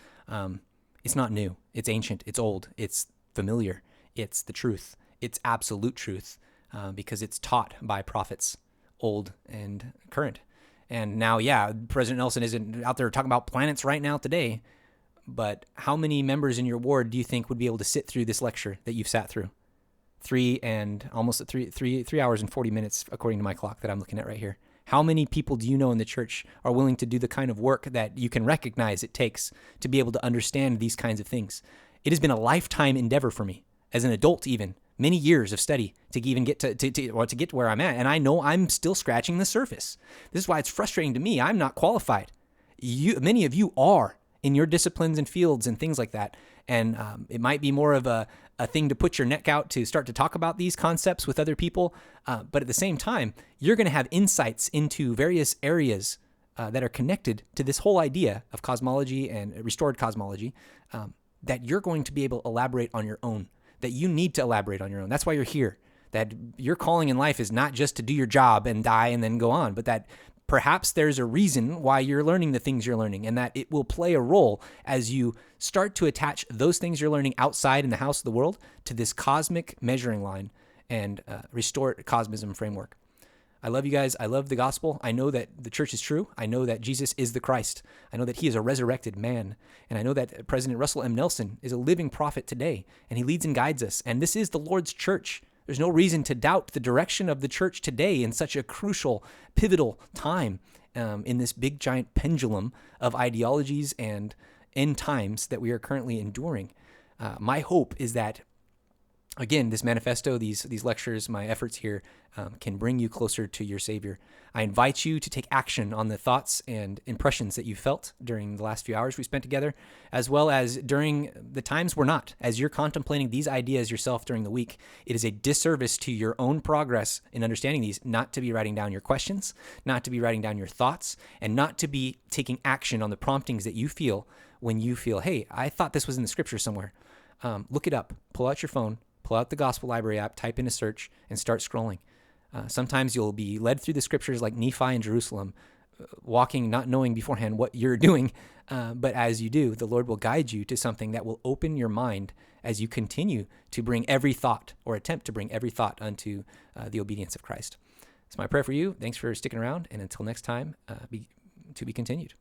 it's not new. It's ancient. It's old. It's familiar. It's the truth. It's absolute truth because it's taught by prophets, old and current. And now, yeah, President Nelson isn't out there talking about planets right now today, but how many members in your ward do you think would be able to sit through this lecture that you've sat through? 3 hours and 40 minutes, according to my clock that I'm looking at right here. How many people do you know in the church are willing to do the kind of work that you can recognize it takes to be able to understand these kinds of things? It has been a lifetime endeavor for me, as an adult even, many years of study to even get to get to where I'm at. And I know I'm still scratching the surface. This is why it's frustrating to me. I'm not qualified. Many of you are in your disciplines and fields and things like that. And it might be more of a thing to put your neck out to start to talk about these concepts with other people. But at the same time, you're going to have insights into various areas that are connected to this whole idea of cosmology and restored cosmology that you're going to be able to elaborate on your own, that you need to elaborate on your own. That's why you're here, that your calling in life is not just to do your job and die and then go on, but that perhaps there's a reason why you're learning the things you're learning, and that it will play a role as you start to attach those things you're learning outside in the house of the world to this cosmic measuring line and restored cosmism framework. I love you guys. I love the gospel. I know that the church is true. I know that Jesus is the Christ. I know that he is a resurrected man. And I know that President Russell M. Nelson is a living prophet today, and he leads and guides us. And this is the Lord's church. There's no reason to doubt the direction of the church today in such a crucial, pivotal time in this big, giant pendulum of ideologies and end times that we are currently enduring. My hope is that, again, this manifesto, these lectures, my efforts here can bring you closer to your Savior. I invite you to take action on the thoughts and impressions that you felt during the last few hours we spent together, as well as during the times we're not. As you're contemplating these ideas yourself during the week, it is a disservice to your own progress in understanding these not to be writing down your questions, not to be writing down your thoughts, and not to be taking action on the promptings that you feel when you feel, hey, I thought this was in the scripture somewhere. Look it up. Pull out your phone. Pull out the Gospel Library app, type in a search, and start scrolling. Sometimes you'll be led through the scriptures like Nephi and Jerusalem, walking, not knowing beforehand what you're doing. But as you do, the Lord will guide you to something that will open your mind as you continue to bring every thought, or attempt to bring every thought, unto the obedience of Christ. It's my prayer for you. Thanks for sticking around. And until next time, to be continued.